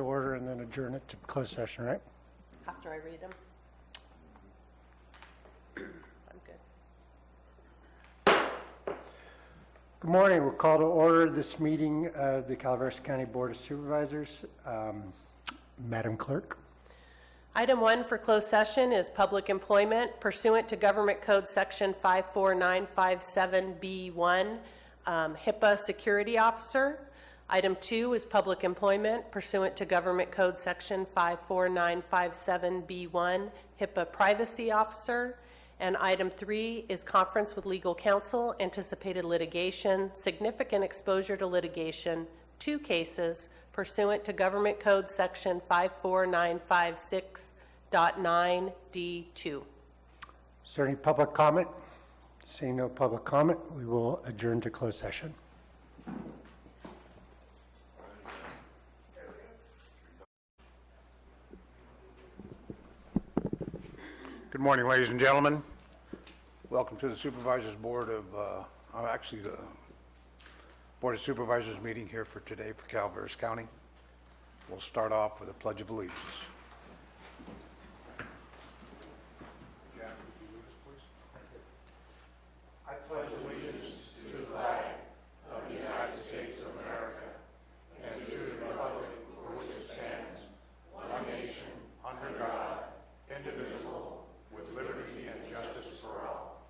to order and then adjourn it to closed session, right? After I read them. I'm good. Good morning. We'll call to order this meeting of the Calaveras County Board of Supervisors. Madam Clerk. Item 1 for closed session is public employment pursuant to Government Code Section 54957B1, HIPAA Security Officer. Item 2 is public employment pursuant to Government Code Section 54957B1, HIPAA Privacy Officer. And item 3 is conference with legal counsel, anticipated litigation, significant exposure to litigation, 2 cases pursuant to Government Code Section 54956.9D2. Is there any public comment? Seeing no public comment, we will adjourn to closed session. Good morning, ladies and gentlemen. Welcome to the Supervisors Board of, actually the Board of Supervisors meeting here for today for Calaveras County. We'll start off with a Pledge of Allegiance. Jack, would you lead us, please? I pledge allegiance to the flag of the United States of America and to the republic for which it stands, one nation, under God, indivisible, with liberty and justice for all.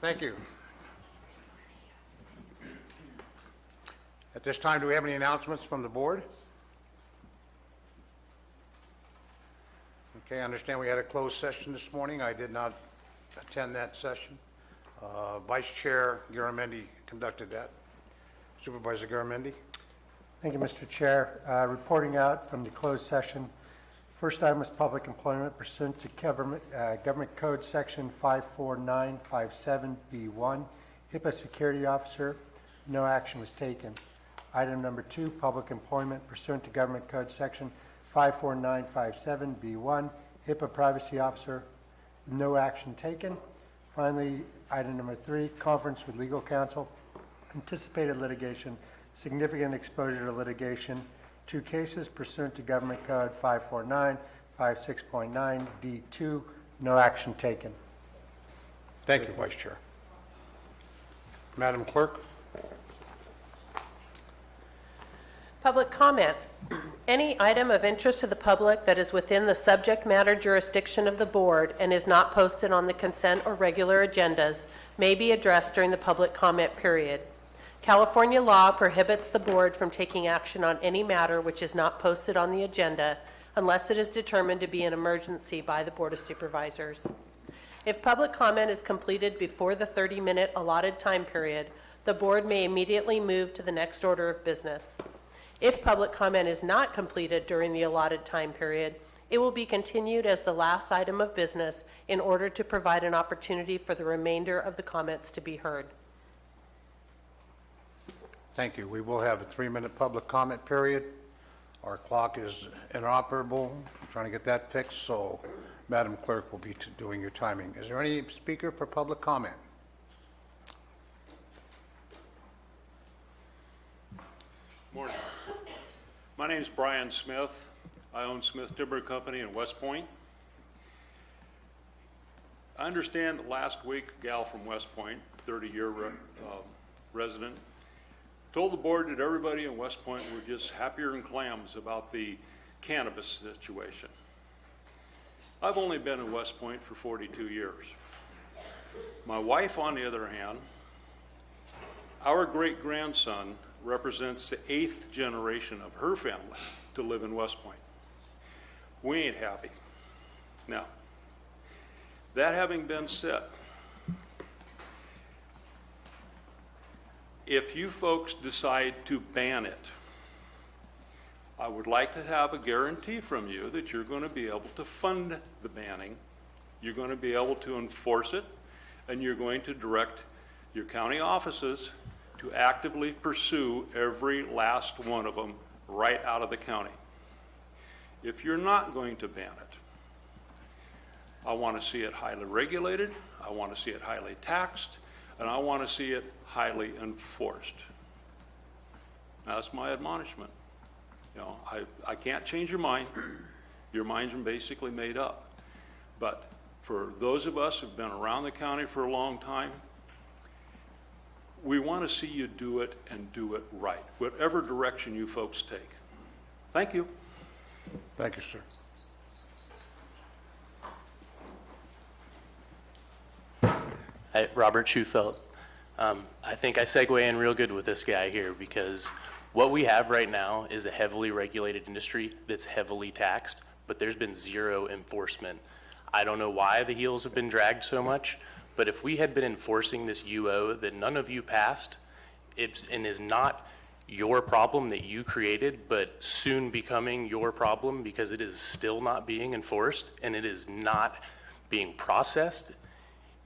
Thank you. At this time, do we have any announcements from the board? Okay, I understand we had a closed session this morning. I did not attend that session. Vice Chair Garamendi conducted that. Supervisor Garamendi. Thank you, Mr. Chair. Reporting out from the closed session. First item is public employment pursuant to Government Code Section 54957B1, HIPAA Security Officer. No action was taken. Item number 2, public employment pursuant to Government Code Section 54957B1, HIPAA Privacy Officer. No action taken. Finally, item number 3, conference with legal counsel, anticipated litigation, significant exposure to litigation, 2 cases pursuant to Government Code 54956.9D2. No action taken. Thank you, Vice Chair. Madam Clerk. Public comment. Any item of interest to the public that is within the subject matter jurisdiction of the board and is not posted on the consent or regular agendas may be addressed during the public comment period. California law prohibits the board from taking action on any matter which is not posted on the agenda unless it is determined to be an emergency by the Board of Supervisors. If public comment is completed before the 30-minute allotted time period, the board may immediately move to the next order of business. If public comment is not completed during the allotted time period, it will be continued as the last item of business in order to provide an opportunity for the remainder of the comments to be heard. Thank you. We will have a 3-minute public comment period. Our clock is inoperable. I'm trying to get that fixed, so Madam Clerk will be doing your timing. Is there any speaker for public comment? Morning. My name is Brian Smith. I own Smith Timber Company in West Point. I understand that last week a gal from West Point, 30-year resident, told the board that everybody in West Point were just happier than clams about the cannabis situation. I've only been in West Point for 42 years. My wife, on the other hand, our great-grandson represents the 8th generation of her family to live in West Point. We ain't happy. Now, that having been said, if you folks decide to ban it, I would like to have a guarantee from you that you're going to be able to fund the banning, you're going to be able to enforce it, and you're going to direct your county offices to actively pursue every last one of them right out of the county. If you're not going to ban it, I want to see it highly regulated, I want to see it highly taxed, and I want to see it highly enforced. That's my admonishment. You know, I can't change your mind. Your mind's been basically made up. But for those of us who've been around the county for a long time, we want to see you do it and do it right, whatever direction you folks take. Thank you. Thank you, sir. Hi, Robert Schufelt. I think I segue in real good with this guy here because what we have right now is a heavily regulated industry that's heavily taxed, but there's been zero enforcement. I don't know why the heels have been dragged so much, but if we had been enforcing this UO that none of you passed, and is not your problem that you created, but soon becoming your problem because it is still not being enforced and it is not being processed,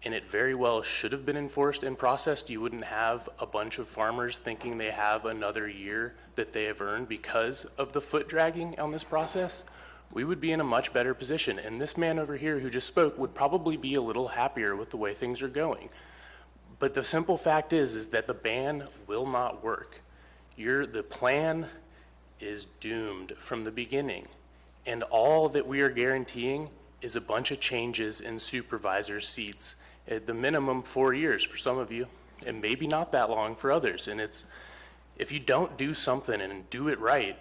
and it very well should have been enforced and processed, you wouldn't have a bunch of farmers thinking they have another year that they have earned because of the foot dragging on this process. We would be in a much better position. And this man over here who just spoke would probably be a little happier with the way things are going. But the simple fact is that the ban will not work. The plan is doomed from the beginning. And all that we are guaranteeing is a bunch of changes in supervisor seats at the minimum 4 years for some of you, and maybe not that long for others. And if you don't do something and do it right,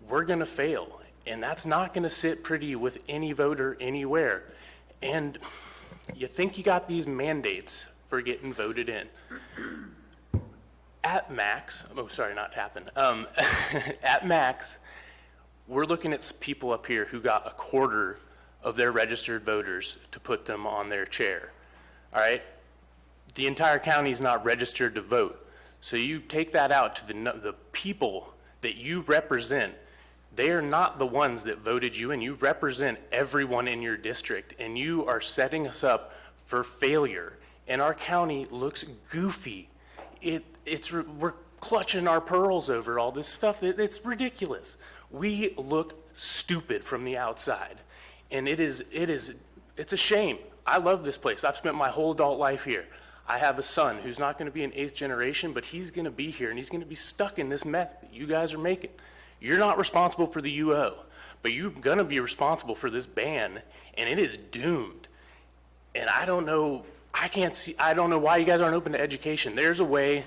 we're gonna fail. And that's not gonna sit pretty with any voter anywhere. And you think you got these mandates for getting voted in. At max, oh, sorry, not tapping. At max, we're looking at people up here who got a quarter of their registered voters to put them on their chair, all right? The entire county is not registered to vote. So you take that out to the people that you represent. They are not the ones that voted you in. You represent everyone in your district, and you are setting us up for failure. And our county looks goofy. We're clutching our pearls over all this stuff. It's ridiculous. We look stupid from the outside. And it's a shame. I love this place. I've spent my whole adult life here. I have a son who's not going to be an 8th generation, but he's going to be here, and he's going to be stuck in this mess that you guys are making. You're not responsible for the UO, but you're going to be responsible for this ban, and it is doomed. And I don't know why you guys aren't open to education. There's a way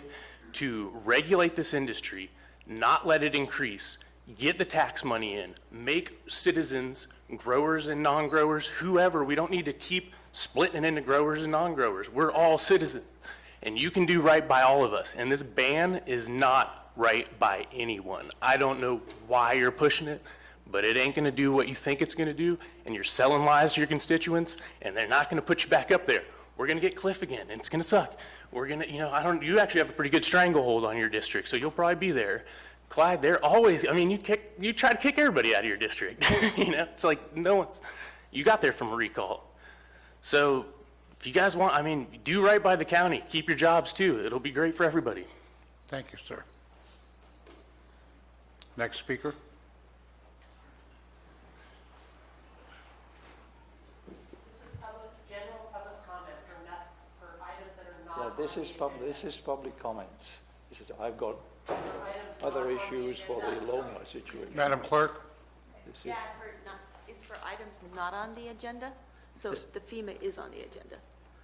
to regulate this industry, not let it increase, get the tax money in, make citizens, growers and non-growers, whoever. We don't need to keep splitting it into growers and non-growers. We're all citizens, and you can do right by all of us. And this ban is not right by anyone. I don't know why you're pushing it, but it ain't gonna do what you think it's gonna do, and you're selling lies to your constituents, and they're not gonna put you back up there. We're gonna get Cliff again, and it's gonna suck. We're gonna, you actually have a pretty good stranglehold on your district, so you'll probably be there. Clyde, they're always, you try to kick everybody out of your district. It's like you got there from a recall. So if you guys want, do right by the county, keep your jobs too. It'll be great for everybody. Thank you, sir. Next speaker. General public comment for items that are Yeah, not. this is public comments. I've got other issues for the Loma situation. Madam Clerk, This is- Yeah, it's for items not on the agenda, so the FEMA is on the agenda.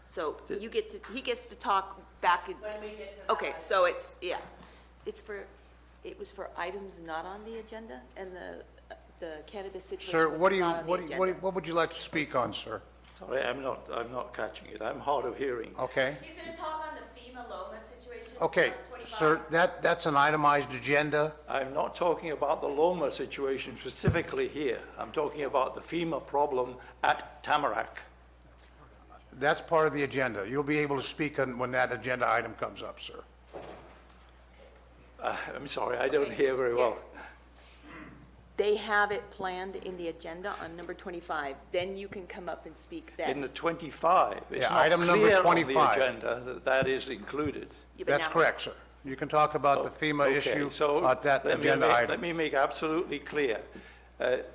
So he gets to talk back. When we get to that. Okay, so it was for items not on the agenda, and the cannabis sir, situation was not on the agenda. what would you like to speak on, sir? Sorry, I'm not catching it. I'm hard of hearing. Okay, He's gonna talk on the FEMA Loma situation. okay, 25. sir, that's an itemized agenda. I'm not talking about the Loma situation specifically here. I'm talking about the FEMA problem at Tamarack. That's part of the agenda. You'll be able to speak on when that agenda item comes up, sir. I'm sorry, I don't hear very well. They have it planned in the agenda on number 25. Then you can come up and speak then. In the 25, it's Yeah, not item number clear on 25. the agenda that that is included. Yeah, but That's now- correct, sir. You can talk about the FEMA Okay, issue so at that let me agenda make- item. Let me make absolutely clear.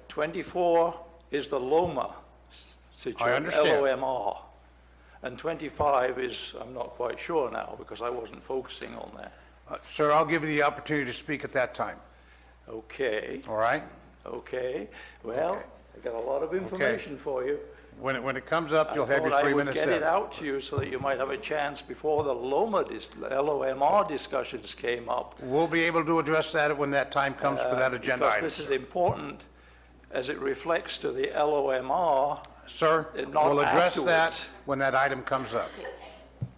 24 is the Loma situation. understand. LOMR. And 25 is, I'm not quite sure now, because I wasn't focusing on that. Sir, I'll give you the opportunity to speak at that time, Okay, all right? okay. Well, Okay. I got a lot of information for you. When it comes up, you'll have your 3 I would minutes get it set. out to you so that you might have a chance before the LOMR discussions came up. We'll be able to address that when that time comes for that agenda Because item. this is important as it reflects to the LOMR. Sir, not we'll address that afterwards. when that item comes up,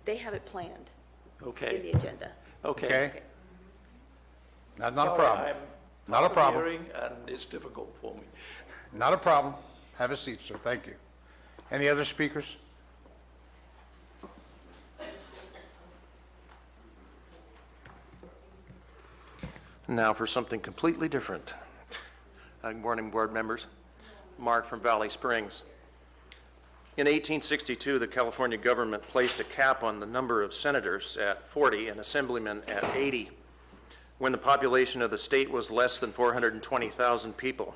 They have it planned in the Okay, agenda. okay. okay? That's not a Sorry, problem. I'm Not a hard of problem. hearing, and it's difficult for me. Not a problem. Have a seat, sir. Thank you. Any other speakers? Now for something completely different. Good morning, board members. Mark from Valley Springs. In 1862, the California government placed a cap on the number of senators at 40 and assemblymen at 80, when the population of the state was less than 420,000 people.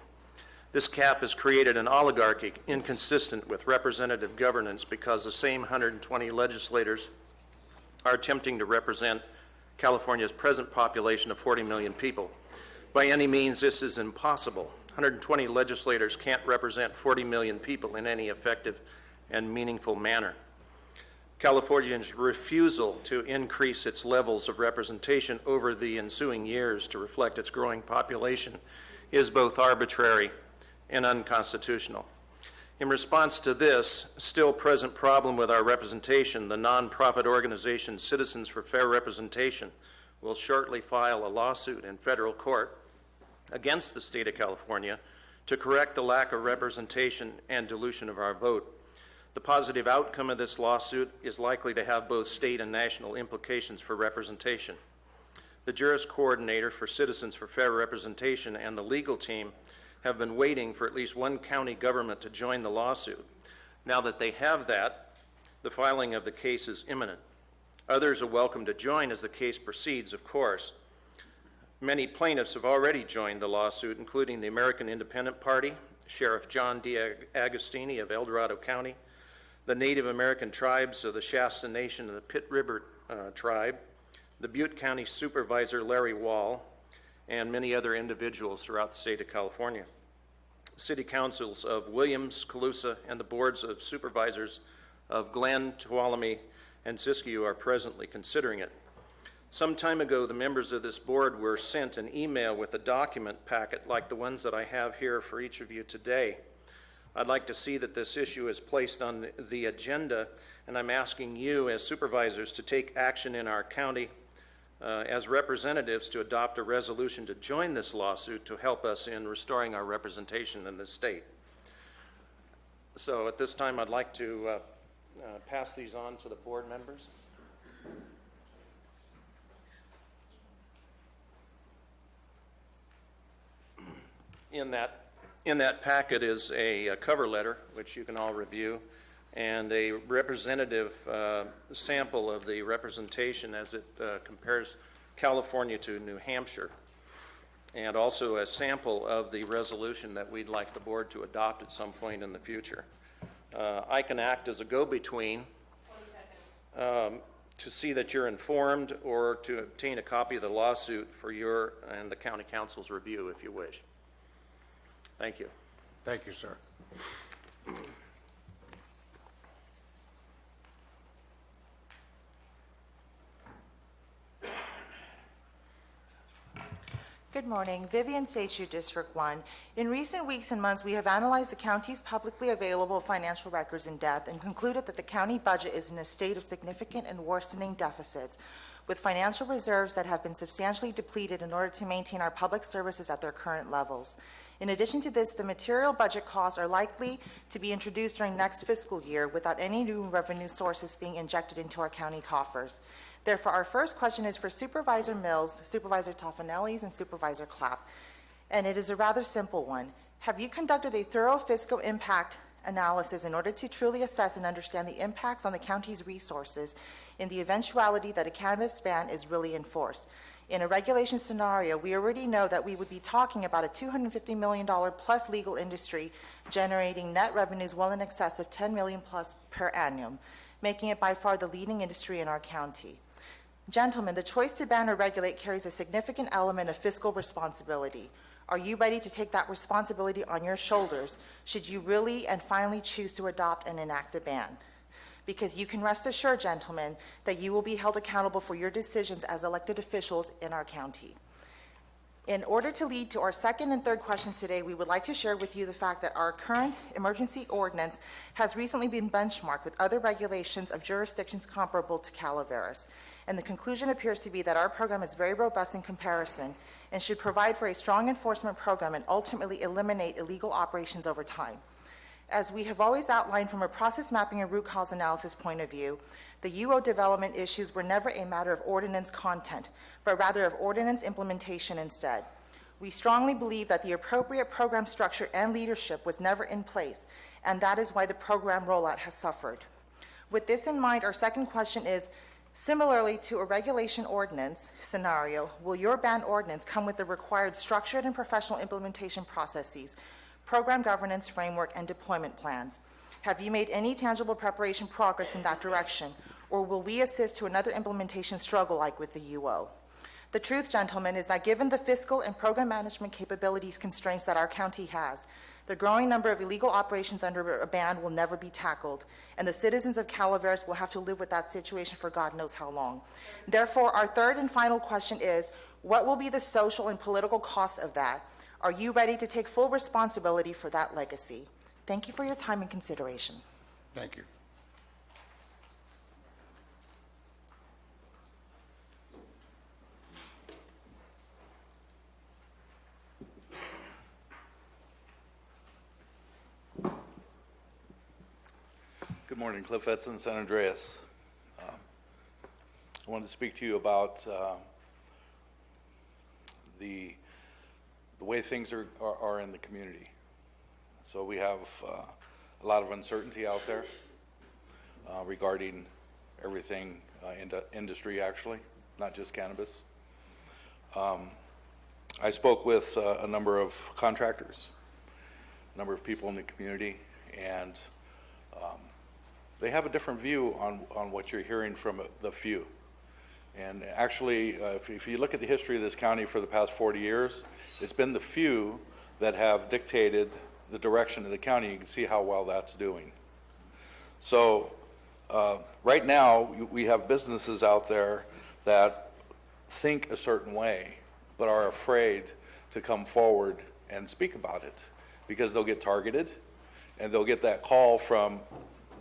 This cap has created an oligarchy inconsistent with representative governance because the same 120 legislators are attempting to represent California's present population of 40 million people. By any means, this is impossible. 120 legislators can't represent 40 million people in any effective and meaningful manner. California's refusal to increase its levels of representation over the ensuing years to reflect its growing population is both arbitrary and unconstitutional. In response to this still present problem with our representation, the nonprofit organization Citizens for Fair Representation will shortly file a lawsuit in federal court against the state of California to correct the lack of representation and dilution of our vote. The positive outcome of this lawsuit is likely to have both state and national implications for representation. The Juris Coordinator for Citizens for Fair Representation and the legal team have been waiting for at least one county government to join the lawsuit. Now that they have that, the filing of the case is imminent. Others are welcome to join as the case proceeds, of course. Many plaintiffs have already joined the lawsuit, including the American Independent Party, Sheriff John D. Agostini of El Dorado County, the Native American tribes of the Shasta Nation and the Pitt River tribe, the Butte County Supervisor Larry Wall, and many other individuals throughout the state of California. City councils of Williams, Colusa, and the boards of supervisors of Glenn, Tuolumne, and Siskiyou are presently considering it. Some time ago, the members of this board were sent an email with a document packet like the ones that I have here for each of you today. I'd like to see that this issue is placed on the agenda, and I'm asking you as supervisors to take action in our county as representatives to adopt a resolution to join this lawsuit to help us in restoring our representation in the state. So at this time, I'd like to pass these on to the board members. In that packet is a cover letter, which you can all review, and a representative sample of the representation as it compares California to New Hampshire, and also a sample of the resolution that we'd like the board to adopt at some point in the future. I can act as a go-between to see that you're informed or to obtain a copy of the lawsuit for your and the county council's review if you wish. Thank you. Thank you, sir. Good morning. Vivian Seichu, District 1. In recent weeks and months, we have analyzed the county's publicly available financial records in depth and concluded that the county budget is in a state of significant and worsening deficits, with financial reserves that have been substantially depleted in order to maintain our public services at their current levels. In addition to this, the material budget costs are likely to be introduced during next fiscal year without any new revenue sources being injected into our county coffers. Therefore, our first question is for Supervisor Mills, Supervisor Toffanellis, and Supervisor Clapp, and it is a rather simple one. Have you conducted a thorough fiscal impact analysis in order to truly assess and understand the impacts on the county's resources in the eventuality that a cannabis ban is really enforced? In a regulation scenario, we already know that we would be talking about a $250 million plus legal industry generating net revenues well in excess of $10 million plus per annum. making it by far the leading industry in our county. Gentlemen, the choice to ban or regulate carries a significant element of fiscal responsibility. Are you ready to take that responsibility on your shoulders should you really and finally choose to adopt and enact a ban? Because you can rest assured, gentlemen, that you will be held accountable for your decisions as elected officials in our county. In order to lead to our second and third questions today, we would like to share with you the fact that our current emergency ordinance has recently been benchmarked with other regulations of jurisdictions comparable to Calaveras. And the conclusion appears to be that our program is very robust in comparison and should provide for a strong enforcement program and ultimately eliminate illegal operations over time. As we have always outlined from a process mapping and root cause analysis point of view, the UO development issues were never a matter of ordinance content, but rather of ordinance implementation instead. We strongly believe that the appropriate program structure and leadership was never in place, and that is why the program rollout has suffered. With this in mind, our second question is, similarly to a regulation ordinance scenario, will your ban ordinance come with the required structured and professional implementation processes, program governance framework, and deployment plans? Have you made any tangible preparation progress in that direction, or will we assist to another implementation struggle like with the UO? The truth, gentlemen, is that given the fiscal and program management capabilities constraints that our county has, the growing number of illegal operations under a ban will never be tackled, and the citizens of Calaveras will have to live with that situation for God knows how long. Therefore, our third and final question is, what will be the social and political costs of that? Are you ready to take full responsibility for that legacy? Thank you for your time and consideration. Thank you. Good morning, Cliff Edson, San Andreas. I wanted to speak to you about the way things are in the community. So we have a lot of uncertainty out there regarding everything in industry, actually, not just cannabis. I spoke with a number of contractors, a number of people in the community, and they have a different view on what you're hearing from the few. And actually, if you look at the history of this county for the past 40 years, it's been the few that have dictated the direction of the county. You can see how well that's doing. So right now, we have businesses out there that think a certain way, but are afraid to come forward and speak about it because they'll get targeted and they'll get that call from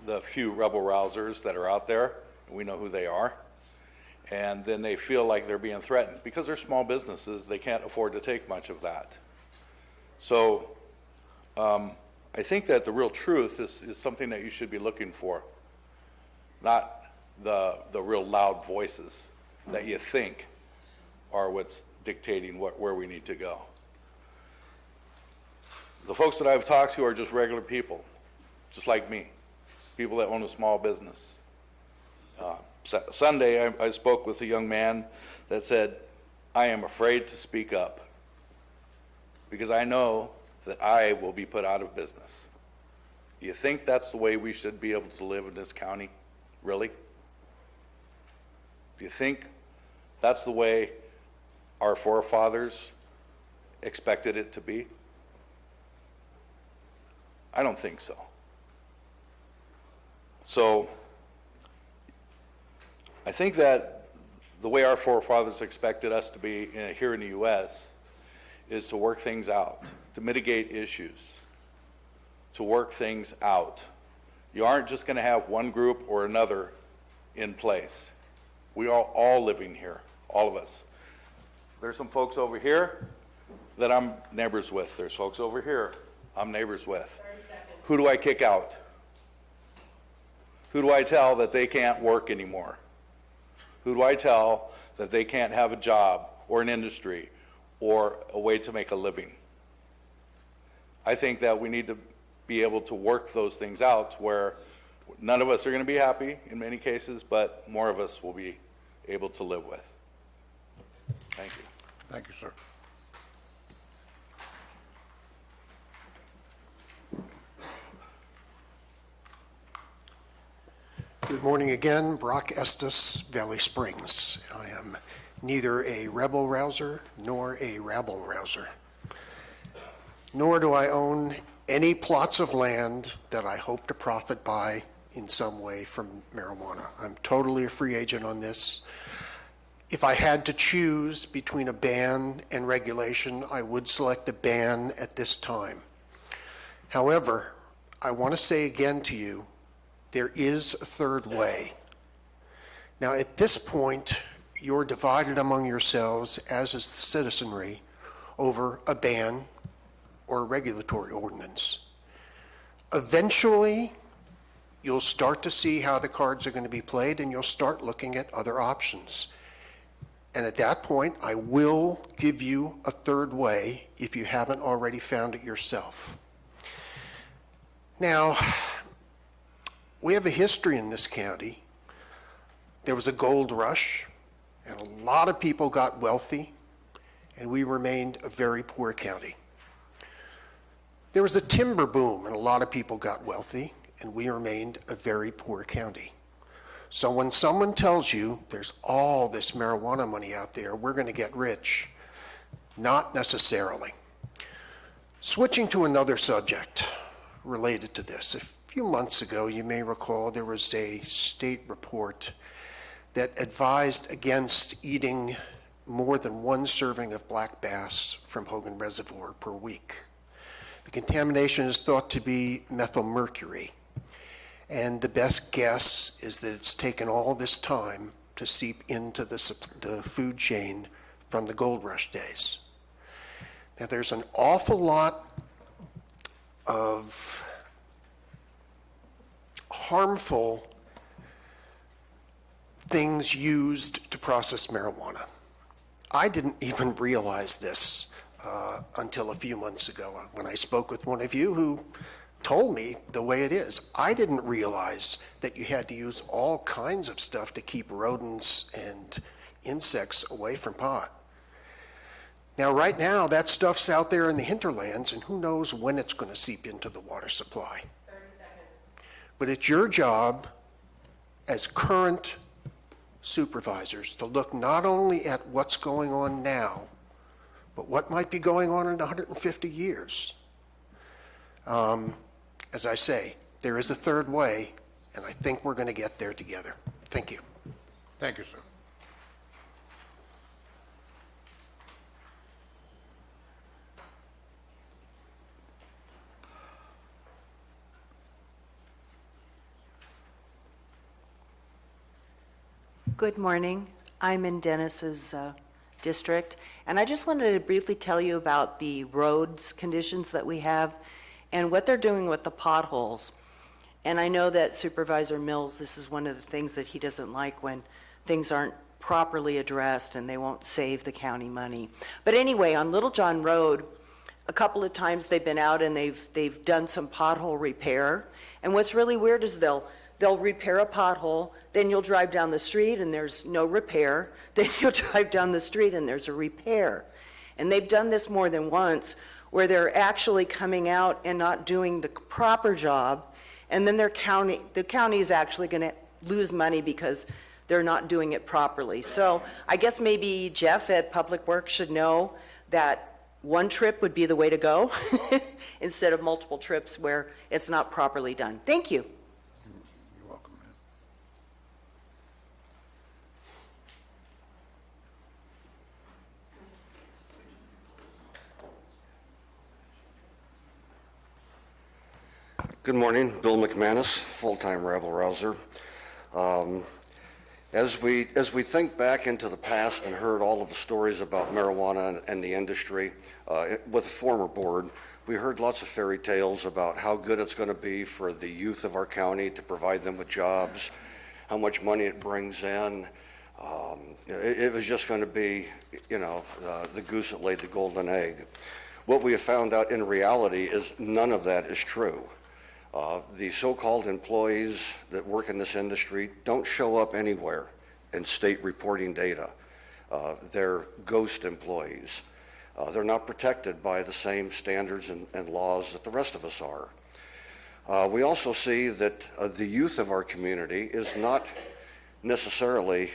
the few rebel rousers that are out there. We know who they are. And then they feel like they're being threatened. Because they're small businesses, they can't afford to take much of that. So I think that the real truth is something that you should be looking for, not the real loud voices that you think are what's dictating where we need to go. The folks that I've talked to are just regular people, just like me, people that own a small business. Sunday, I spoke with a young man that said, I am afraid to speak up because I know that I will be put out of business. Do you think that's the way we should be able to live in this county? Really? Do you think that's the way our forefathers expected it to be? I don't think so. So I think that the way our forefathers expected us to be here in the U.S. is to work things out, to mitigate issues, to work things out. You aren't just going to have one group or another in place. We are all living here, all of us. There's some folks over here that I'm neighbors with. There's folks over here I'm neighbors with. Who do I kick out? Who do I tell that they can't work anymore? Who do I tell that they can't have a job or an industry or a way to make a living? I think that we need to be able to work those things out where none of us are going to be happy in many cases, but more of us will be able to live with. Thank you. Thank you, sir. Good morning again. Brock Estes, Valley Springs. I am neither a rebel rouser nor a rabble rouser. Nor do I own any plots of land that I hope to profit by in some way from marijuana. I'm totally a free agent on this. If I had to choose between a ban and regulation, I would select a ban at this time. However, I want to say again to you, there is a third way. Now, at this point, you're divided among yourselves, as is the citizenry, over a ban or a regulatory ordinance. Eventually, you'll start to see how the cards are going to be played, and you'll start looking at other options. And at that point, I will give you a third way if you haven't already found it yourself. Now, we have a history in this county. There was a gold rush, and a lot of people got wealthy, and we remained a very poor county. There was a timber boom, and a lot of people got wealthy, and we remained a very poor county. So when someone tells you there's all this marijuana money out there, we're going to get rich, not necessarily. Switching to another subject related to this. A few months ago, you may recall, there was a state report that advised against eating more than one serving of black bass from Hogan Reservoir per week. The contamination is thought to be methylmercury, and the best guess is that it's taken all this time to seep into the food chain from the gold rush days. Now, there's an awful lot of harmful things used to process marijuana. I didn't even realize this until a few months ago when I spoke with one of you who told me the way it is. I didn't realize that you had to use all kinds of stuff to keep rodents and insects away from pot. Now, right now, that stuff's out there in the hinterlands, and who knows when it's going to seep into the water supply. 30 seconds. But it's your job as current supervisors to look not only at what's going on now, but what might be going on in 150 years. As I say, there is a third way, and I think we're going to get there together. Thank you. Thank you, sir. Good morning. I'm in Dennis's district, and I just wanted to briefly tell you about the roads conditions that we have and what they're doing with the potholes. And I know that Supervisor Mills, this is one of the things that he doesn't like, when things aren't properly addressed and they won't save the county money. But anyway, on Little John Road, a couple of times they've been out and they've done some pothole repair. And what's really weird is they'll repair a pothole, then you'll drive down the street and there's no repair, then you'll drive down the street and there's a repair. And they've done this more than once, where they're actually coming out and not doing the proper job, and then the county is actually going to lose money because they're not doing it properly. So I guess maybe Jeff at Public Works should know that one trip would be the way to go instead of multiple trips where it's not properly done. Thank you. You're welcome, ma'am. Good morning, Bill McManus, full-time rabble rouser. As we think back into the past and heard all of the stories about marijuana and the industry with the former board, we heard lots of fairy tales about how good it's going to be for the youth of our county to provide them with jobs, how much money it brings in. It was just going to be, the goose that laid the golden egg. What we have found out in reality is none of that is true. The so-called employees that work in this industry don't show up anywhere in state reporting data. They're ghost employees. They're not protected by the same standards and laws that the rest of us are. We also see that the youth of our community is not necessarily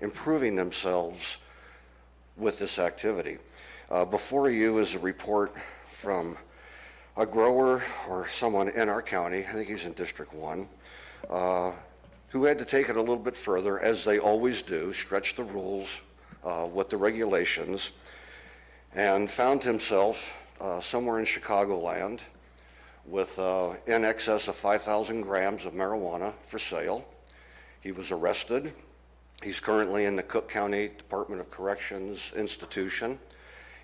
improving themselves with this activity. Before you is a report from a grower or someone in our county, I think he's in District 1, who had to take it a little bit further, as they always do, stretch the rules with the regulations, and found himself somewhere in Chicagoland with in excess of 5,000 grams of marijuana for sale. He was arrested. He's currently in the Cook County Department of Corrections institution.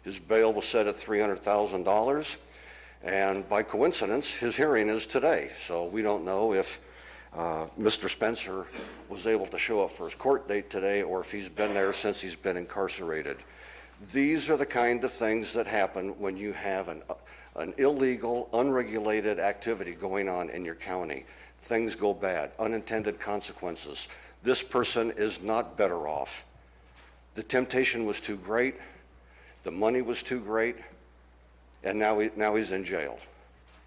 His bail was set at $300,000, and by coincidence, his hearing is today. So we don't know if Mr. Spencer was able to show up for his court date today or if he's been there since he's been incarcerated. These are the kind of things that happen when you have an illegal, unregulated activity going on in your county. Things go bad, unintended consequences. This person is not better off. The temptation was too great, the money was too great, and now he's in jail.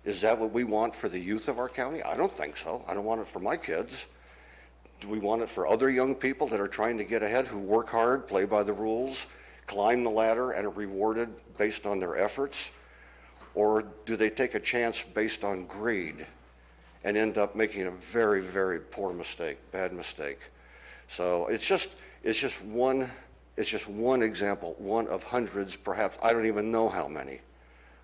Is that what we want for the youth of our county? I don't think so. I don't want it for my kids. Do we want it for other young people that are trying to get ahead, who work hard, play by the rules, climb the ladder, and are rewarded based on their efforts? Or do they take a chance based on greed and end up making a very, very poor mistake, bad mistake? So it's just one example, one of hundreds, perhaps, I don't even know how many,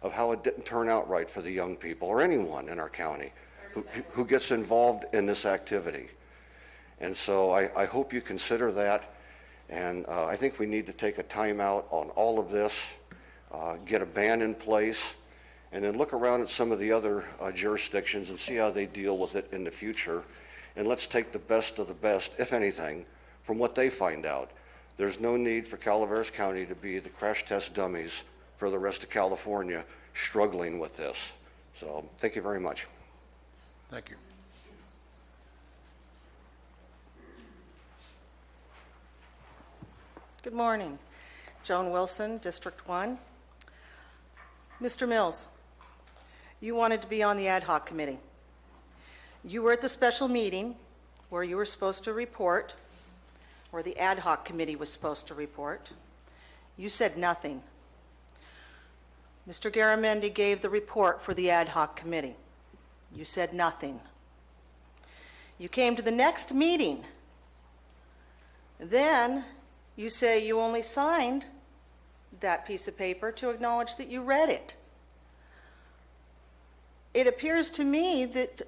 of how it didn't turn out right for the young people or anyone in our county who gets involved in this activity. And so I hope you consider that, and I think we need to take a timeout on all of this, get a ban in place, and then look around at some of the other jurisdictions and see how they deal with it in the future. And let's take the best of the best, if anything, from what they find out. There's no need for Calaveras County to be the crash test dummies for the rest of California struggling with this. So thank you very much. Thank you. Good morning. Joan Wilson, District 1. Mr. Mills, you wanted to be on the ad hoc committee. You were at the special meeting where you were supposed to report, where the ad hoc committee was supposed to report. You said nothing. Mr. Garamendi gave the report for the ad hoc committee. You said nothing. You came to the next meeting. Then you say you only signed that piece of paper to acknowledge that you read it. It appears to me that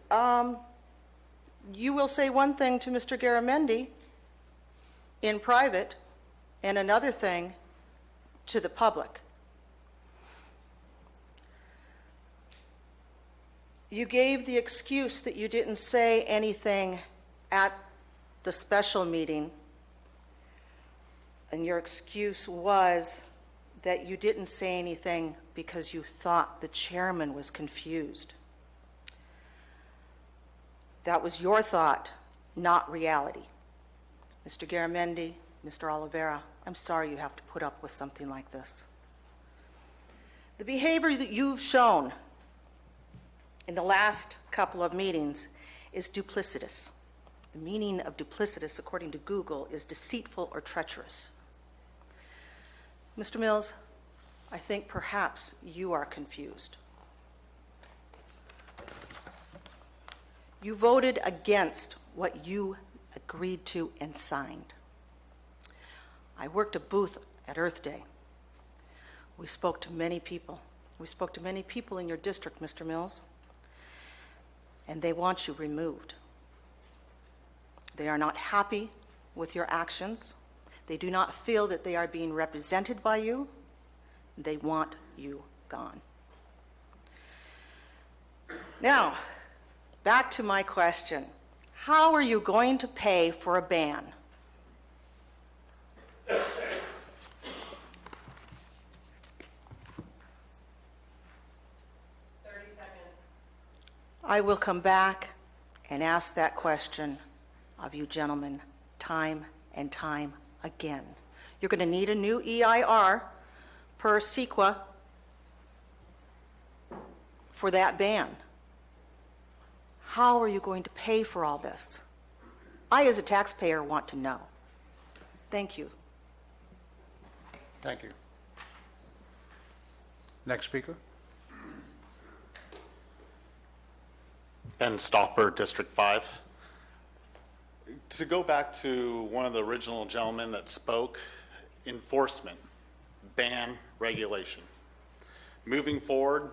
you will say one thing to Mr. Garamendi in private and another thing to the public. You gave the excuse that you didn't say anything at the special meeting, and your excuse was that you didn't say anything because you thought the chairman was confused. That was your thought, not reality. Mr. Garamendi, Mr. Oliveira, I'm sorry you have to put up with something like this. The behavior that you've shown in the last couple of meetings is duplicitous. The meaning of duplicitous, according to Google, is deceitful or treacherous. Mr. Mills, I think perhaps you are confused. You voted against what you agreed to and signed. I worked a booth at Earth Day. We spoke to many people. We spoke to many people in your district, Mr. Mills, and they want you removed. They are not happy with your actions. They do not feel that they are being represented by you. They want you gone. Now, back to my question. How are you going to pay for a ban? 30 seconds. I will come back and ask that question of you gentlemen time and time again. You're going to need a new EIR per CEQA for that ban. How are you going to pay for all this? I, as a taxpayer, want to know. Thank you. Thank you. Next speaker. Ben Stopper, District 5. To go back to one of the original gentlemen that spoke, enforcement, ban, regulation. Moving forward,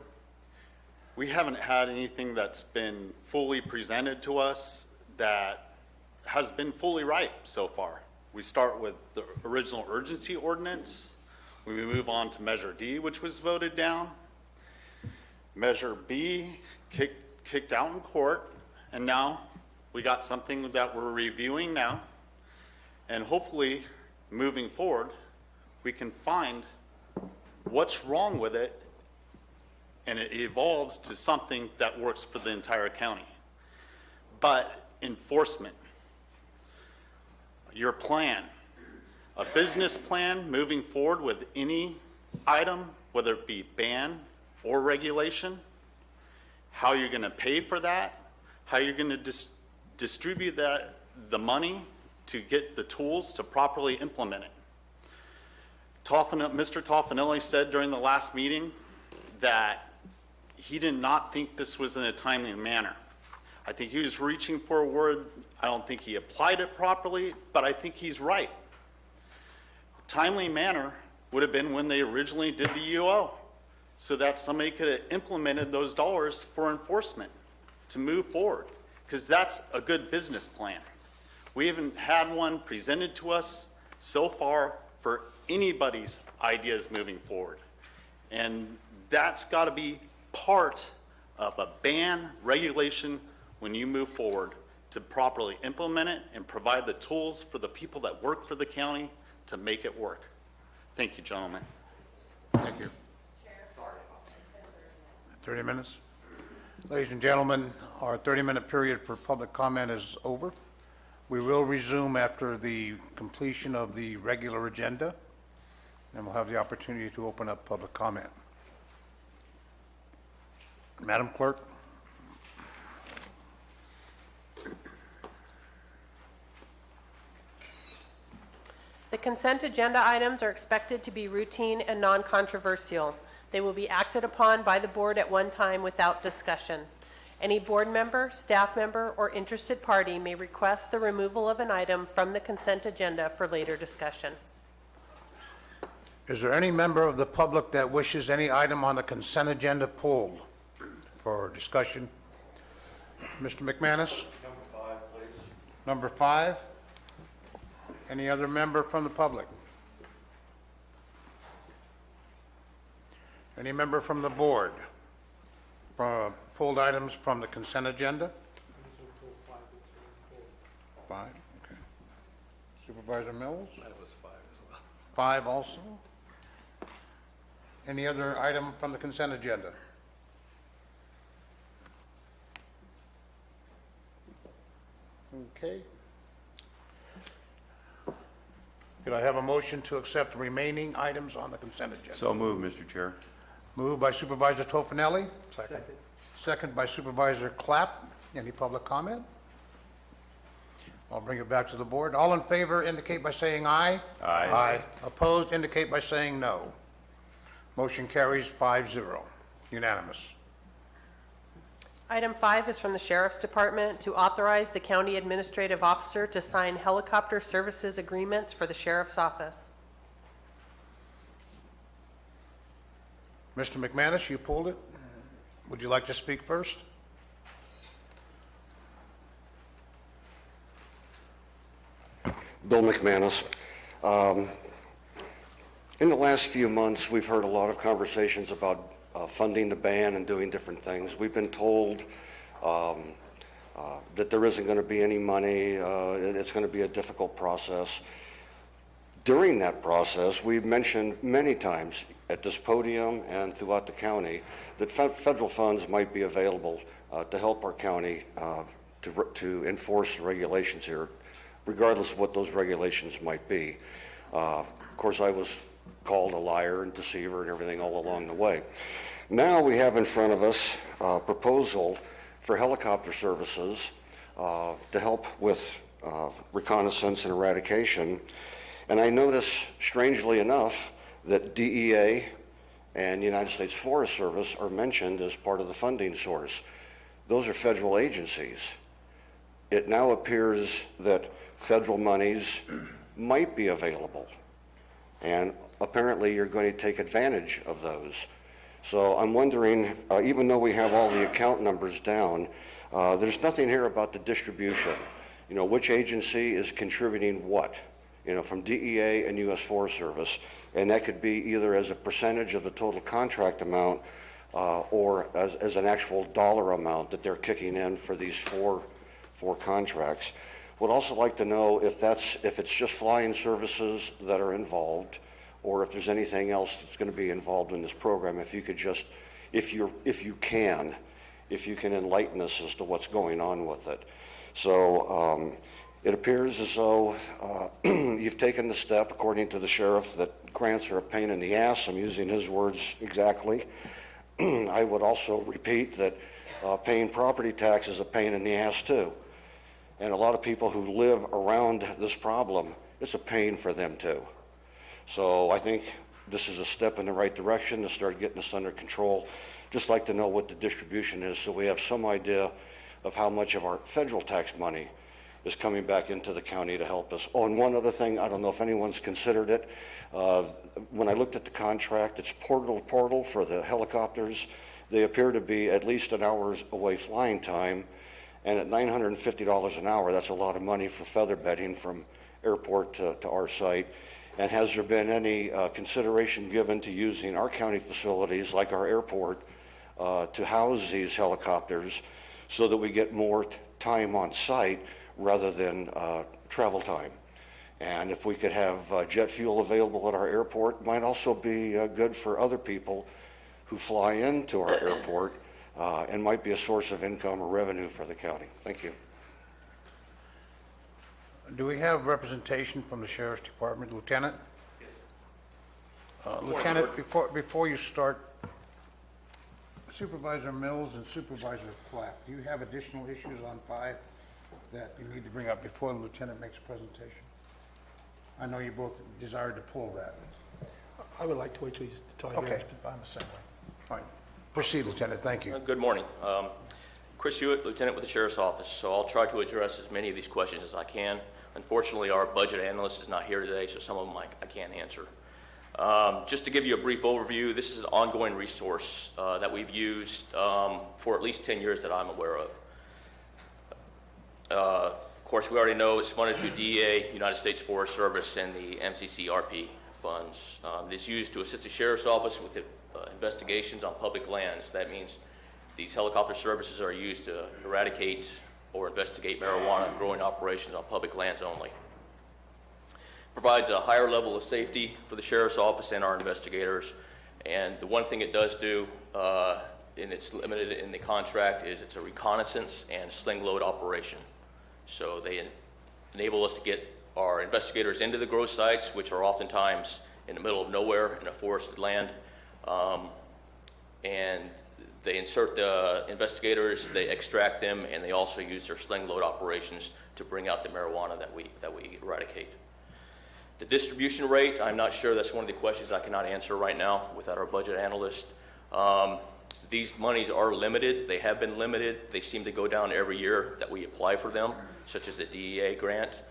we haven't had anything that's been fully presented to us that has been fully right so far. We start with the original urgency ordinance. We move on to Measure D, which was voted down. Measure B kicked out in court, and now we got something that we're reviewing now. And hopefully, moving forward, we can find what's wrong with it, and it evolves to something that works for the entire county. But enforcement, your plan, a business plan moving forward with any item, whether it be ban or regulation, how you're going to pay for that, how you're going to distribute the money to get the tools to properly implement it. Mr. Toffanelli said during the last meeting that he did not think this was in a timely manner. I think he was reaching for a word. I don't think he applied it properly, but I think he's right. Timely manner would have been when they originally did the UO, so that somebody could have implemented those dollars for enforcement to move forward, because that's a good business plan. We haven't had one presented to us so far for anybody's ideas moving forward. And that's got to be part of a ban regulation when you move forward to properly implement it and provide the tools for the people that work for the county to make it work. Thank you, gentlemen. Thank you. 30 minutes. Ladies and gentlemen, our 30-minute period for public comment is over. We will resume after the completion of the regular agenda, and we'll have the opportunity to open up public comment. Madam Clerk. The consent agenda items are expected to be routine and non-controversial. They will be acted upon by the board at one time without discussion. Any board member, staff member, or interested party may request the removal of an item from the consent agenda for later discussion. Is there any member of the public that wishes any item on the consent agenda pulled for discussion? Mr. McManus? Number 5, please. Number 5. Any other member from the public? Any member from the board? Pulled items from the consent agenda? 5, okay. Supervisor Mills? That was 5 as well. 5 also? Any other item from the consent agenda? Okay. Could I have a motion to accept the remaining items on the consent agenda? So moved, Mr. Chair. Moved by Supervisor Tofinelli. Second. Second by Supervisor Clapp. Any public comment? I'll bring it back to the board. All in favor indicate by saying aye. Aye. Aye. Opposed indicate by saying no. Motion carries 5-0. Unanimous. Item 5 is from the Sheriff's Department to authorize the county administrative officer to sign helicopter services agreements for the Sheriff's Office. Mr. McManus, you pulled it. Would you like to speak first? Bill McManus. In the last few months, we've heard a lot of conversations about funding the ban and doing different things. We've been told that there isn't going to be any money. It's going to be a difficult process. During that process, we've mentioned many times at this podium and throughout the county that federal funds might be available to help our county to enforce the regulations here, regardless of what those regulations might be. Of course, I was called a liar and deceiver and everything all along the way. Now we have in front of us a proposal for helicopter services to help with reconnaissance and eradication. And I notice, strangely enough, that DEA and United States Forest Service are mentioned as part of the funding source. Those are federal agencies. It now appears that federal monies might be available, and apparently you're going to take advantage of those. So I'm wondering, even though we have all the account numbers down, there's nothing here about the distribution. You know, which agency is contributing what? You know, from DEA and U.S. Forest Service, and that could be either as a percentage of the total contract amount or as an actual dollar amount that they're kicking in for these four contracts. Would also like to know if it's just flying services that are involved, or if there's anything else that's going to be involved in this program. If you could just, if you can enlighten us as to what's going on with it. So it appears as though you've taken the step, according to the sheriff, that grants are a pain in the ass. I'm using his words exactly. I would also repeat that paying property tax is a pain in the ass too. And a lot of people who live around this problem, it's a pain for them too. So I think this is a step in the right direction to start getting this under control. Just like to know what the distribution is so we have some idea of how much of our federal tax money is coming back into the county to help us. Oh, and one other thing, I don't know if anyone's considered it. When I looked at the contract, it's portal to portal for the helicopters. They appear to be at least an hour's away flying time. And at $950 an hour, that's a lot of money for feather bedding from airport to our site. And has there been any consideration given to using our county facilities, like our airport, to house these helicopters so that we get more time on site rather than travel time? And if we could have jet fuel available at our airport, it might also be good for other people who fly into our airport and might be a source of income or revenue for the county. Thank you. Do we have representation from the Sheriff's Department, Lieutenant? Yes. Lieutenant, before you start, Supervisor Mills and Supervisor Clapp, do you have additional issues on 5 that you need to bring up before the Lieutenant makes a presentation? I know you both desired to pull that. I would like to wait till he's talking. Okay. I'm the same way. All right. Proceed, Lieutenant. Thank you. Good morning. Chris Hewitt, Lieutenant with the Sheriff's Office. So I'll try to address as many of these questions as I can. Unfortunately, our budget analyst is not here today, so some of them I can't answer. Just to give you a brief overview, this is an ongoing resource that we've used for at least 10 years that I'm aware of. Of course, we already know it's funded through DEA, United States Forest Service, and the MCCRP funds. It is used to assist the Sheriff's Office with the, investigations on public lands. That means these helicopter services are used to eradicate or investigate marijuana growing operations on public lands only. Provides a higher level of safety for the Sheriff's Office and our investigators. And the one thing it does do, and it's limited in the contract, is it's a reconnaissance and sling load operation. So they enable us to get our investigators into the grow sites, which are oftentimes in the middle of nowhere in a forested land. And they insert the investigators, they extract them, and they also use their sling load operations to bring out the marijuana that we eradicate. The distribution rate, I'm not sure. That's one of the questions I cannot answer right now without our budget analyst. These monies are limited. They have been limited. They seem to go down every year that we apply for them, such as the DEA grant.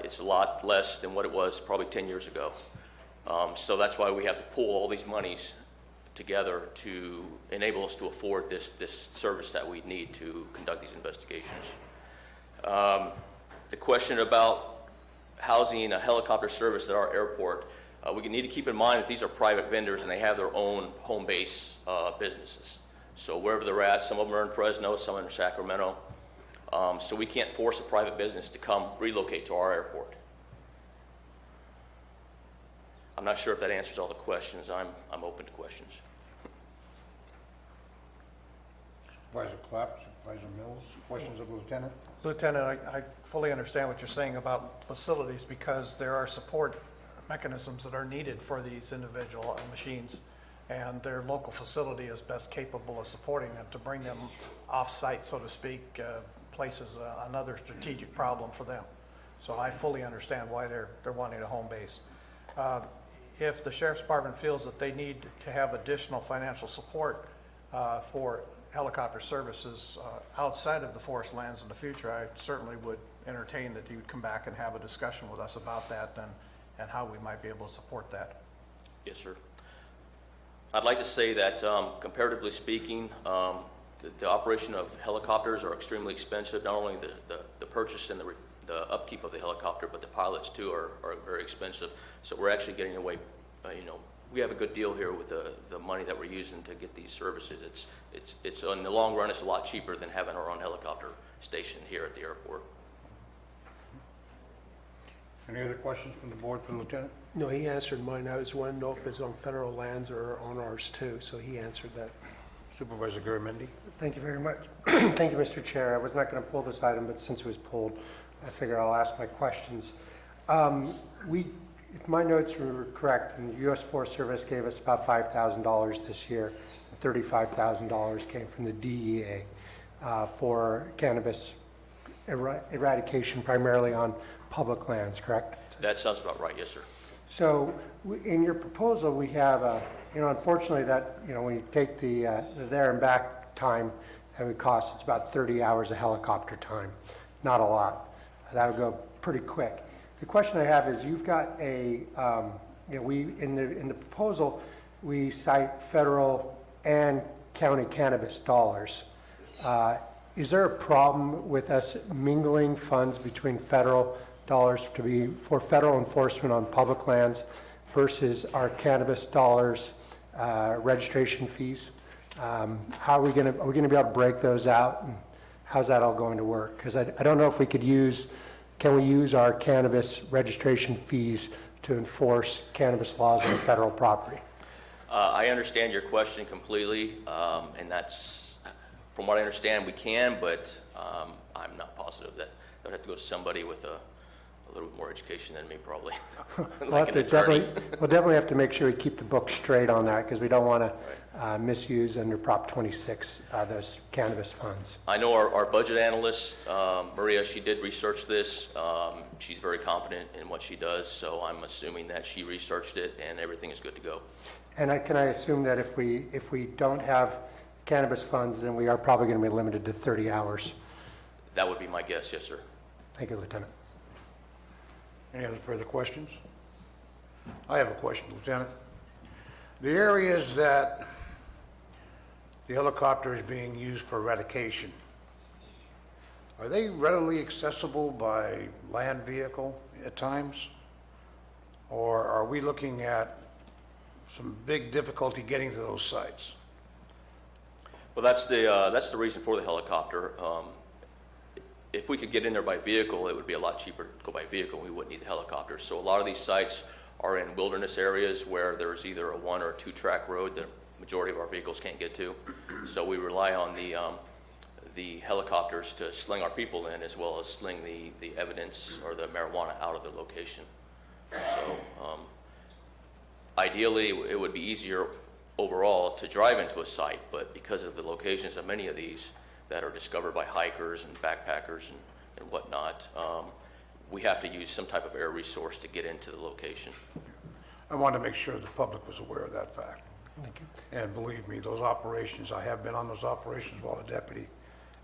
It's a lot less than what it was probably 10 years ago. So that's why we have to pull all these monies together to enable us to afford this service that we need to conduct these investigations. The question about housing a helicopter service at our airport, we need to keep in mind that these are private vendors and they have their own home base businesses. So wherever they're at, some of them are in Fresno, some are in Sacramento. So we can't force a private business to come relocate to our airport. I'm not sure if that answers all the questions. I'm open to questions. Supervisor Clapp, Supervisor Mills, questions of the Lieutenant? Lieutenant, I fully understand what you're saying about facilities because there are support mechanisms that are needed for these individual machines. and their local facility is best capable of supporting them to bring them off-site, so to speak, places another strategic problem for them. So I fully understand why they're wanting a home base. If the Sheriff's Department feels that they need to have additional financial support for helicopter services outside of the forest lands in the future, I certainly would entertain that you would come back and have a discussion with us about that and how we might be able to support that. Yes, sir. I'd like to say that comparatively speaking, the operation of helicopters are extremely expensive. Not only the purchase and the upkeep of the helicopter, but the pilots too are very expensive. So we're actually getting away, we have a good deal here with the money that we're using to get these services. It's in the long run, it's a lot cheaper than having our own helicopter station here at the airport. Any other questions from the board for the lieutenant? No, he answered mine. I was wanting to know if it's on federal lands or on ours too, so he answered that. Supervisor Garamendi? Thank you very much. Thank you, Mr. Chair. I was not going to pull this item, but since it was pulled, I figure I'll ask my questions. If my notes were correct, the U.S. Forest Service gave us about $5,000 this year. $35,000 came from the DEA for cannabis eradication, primarily on public lands, correct? That sounds about right, yes, sir. So in your proposal, we have, unfortunately that, when you take the there and back time that would cost, it's about 30 hours of helicopter time. Not a lot. That would go pretty quick. The question I have is, you've got a, in the proposal, we cite federal and county cannabis dollars. Is there a problem with us mingling funds between federal dollars for federal enforcement on public lands versus our cannabis dollars registration fees? How are we going to be able to break those out, and how's that all going to work? Because I don't know if we could can we use our cannabis registration fees to enforce cannabis laws on federal property? I understand your question completely, and that's, from what I understand, we can, but I'm not positive. That I'd have to go to somebody with a little bit more education than me, probably. Like an attorney. We'll definitely have to make sure we keep the book straight on that, because we don't want to misuse under Prop 26 those cannabis funds. I know our budget analyst, Maria, she did research this. She's very competent in what she does, so I'm assuming that she researched it and everything is good to go. And can I assume that if we don't have cannabis funds, then we are probably going to be limited to 30 hours? That would be my guess, yes, sir. Thank you, Lieutenant. Any other further questions? I have a question, Lieutenant. The areas that the helicopter is being used for eradication, are they readily accessible by land vehicle at times? Or are we looking at some big difficulty getting to those sites? Well, that's the reason for the helicopter. If we could get in there by vehicle, it would be a lot cheaper to go by vehicle. We wouldn't need the helicopter. So a lot of these sites are in wilderness areas where there's either a 1 or 2 track road that majority of our vehicles can't get to. So we rely on the helicopters to sling our people in, as well as sling the evidence or the marijuana out of the location. So ideally, it would be easier overall to drive into a site, but because of the locations of many of these that are discovered by hikers and backpackers and whatnot, we have to use some type of air resource to get into the location. I wanted to make sure the public was aware of that fact. Thank you. And believe me, those operations, I have been on those operations while a deputy,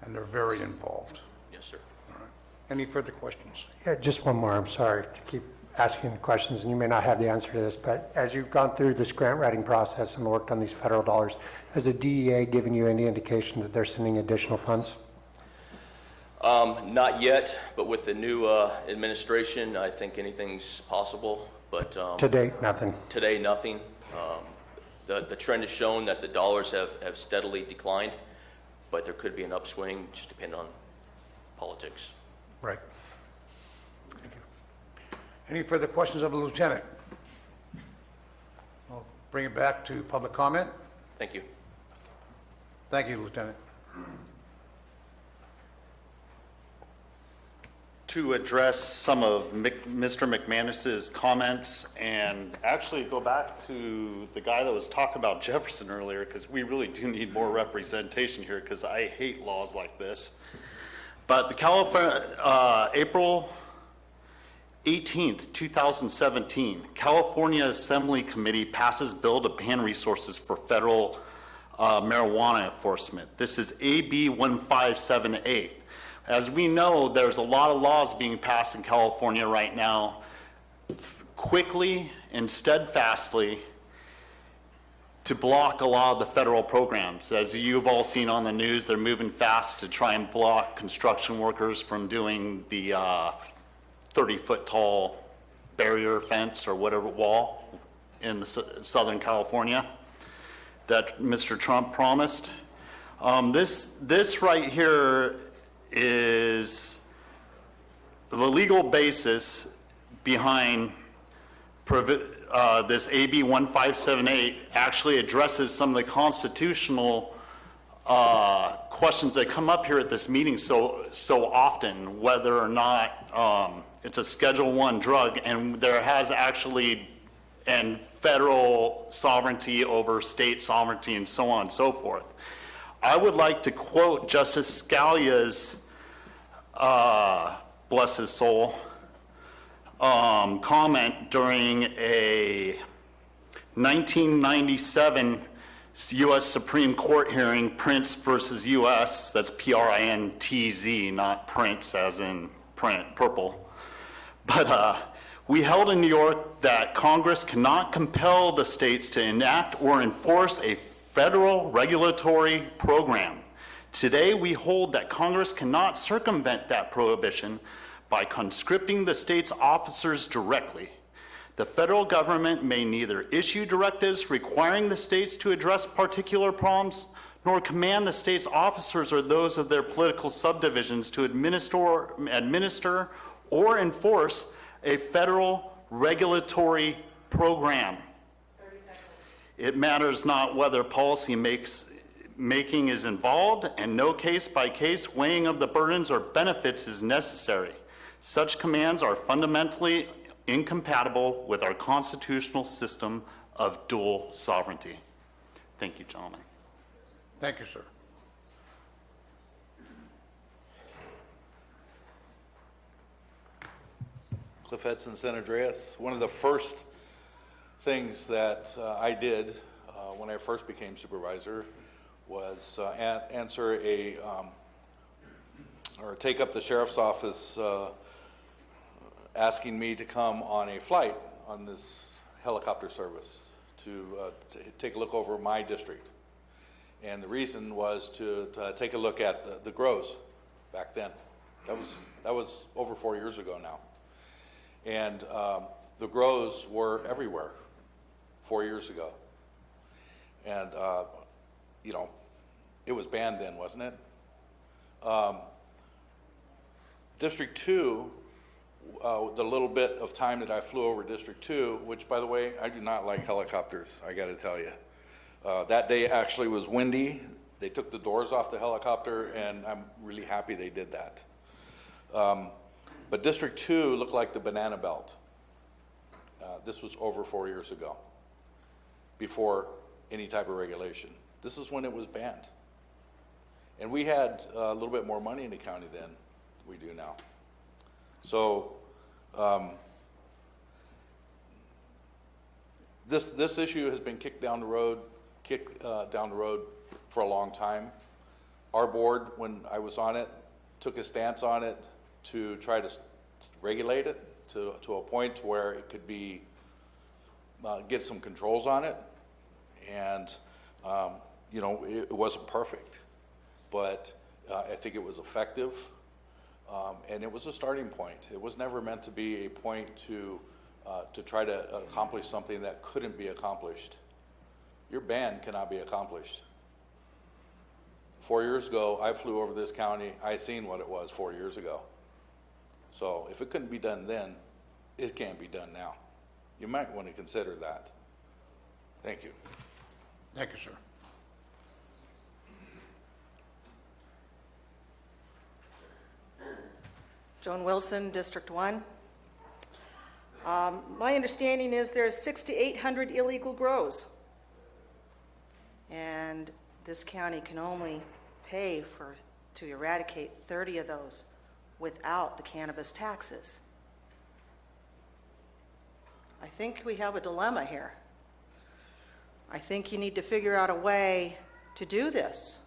and they're very involved. Yes, sir. All right. Any further questions? Yeah, just one more. I'm sorry to keep asking questions, and you may not have the answer to this, but as you've gone through this grant writing process and worked on these federal dollars, has the DEA given you any indication that they're sending additional funds? Not yet, but with the new administration, I think anything's possible. But To date, nothing. Today, nothing. The trend has shown that the dollars have steadily declined, but there could be an upswing, just depending on politics. Right. Any further questions of the lieutenant? I'll bring it back to public comment. Thank you. Thank you, Lieutenant. to address some of Mr. McManus's comments and actually go back to the guy that was talking about Jefferson earlier, because we really do need more representation here, because I hate laws like this. But the California, April 18th, 2017, California Assembly Committee passes bill to ban resources for federal marijuana enforcement. This is AB 1578. As we know, there's a lot of laws being passed in California right now, quickly and steadfastly, to block a lot of the federal programs. As you've all seen on the news, they're moving fast to try and block construction workers from doing the 30-foot tall barrier fence or whatever wall in Southern California that Mr. Trump promised. This right here is the legal basis behind this AB 1578 actually addresses some of the constitutional questions that come up here at this meeting so often, whether or not it's a Schedule I drug, and there has actually, and federal sovereignty over state sovereignty and so on and so forth. I would like to quote Justice Scalia's, bless his soul, comment during a 1997 U.S. Supreme Court hearing, Prince versus U.S., that's P-R-I-N-T-Z, not Prince as in print, purple. But we held in New York that Congress cannot compel the states to enact or enforce a federal regulatory program. Today, we hold that Congress cannot circumvent that prohibition by conscripting the state's officers directly. The federal government may neither issue directives requiring the states to address particular problems, nor command the state's officers or those of their political subdivisions to administer or enforce a federal regulatory program. It matters not whether policy making is involved, and no case-by-case weighing of the burdens or benefits is necessary. Such commands are fundamentally incompatible with our constitutional system of dual sovereignty. Thank you, gentlemen. Thank you, sir. Cliff Edson, San Andreas. One of the first things that I did when I first became supervisor was answer or take up the sheriff's office asking me to come on a flight on this helicopter service to take a look over my district. And the reason was to take a look at the grows back then. That was over 4 years ago now. And the grows were everywhere 4 years ago. And, you know, it was banned then, wasn't it? District 2, the little bit of time that I flew over District 2, which, by the way, I do not like helicopters, I got to tell you. That day actually was windy. They took the doors off the helicopter, and I'm really happy they did that. But District 2 looked like the banana belt. This was over 4 years ago, before any type of regulation. This is when it was banned. And we had a little bit more money in the county than we do now. So this issue has been kicked down the road for a long time. Our board, when I was on it, took a stance on it to try to regulate it to a point where it could be get some controls on it. And you know, it wasn't perfect, but I think it was effective. And it was a starting point. It was never meant to be a point to try to accomplish something that couldn't be accomplished. Your ban cannot be accomplished. 4 years ago, I flew over this county. I seen what it was 4 years ago. So if it couldn't be done then, it can't be done now. You might want to consider that. Thank you. Thank you, sir. Joan Wilson, District 1. My understanding is there's 600 to 800 illegal grows. And this county can only pay to eradicate 30 of those without the cannabis taxes. I think we have a dilemma here. I think you need to figure out a way to do this.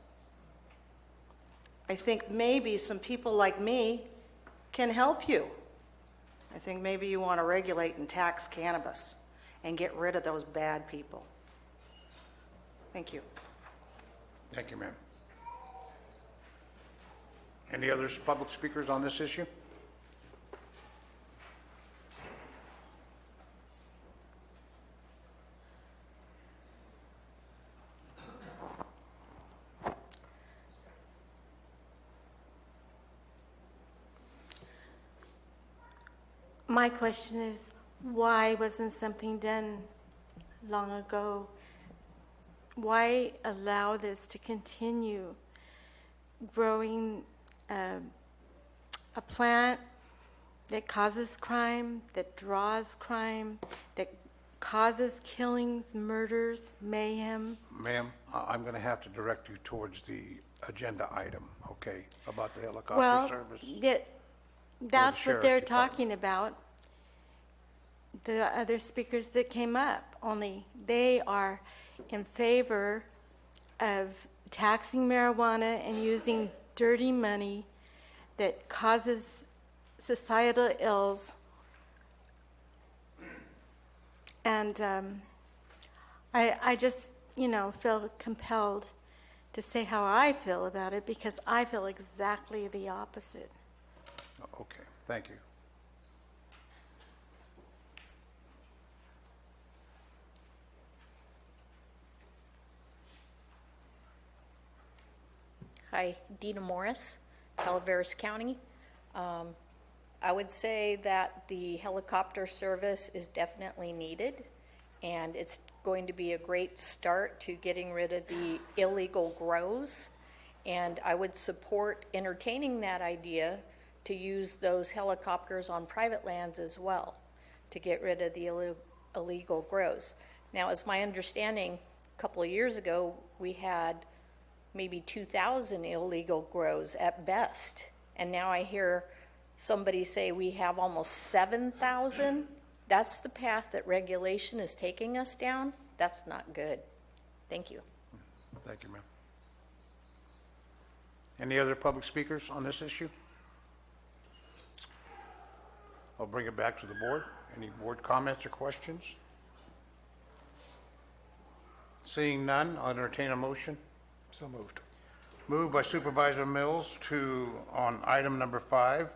I think maybe some people like me can help you. I think maybe you want to regulate and tax cannabis and get rid of those bad people. Thank you. Thank you, ma'am. Any other public speakers on this issue? My question is, why wasn't something done long ago? Why allow this to continue growing a plant that causes crime, that draws crime, that causes killings, murders, mayhem? Ma'am, I'm going to have to direct you towards the agenda item, okay, about the helicopter Well, service. that's what Sheriff's they're Department. talking about. The other speakers that came up, only they are in favor of taxing marijuana and using dirty money that causes societal ills. And I just, feel compelled to say how I feel about it because I feel exactly the opposite. Okay, thank you. Hi, Dina Morris, Calaveras County. I would say that the helicopter service is definitely needed, and it's going to be a great start to getting rid of the illegal grows. And I would support entertaining that idea to use those helicopters on private lands as well to get rid of the illegal grows. Now, as my understanding, a couple of years ago, we had maybe 2,000 illegal grows at best. And now I hear somebody say we have almost 7,000. That's the path that regulation is taking us down. That's not good. Thank you. Thank you, ma'am. Any other public speakers on this issue? I'll bring it back to the board. Any board comments or questions? Seeing none, I'll entertain a motion. So moved. Moved by Supervisor Mills on item number 5,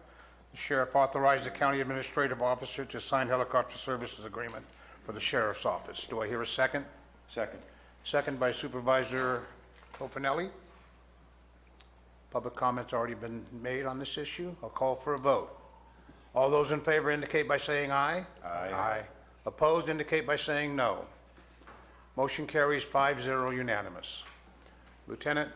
the sheriff authorized the county administrative officer to sign helicopter services agreement for the sheriff's office. Do I hear a second? Second. Second by Supervisor Tofinelli. Public comment's already been made on this issue. I'll call for a vote. All those in favor indicate by saying aye. Aye. Opposed indicate by saying no. Motion carries 5-0 unanimous. Lieutenant,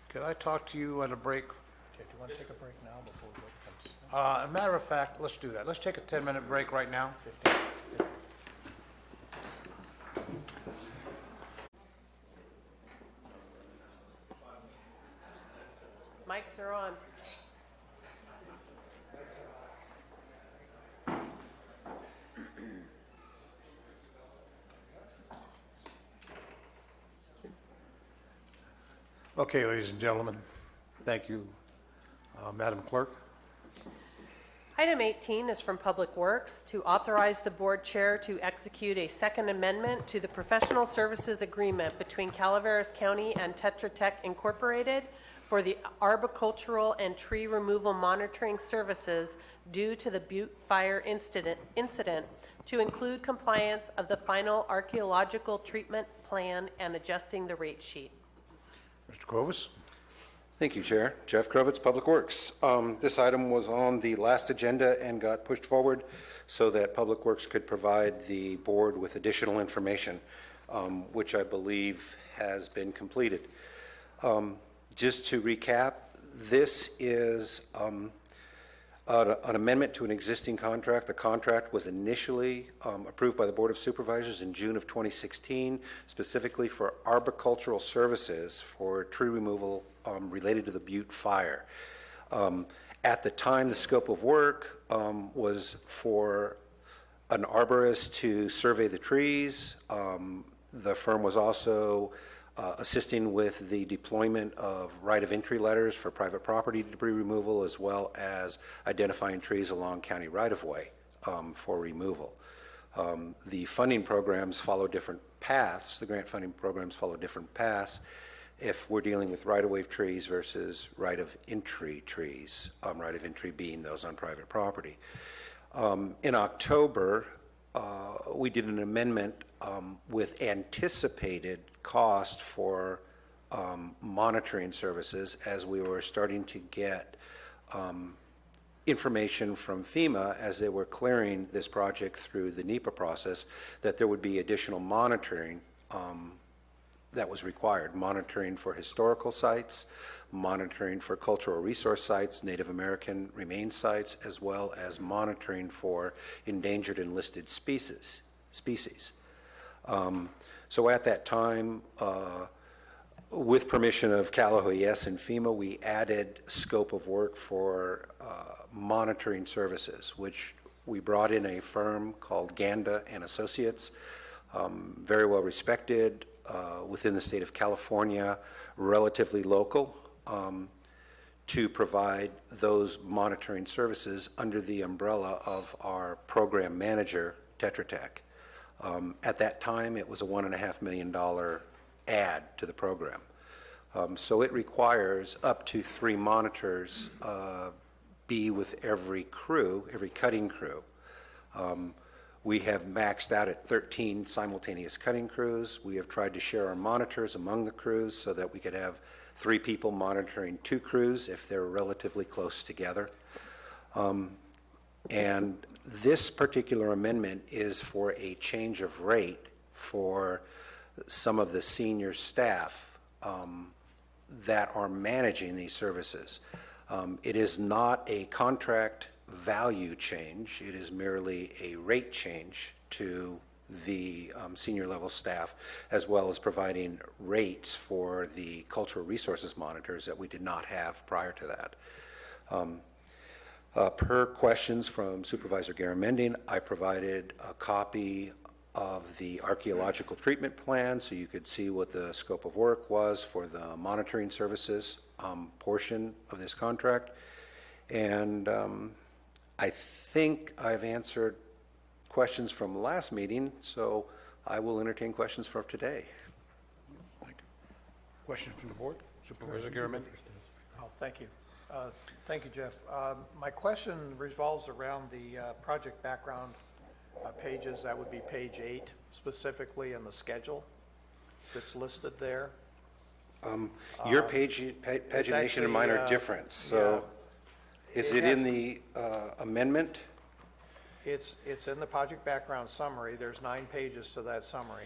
could I talk to you at a break? Okay, do you want to take a break now before we go to A matter of fact, let's do that. Let's take a 10-minute break right now. 15. Mics are on. Okay, ladies and gentlemen, thank you. Madam Clerk? Item 18 is from Public Works to authorize the board chair to execute a second amendment to the professional services agreement between Calaveras County and Tetra Tech Incorporated for the arboricultural and tree removal monitoring services due to the Butte Fire incident to include compliance of the final archaeological treatment plan and adjusting the rate sheet. Mr. Clovis? Thank you, Chair. Jeff Krovitz, Public Works. This item was on the last agenda and got pushed forward so that Public Works could provide the board with additional information, which I believe has been completed. Just to recap, this is an amendment to an existing contract. The contract was initially approved by the Board of Supervisors in June of 2016, specifically for arboricultural services for tree removal related to the Butte fire. At the time, the scope of work was for an arborist to survey the trees. The firm was also assisting with the deployment of right of entry letters for private property debris removal, as well as identifying trees along county right of way for removal. The funding programs follow different paths. The grant funding programs follow different paths if we're dealing with right of way trees versus right of entry trees, right of entry being those on private property. In October, we did an amendment with anticipated cost for monitoring services as we were starting to get information from FEMA as they were clearing this project through the NEPA process that there would be additional monitoring that was required, monitoring for historical sites, monitoring for cultural resource sites, Native American remain sites, as well as monitoring for endangered and listed species. So at that time, with permission of Cal OES and FEMA, we added scope of work for monitoring services, which we brought in a firm called Ganda and Associates, very well respected within the state of California, relatively local, to provide those monitoring services under the umbrella of our program manager, Tetra Tech. At that time, it was a $1.5 million add to the program. So it requires up to 3 monitors be with every crew, every cutting crew. We have maxed out at 13 simultaneous cutting crews. We have tried to share our monitors among the crews so that we could have 3 people monitoring 2 crews if they're relatively close together. And this particular amendment is for a change of rate for some of the senior staff that are managing these services. It is not a contract value change. It is merely a rate change to the senior level staff, as well as providing rates for the cultural resources monitors that we did not have prior to that. Per questions from Supervisor Garamendi, I provided a copy of the archaeological treatment plan so you could see what the scope of work was for the monitoring services portion of this contract. And I think I've answered questions from last meeting, so I will entertain questions for today. Question from the board? Supervisor Garamendi. Oh, thank you. Thank you, Jeff. My question revolves around the project background pages. That would be page 8, specifically in the schedule that's listed there. Your pagination and mine are different, so is it in the amendment? It's in the project background summary. There's 9 pages to that summary.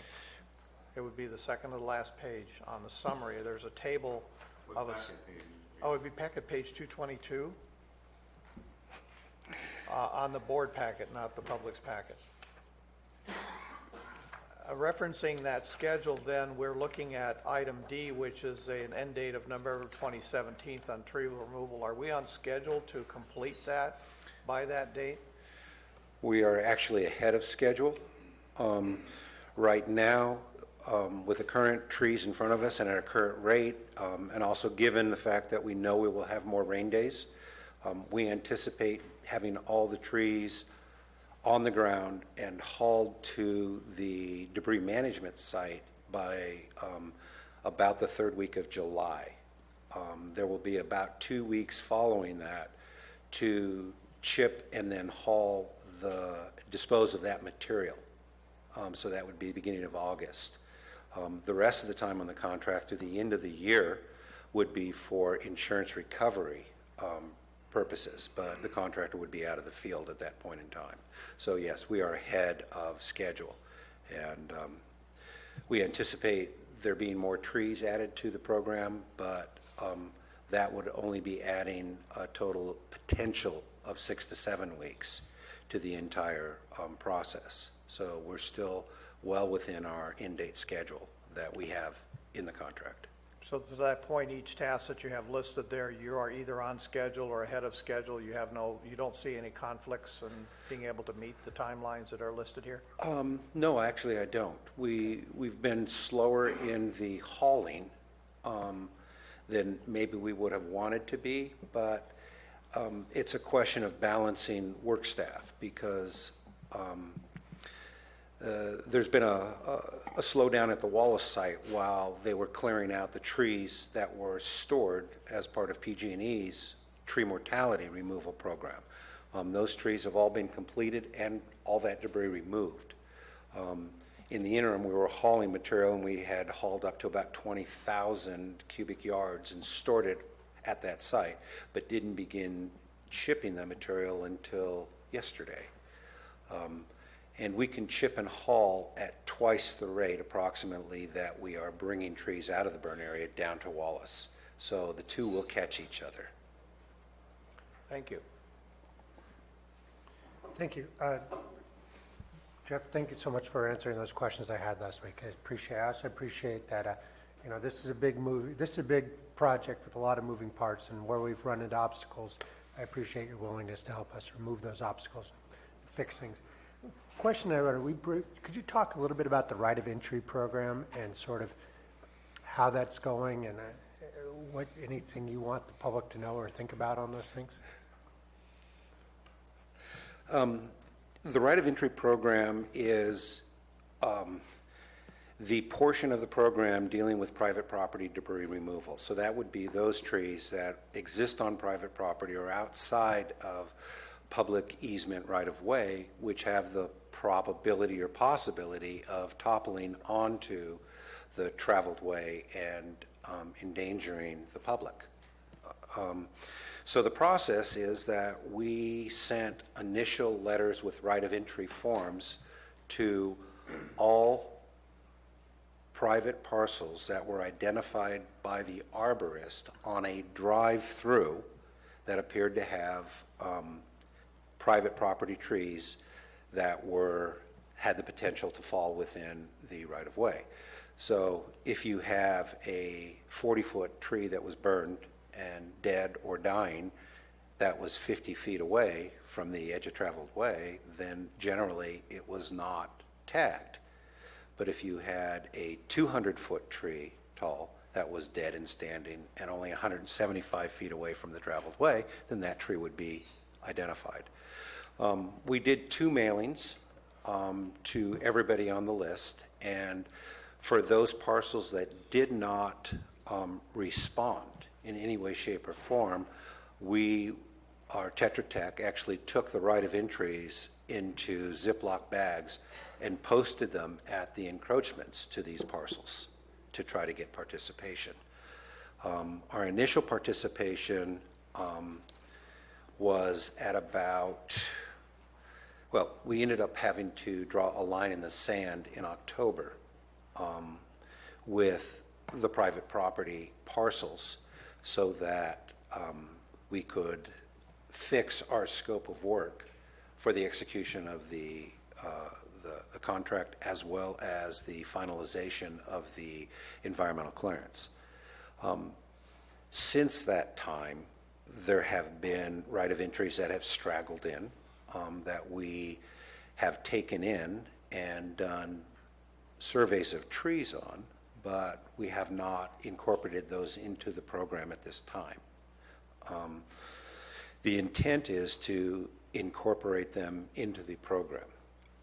It would be the second to the last page on the summary. There's a table of a... Oh, it'd be packet page 222 on the board packet, not the public's packet. Referencing that schedule, then, we're looking at item D, which is an end date of November 2017 on tree removal. Are we on schedule to complete that by that date? We are actually ahead of schedule. Right now, with the current trees in front of us and at our current rate, and also given the fact that we know we will have more rain days, we anticipate having all the trees on the ground and hauled to the debris management site by about the 3rd week of July. There will be about 2 weeks following that to chip and then dispose of that material. So that would be beginning of August. The rest of the time on the contract through the end of the year would be for insurance recovery purposes, but the contractor would be out of the field at that point in time. So yes, we are ahead of schedule, and we anticipate there being more trees added to the program, but that would only be adding a total potential of 6 to 7 weeks to the entire process. So we're still well within our in-date schedule that we have in the contract. So to that point, each task that you have listed there, you are either on schedule or ahead of schedule. You don't see any conflicts in being able to meet the timelines that are listed here? No, actually I don't. We've been slower in the hauling than maybe we would have wanted to be, but it's a question of balancing work staff because there's been a slowdown at the Wallace site while they were clearing out the trees that were stored as part of PG&E's tree mortality removal program. Those trees have all been completed and all that debris removed. In the interim, we were hauling material, and we had hauled up to about 20,000 cubic yards and stored it at that site, but didn't begin shipping the material until yesterday. And we can chip and haul at twice the rate approximately that we are bringing trees out of the burn area down to Wallace. So the two will catch each other. Thank you. Thank you. Jeff, thank you so much for answering those questions I had last week. I also appreciate that, this is a big move. This is a big project with a lot of moving parts, and where we've run into obstacles, I appreciate your willingness to help us remove those obstacles, fix things. Question I wrote, could you talk a little bit about the right of entry program and sort of how that's going and anything you want the public to know or think about on those things? The right of entry program is the portion of the program dealing with private property debris removal. So that would be those trees that exist on private property or outside of public easement right of way, which have the probability or possibility of toppling onto the traveled way and endangering the public. So the process is that we sent initial letters with right of entry forms to all private parcels that were identified by the arborist on a drive-through that appeared to have private property trees that had the potential to fall within the right-of-way. So if you have a 40-foot tree that was burned and dead or dying that was 50 feet away from the edge of traveled way, then generally it was not tagged. But if you had a 200-foot tree tall that was dead and standing and only 175 feet away from the traveled way, then that tree would be identified. We did 2 mailings to everybody on the list, and for those parcels that did not respond in any way, shape, or form, our Tetra Tech actually took the right of entries into Ziploc bags and posted them at the encroachments to these parcels to try to get participation. Our initial participation was at about, we ended up having to draw a line in the sand in October with the private property parcels so that we could fix our scope of work for the execution of the contract as well as the finalization of the environmental clearance. Since that time, there have been right of entries that have straggled in that we have taken in and done surveys of trees on, but we have not incorporated those into the program at this time. The intent is to incorporate them into the program.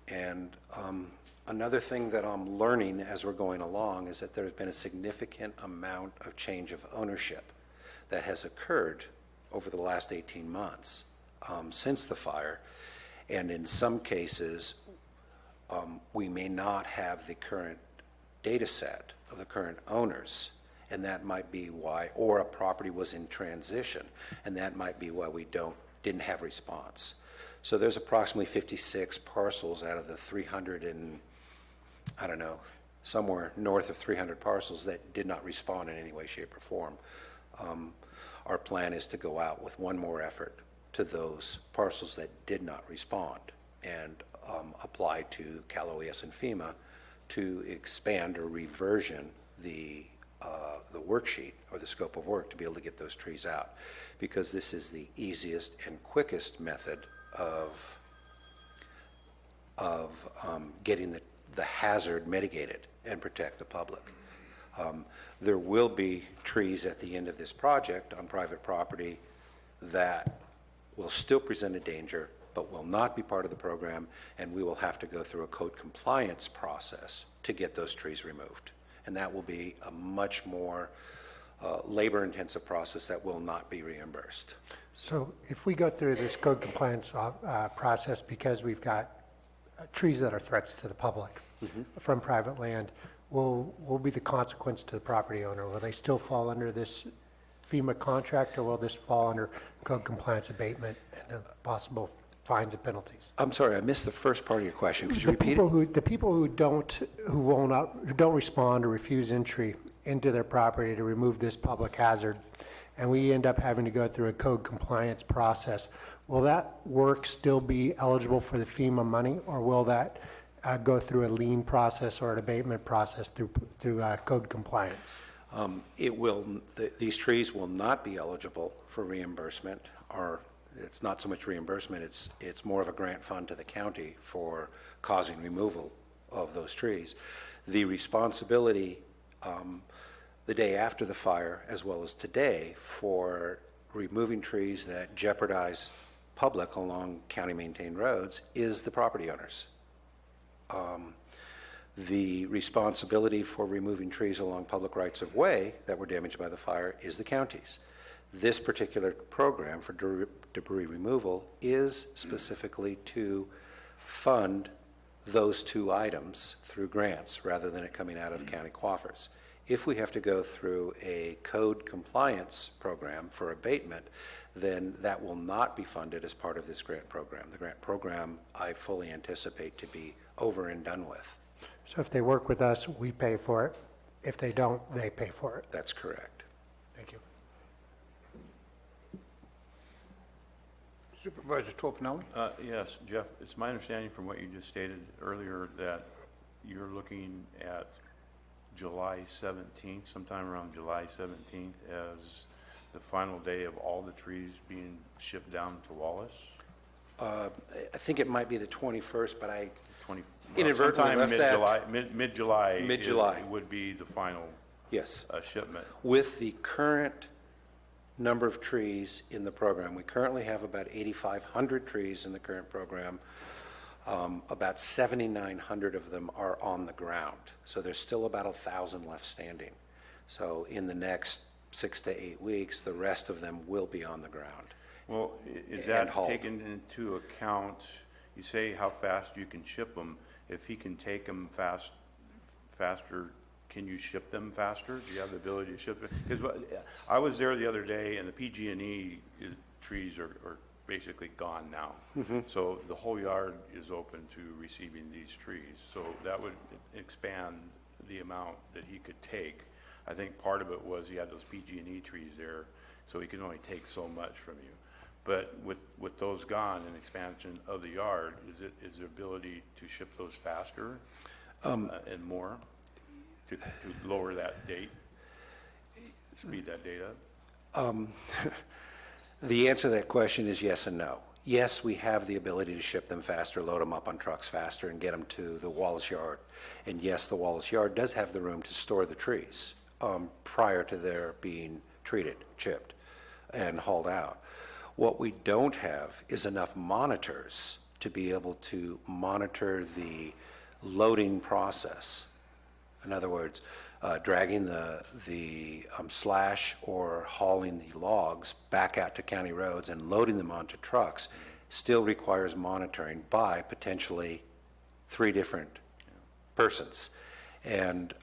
And another thing that I'm learning as we're going along is that there's been a significant amount of change of ownership that has occurred over the last 18 months since the fire. And in some cases, we may not have the current data set of the current owners, and that might be why, or a property was in transition, and that might be why we didn't have response. So there's approximately 56 parcels out of the 300 and, I don't know, somewhere north of 300 parcels that did not respond in any way, shape, or form. Our plan is to go out with one more effort to those parcels that did not respond and apply to Cal OES and FEMA to expand or reversion the worksheet or the scope of work to be able to get those trees out, because this is the easiest and quickest method of getting the hazard mitigated and protect the public. There will be trees at the end of this project on private property that will still present a danger, but will not be part of the program, and we will have to go through a code compliance process to get those trees removed. And that will be a much more labor-intensive process that will not be reimbursed. So if we go through this code compliance process, because we've got trees that are threats to the public from private land, will be the consequence to the property owner? Will they still fall under this FEMA contract, or will this fall under code compliance abatement and possible fines and penalties? I'm sorry, I missed the first part of your question. Could you repeat it? The people who don't respond or refuse entry into their property to remove this public hazard, and we end up having to go through a code compliance process, will that work still be eligible for the FEMA money, or will that go through a lien process or an abatement process through code compliance? These trees will not be eligible for reimbursement, or it's not so much reimbursement, it's more of a grant fund to the county for causing removal of those trees. The responsibility the day after the fire, as well as today, for removing trees that jeopardize public along county-maintained roads is the property owners. The responsibility for removing trees along public rights of way that were damaged by the fire is the county's. This particular program for debris removal is specifically to fund those two items through grants rather than it coming out of county coffers. If we have to go through a code compliance program for abatement, then that will not be funded as part of this grant program. The grant program, I fully anticipate to be over and done with. So if they work with us, we pay for it. If they don't, they pay for it. That's correct. Thank you. Supervisor Tofinelli? Yes, Jeff, it's my understanding from what you just stated earlier that you're looking at July 17th, sometime around July 17th, as the final day of all the trees being shipped down to Wallace? I think it might be the 21st, but I Well, inadvertently left mid-July, that. Mid-July. Mid-July. Would be the final. Yes. Shipment. With the current number of trees in the program, we currently have about 8,500 trees in the current program. About 7,900 of them are on the ground. So there's still about 1,000 left standing. So in the next 6 to 8 weeks, the rest of them will be on the ground. Well, is that taken into account? You say how fast you can ship them. If he can take them faster, can you ship them faster? Do you have the ability to ship them? Because I was there the other day, and the PG&E trees are basically gone now. So the whole yard is open to receiving these trees. So that would expand the amount that he could take. I think part of it was he had those PG&E trees there, so he could only take so much from you. But with those gone and expansion of the yard, is there ability to ship those faster and more to lower that date, speed that date up? The answer to that question is yes and no. Yes, we have the ability to ship them faster, load them up on trucks faster, and get them to the Wallace Yard. And yes, the Wallace Yard does have the room to store the trees prior to their being treated, chipped, and hauled out. What we don't have is enough monitors to be able to monitor the loading process. In other words, dragging the slash or hauling the logs back out to county roads and loading them onto trucks still requires monitoring by potentially 3 different persons. And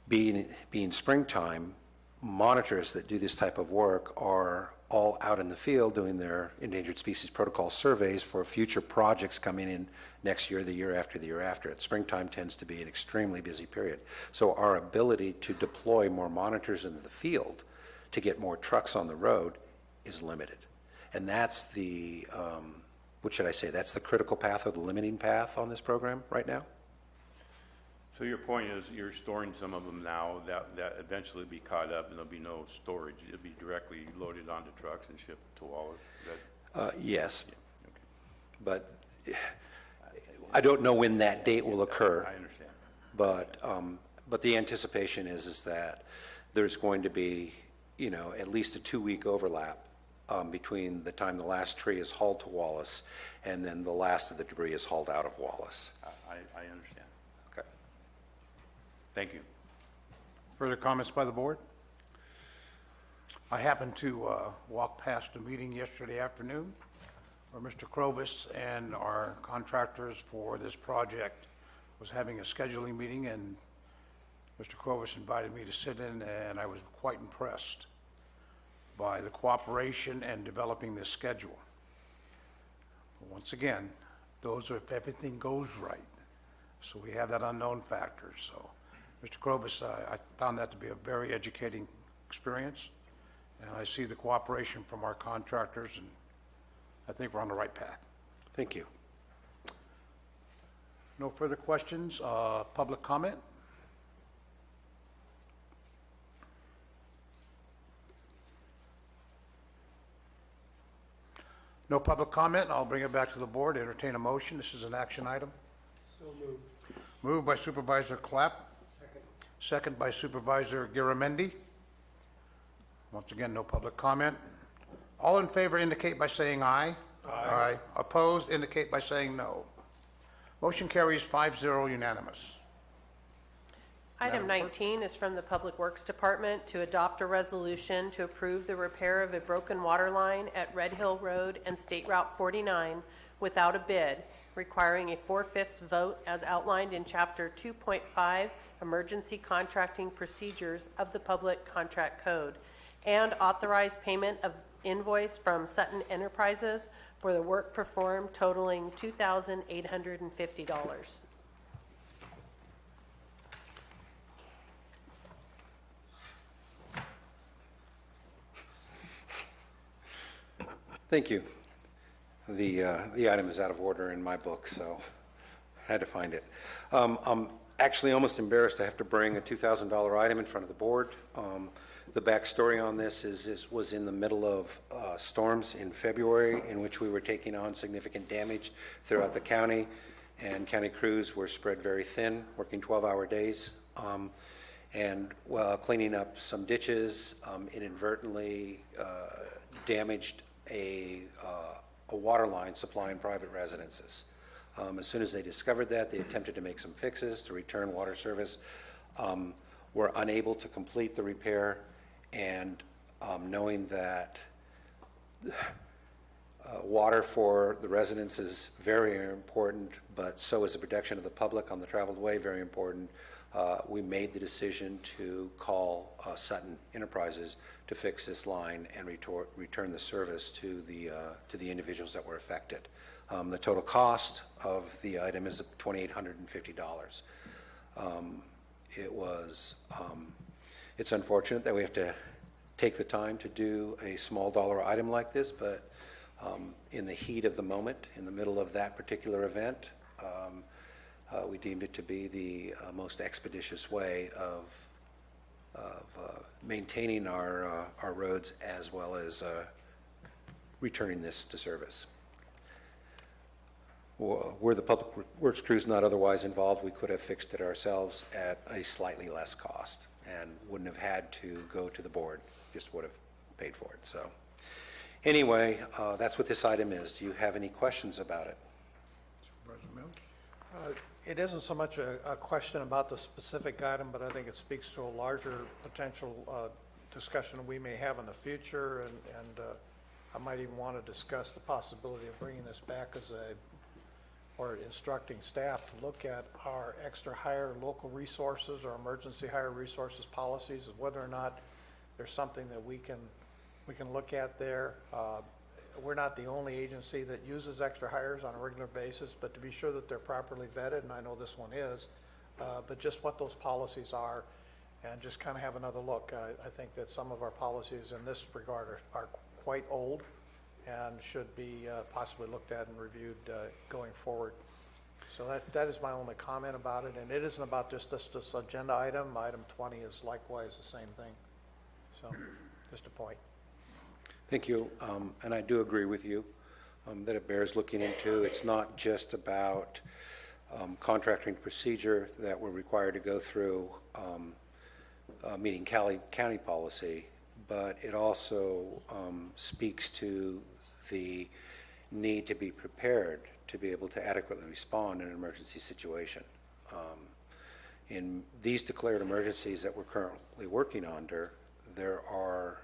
being springtime, monitors that do this type of work are all out in the field doing their endangered species protocol surveys for future projects coming in next year, the year after, the year after. Springtime tends to be an extremely busy period. So our ability to deploy more monitors into the field to get more trucks on the road is limited. And that's the, what should I say, that's the critical path or the limiting path on this program right now? So your point is you're storing some of them now, that eventually be caught up and there'll be no storage. It'll be directly loaded onto trucks and shipped to Wallace? Yes. Yeah, okay. But I don't know when that date will occur. I understand. But the anticipation is that there's going to be, at least a 2-week overlap between the time the last tree is hauled to Wallace and then the last of the debris is hauled out of Wallace. I understand. Okay. Thank you. Further comments by the board? I happened to walk past a meeting yesterday afternoon where Mr. Krovis and our contractors for this project was having a scheduling meeting, and Mr. Krovis invited me to sit in, and I was quite impressed by the cooperation and developing this schedule. Once again, those are if everything goes right. So we have that unknown factor. So, Mr. Krovis, I found that to be a very educating experience, and I see the cooperation from our contractors, and I think we're on the right path. Thank you. No further questions. Public comment? No public comment. I'll bring it back to the board. Entertain a motion. This is an action item. So moved. Moved by Supervisor Clapp. Second by Supervisor Garamendi. Once again, no public comment. All in favor indicate by saying aye. Aye. Opposed indicate by saying no. Motion carries 5-0 unanimous. Item 19 is from the Public Works Department to adopt a resolution to approve the repair of a broken water line at Red Hill Road and State Route 49 without a bid, requiring a 4/5 vote as outlined in Chapter 2.5 Emergency Contracting Procedures of the Public Contract Code, and authorize payment of invoice from Sutton Enterprises for the work performed totaling $2,850. Thank you. The item is out of order in my book, so I had to find it. I'm actually almost embarrassed to have to bring a $2,000 item in front of the board. The backstory on this was in the middle of storms in February, in which we were taking on significant damage throughout the county, and county crews were spread very thin, working 12-hour days. And while cleaning up some ditches, inadvertently damaged a water line supplying private residences. As soon as they discovered that, they attempted to make some fixes to return water service, were unable to complete the repair, and knowing that water for the residents is very important, but so is the protection of the public on the traveled way very important, we made the decision to call Sutton Enterprises to fix this line and return the service to the individuals that were affected. The total cost of the item is $2,850. It's unfortunate that we have to take the time to do a small dollar item like this, but in the heat of the moment, in the middle of that particular event, we deemed it to be the most expeditious way of maintaining our roads as well as returning this to service. Were the public works crews not otherwise involved, we could have fixed it ourselves at a slightly less cost and wouldn't have had to go to the board, just would have paid for it. So anyway, that's what this item is. Do you have any questions about it? Supervisor Mills? It isn't so much a question about the specific item, but I think it speaks to a larger potential discussion we may have in the future, and I might even want to discuss the possibility of bringing this back or instructing staff to look at our extra hire local resources or emergency hire resources policies, and whether or not there's something that we can look at there. We're not the only agency that uses extra hires on a regular basis, but to be sure that they're properly vetted, and I know this one is, but just what those policies are, and just kind of have another look. I think that some of our policies in this regard are quite old, and should be possibly looked at and reviewed going forward. So that is my only comment about it, and it isn't about just this agenda item. Item 20 is likewise the same thing. So, just a point. Thank you, and I do agree with you that it bears looking into. It's not just about contracting procedure that we're required to go through meeting county policy, but it also speaks to the need to be prepared to be able to adequately respond in an emergency situation. In these declared emergencies that we're currently working under, there are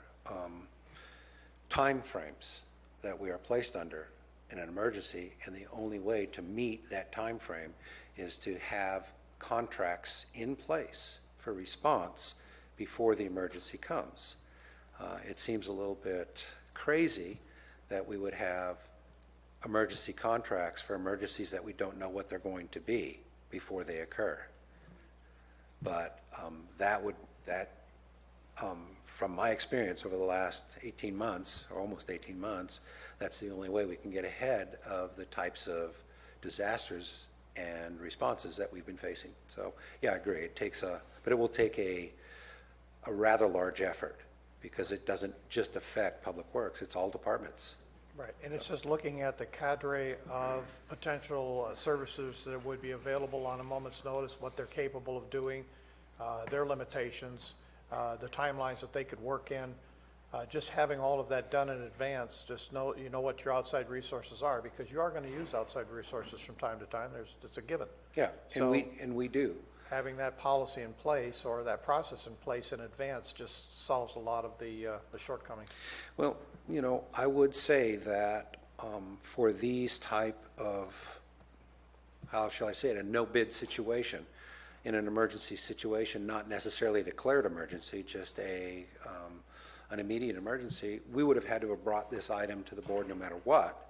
time frames that we are placed under in an emergency, and the only way to meet that time frame is to have contracts in place for response before the emergency comes. It seems a little bit crazy that we would have emergency contracts for emergencies that we don't know what they're going to be before they occur. But from my experience over the last 18 months, or almost 18 months, that's the only way we can get ahead of the types of disasters and responses that we've been facing. So, yeah, I agree. But it will take a rather large effort, because it doesn't just affect Public Works, it's all departments. Right, and it's just looking at the cadre of potential services that would be available on a moment's notice, what they're capable of doing, their limitations, the timelines that they could work in. Just having all of that done in advance, just know what your outside resources are, because you are going to use outside resources from time to time. It's a given. Yeah, so and we do. Having that policy in place or that process in place in advance just solves a lot of the shortcomings. Well, I would say that for these type of, how shall I say it, a no-bid situation, in an emergency situation, not necessarily a declared emergency, just an immediate emergency, we would have had to have brought this item to the board no matter what,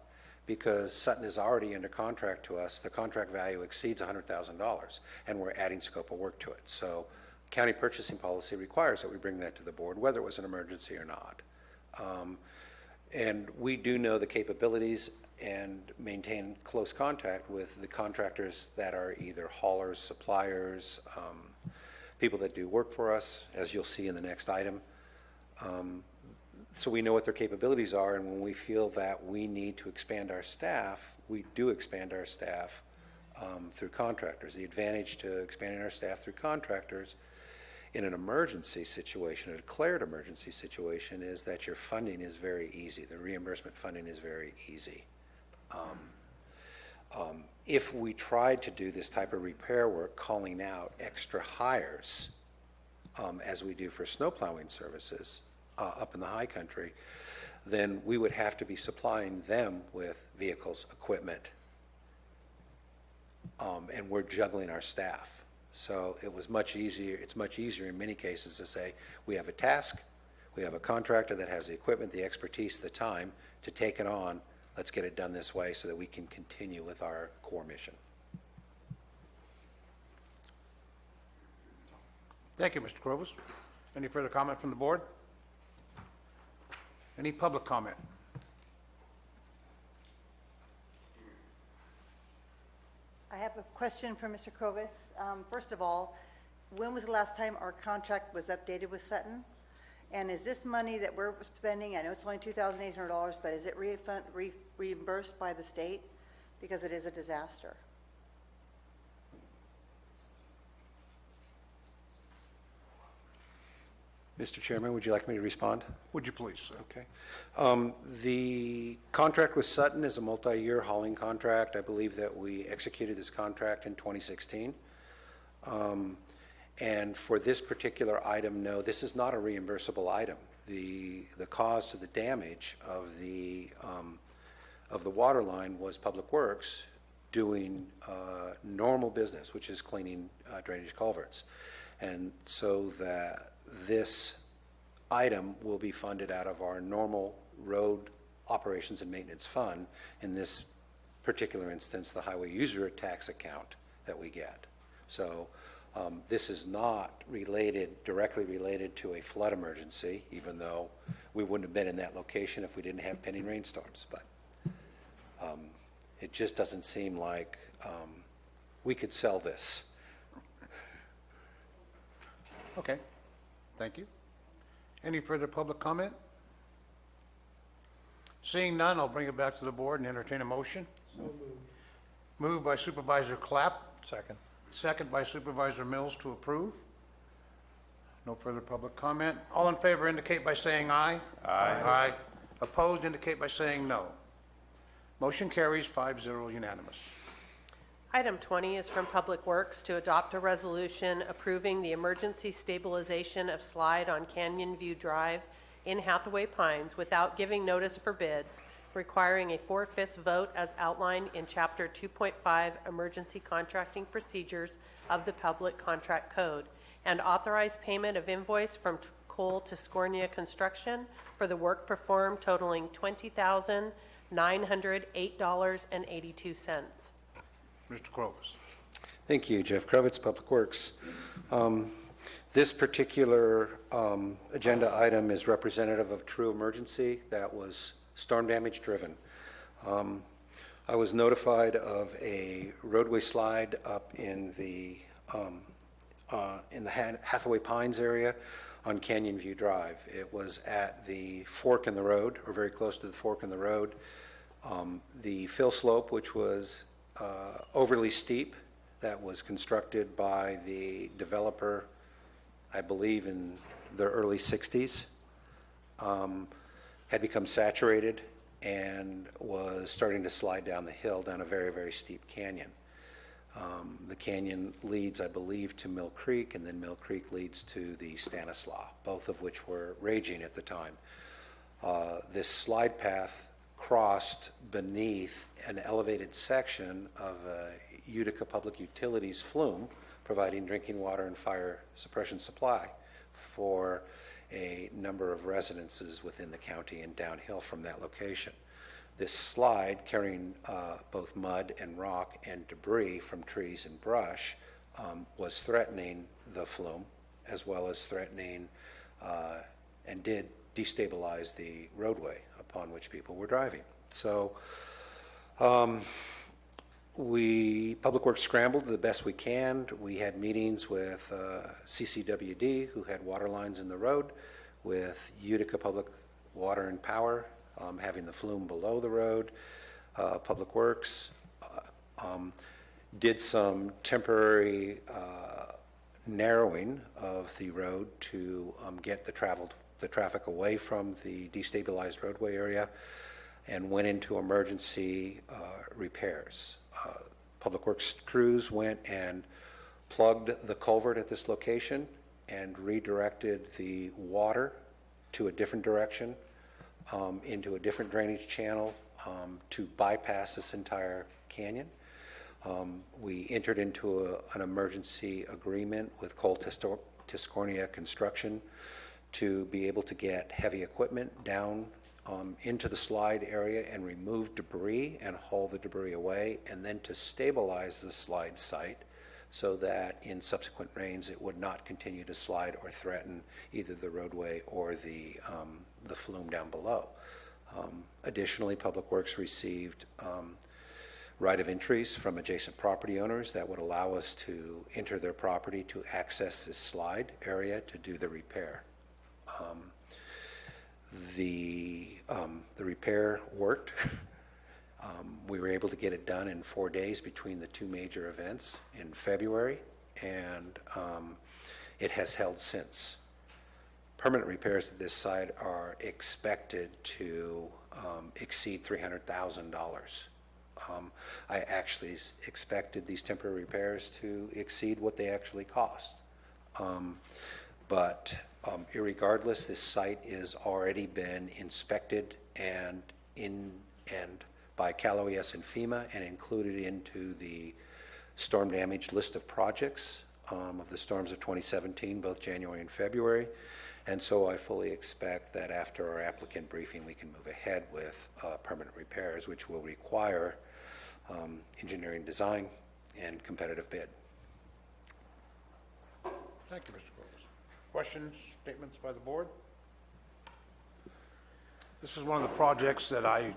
because Sutton is already under contract to us. The contract value exceeds $100,000, and we're adding scope of work to it. So county purchasing policy requires that we bring that to the board, whether it was an emergency or not. And we do know the capabilities and maintain close contact with the contractors that are either haulers, suppliers, people that do work for us, as you'll see in the next item. So we know what their capabilities are, and when we feel that we need to expand our staff, we do expand our staff through contractors. The advantage to expanding our staff through contractors in an emergency situation, a declared emergency situation, is that your funding is very easy. The reimbursement funding is very easy. If we tried to do this type of repair work, calling out extra hires, as we do for snow plowing services up in the high country, then we would have to be supplying them with vehicles, equipment, and we're juggling our staff. So it's much easier in many cases to say, we have a task, we have a contractor that has the equipment, the expertise, the time to take it on. Let's get it done this way so that we can continue with our core mission. Thank you, Mr. Crovus. Any further comment from the board? Any public comment? I have a question for Mr. Crovus. First of all, when was the last time our contract was updated with Sutton? And is this money that we're spending, I know it's only $2,800, but is it reimbursed by the state? Because it is a disaster. Mr. Chairman, would you like me to respond? Would you please, sir? Okay. The contract with Sutton is a multi-year hauling contract. I believe that we executed this contract in 2016. And for this particular item, no, this is not a reimbursable item. The cause to the damage of the water line was Public Works doing normal business, which is cleaning drainage culverts. And so that this item will be funded out of our normal road operations and maintenance fund, in this particular instance, the highway user tax account that we get. So this is not directly related to a flood emergency, even though we wouldn't have been in that location if we didn't have pending rainstorms, but it just doesn't seem like we could sell this. Okay, thank you. Any further public comment? Seeing none, I'll bring it back to the board and entertain a motion. Moved by Supervisor Clapp. Second. Second by Supervisor Mills to approve. No further public comment. All in favor indicate by saying aye. Aye. Aye. Opposed indicate by saying no. Motion carries 5-0 unanimous. Item 20 is from Public Works to adopt a resolution approving the emergency stabilization of slide on Canyon View Drive in Hathaway Pines without giving notice for bids, requiring a 4/5 vote as outlined in Chapter 2.5 Emergency Contracting Procedures of the Public Contract Code, and authorize payment of invoice from Cole to Scornia Construction for the work performed totaling $20,908.82. Mr. Clovis. Thank you, Jeff Kravitz, Public Works. This particular agenda item is representative of true emergency that was storm damage driven. I was notified of a roadway slide up in the Hathaway Pines area on Canyon View Drive. It was at the fork in the road, or very close to the fork in the road. The fill slope, which was overly steep, that was constructed by the developer, I believe in the early 60s, had become saturated and was starting to slide down the hill down a very, very steep canyon. The canyon leads, I believe, to Mill Creek, and then Mill Creek leads to the Stanislaus, both of which were raging at the time. This slide path crossed beneath an elevated section of Utica Public Utilities flume, providing drinking water and fire suppression supply for a number of residences within the county and downhill from that location. This slide, carrying both mud and rock and debris from trees and brush, was threatening the flume, as well as threatening and did destabilize the roadway upon which people were driving. So Public Works scrambled the best we can. We had meetings with CCWD, who had water lines in the road, with Utica Public Water and Power, having the flume below the road. Public Works did some temporary narrowing of the road to get the traffic away from the destabilized roadway area, and went into emergency repairs. Public Works crews went and plugged the culvert at this location and redirected the water to a different direction, into a different drainage channel to bypass this entire canyon. We entered into an emergency agreement with Cole to Scornia Construction to be able to get heavy equipment down into the slide area and remove debris and haul the debris away, and then to stabilize the slide site so that in subsequent rains it would not continue to slide or threaten either the roadway or the flume down below. Additionally, Public Works received right of entries from adjacent property owners that would allow us to enter their property to access this slide area to do the repair. The repair worked. We were able to get it done in 4 days between the two major events in February, and it has held since. Permanent repairs at this site are expected to exceed $300,000. I actually expected these temporary repairs to exceed what they actually cost. But irregardless, this site has already been inspected and by Cal OES and FEMA and included into the storm damage list of projects of the storms of 2017, both January and February. And so I fully expect that after our applicant briefing, we can move ahead with permanent repairs, which will require engineering design and competitive bid. Thank you, Mr. Clovis. Questions, statements by the board? This is one of the projects that I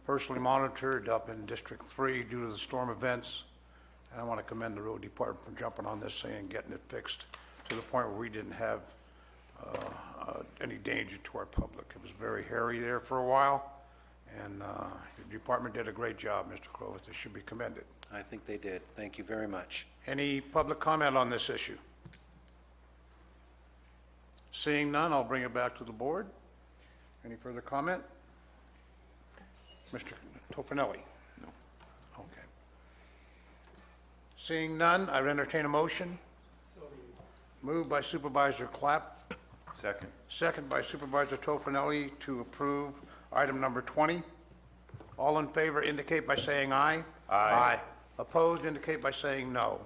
personally monitored up in District 3 due to the storm events. And I want to commend the road department for jumping on this thing and getting it fixed to the point where we didn't have any danger to our public. It was very hairy there for a while, and the department did a great job, Mr. Clovis. They should be commended. I think they did. Thank you very much. Any public comment on this issue? Seeing none, I'll bring it back to the board. Any further comment? Mr. Tofinelli? No. Okay. Seeing none, I would entertain a motion. Moved by Supervisor Clapp. Second. Second by Supervisor Tofinelli to approve item number 20. All in favor indicate by saying aye. Aye. Opposed indicate by saying no.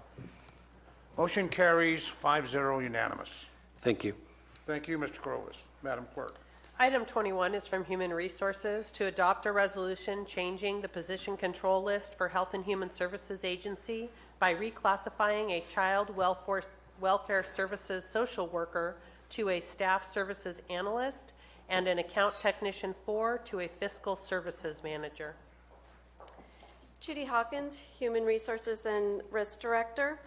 Motion carries 5-0 unanimous. Thank you. Thank you, Mr. Clovis. Madam Clerk. Item 21 is from Human Resources to adopt a resolution changing the position control list for Health and Human Services Agency by reclassifying a child welfare services social worker to a staff services analyst and an account technician 4 to a fiscal services manager. Judy Hawkins, Human Resources and Risk Director.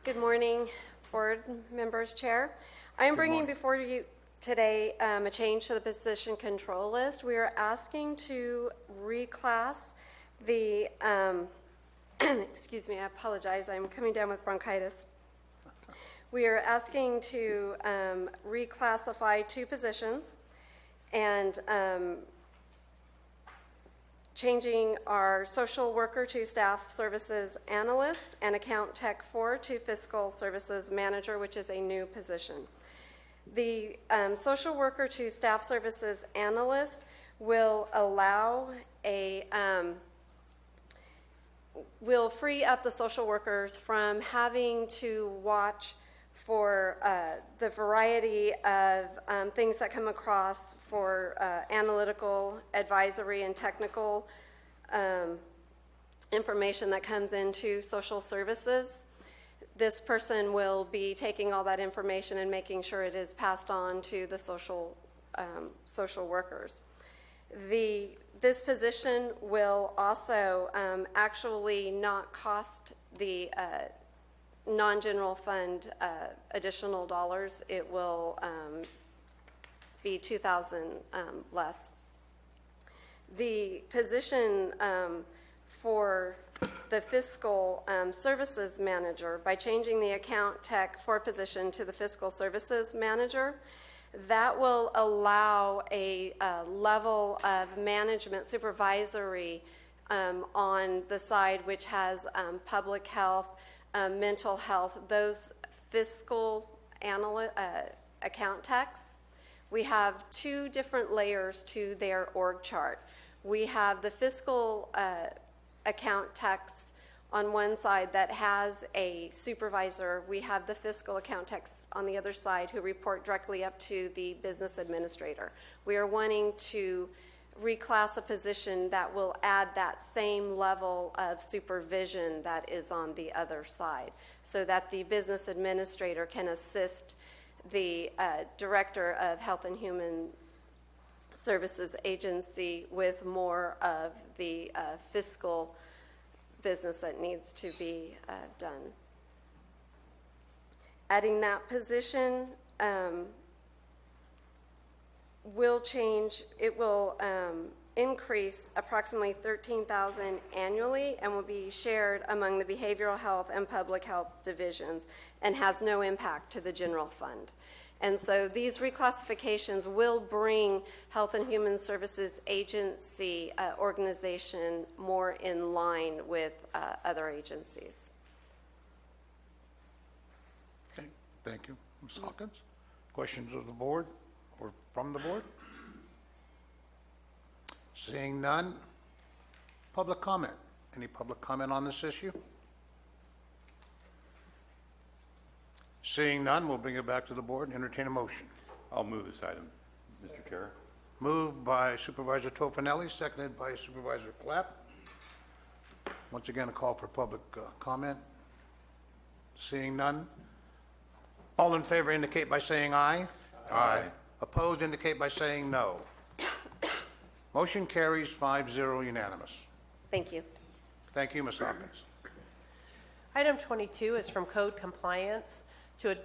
Good morning, board members, chair. I am bringing before you today a change to the position control list. We are asking to reclass the, excuse me, I apologize, I'm coming down with bronchitis. We are asking to reclassify 2 positions and changing our social worker to staff services analyst and account tech 4 to fiscal services manager, which is a new position. The social worker to staff services analyst will allow will free up the social workers from having to watch for the variety of things that come across for analytical, advisory, and technical information that comes into social services. This person will be taking all that information and making sure it is passed on to the social workers. This position will also actually not cost the non-general fund additional dollars. It will be $2,000 less. The position for the fiscal services manager, by changing the account tech 4 position to the fiscal services manager, that will allow a level of management supervisory on the side which has public health, mental health, those fiscal account techs. We have 2 different layers to their org chart. We have the fiscal account techs on one side that has a supervisor. We have the fiscal account techs on the other side who report directly up to the business administrator. We are wanting to reclass a position that will add that same level of supervision that is on the other side, so that the business administrator can assist the director of Health and Human Services Agency with more of the fiscal business that needs to be done. Adding that position will change, it will increase approximately $13,000 annually and will be shared among the behavioral health and public health divisions and has no impact to the general fund. And so these reclassifications will bring Health and Human Services Agency organization more in line with other agencies. Okay, thank you. Ms. Hawkins, questions of the board or from the board? Seeing none, public comment. Any public comment on this issue? Seeing none, we'll bring it back to the board and entertain a motion. I'll move this item, Mr. Chair. Moved by Supervisor Tofinelli, seconded by Supervisor Clapp. Once again, a call for public comment. Seeing none. All in favor indicate by saying aye. Aye. Opposed indicate by saying no. Motion carries 5-0 unanimous. Thank you. Thank you, Ms. Hawkins. Item 22 is from Code Compliance to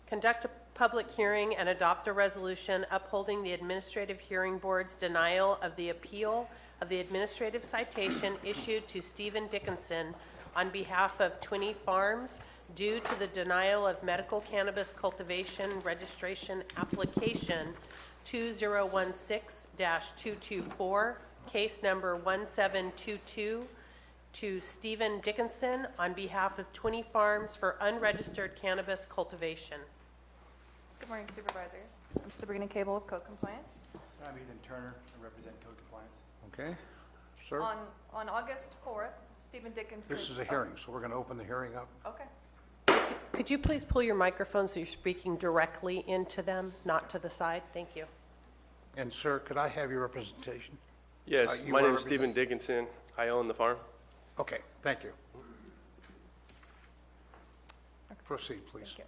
conduct a public hearing and adopt a resolution upholding the Administrative Hearing Board's denial of the appeal of the administrative citation issued to Stephen Dickinson on behalf of Twinney Farms due to the denial of medical cannabis cultivation registration application 2016-224, case number 1722, to Stephen Dickinson on behalf of Twinney Farms for unregistered cannabis cultivation. Good morning, Supervisors. I'm Sabrina Cable with Code Compliance. I'm Ethan Turner. I represent Code Compliance. Okay. Sir? On August 4th, Stephen Dickinson... This is a hearing, so we're going to open the hearing up. Okay. Could you please pull your microphone so you're speaking directly into them, not to the side? Thank you. And sir, could I have your representation? Yes, You my are name is Stephen Dickinson. I own the farm. Okay, thank you. Proceed, please. Thank you.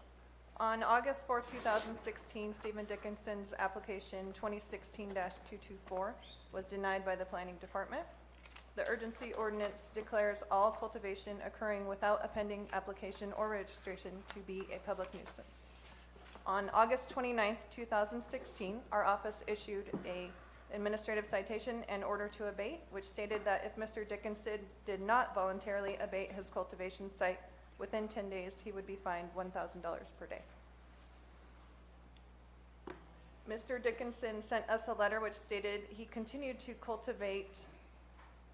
On August 4th, 2016, Stephen Dickinson's application 2016-224 was denied by the Planning Department. The urgency ordinance declares all cultivation occurring without a pending application or registration to be a public nuisance. On August 29th, 2016, our office issued a administrative citation and order to abate, which stated that if Mr. Dickinson did not voluntarily abate his cultivation site within 10 days, he would be fined $1,000 per day. Mr. Dickinson sent us a letter which stated he continued to cultivate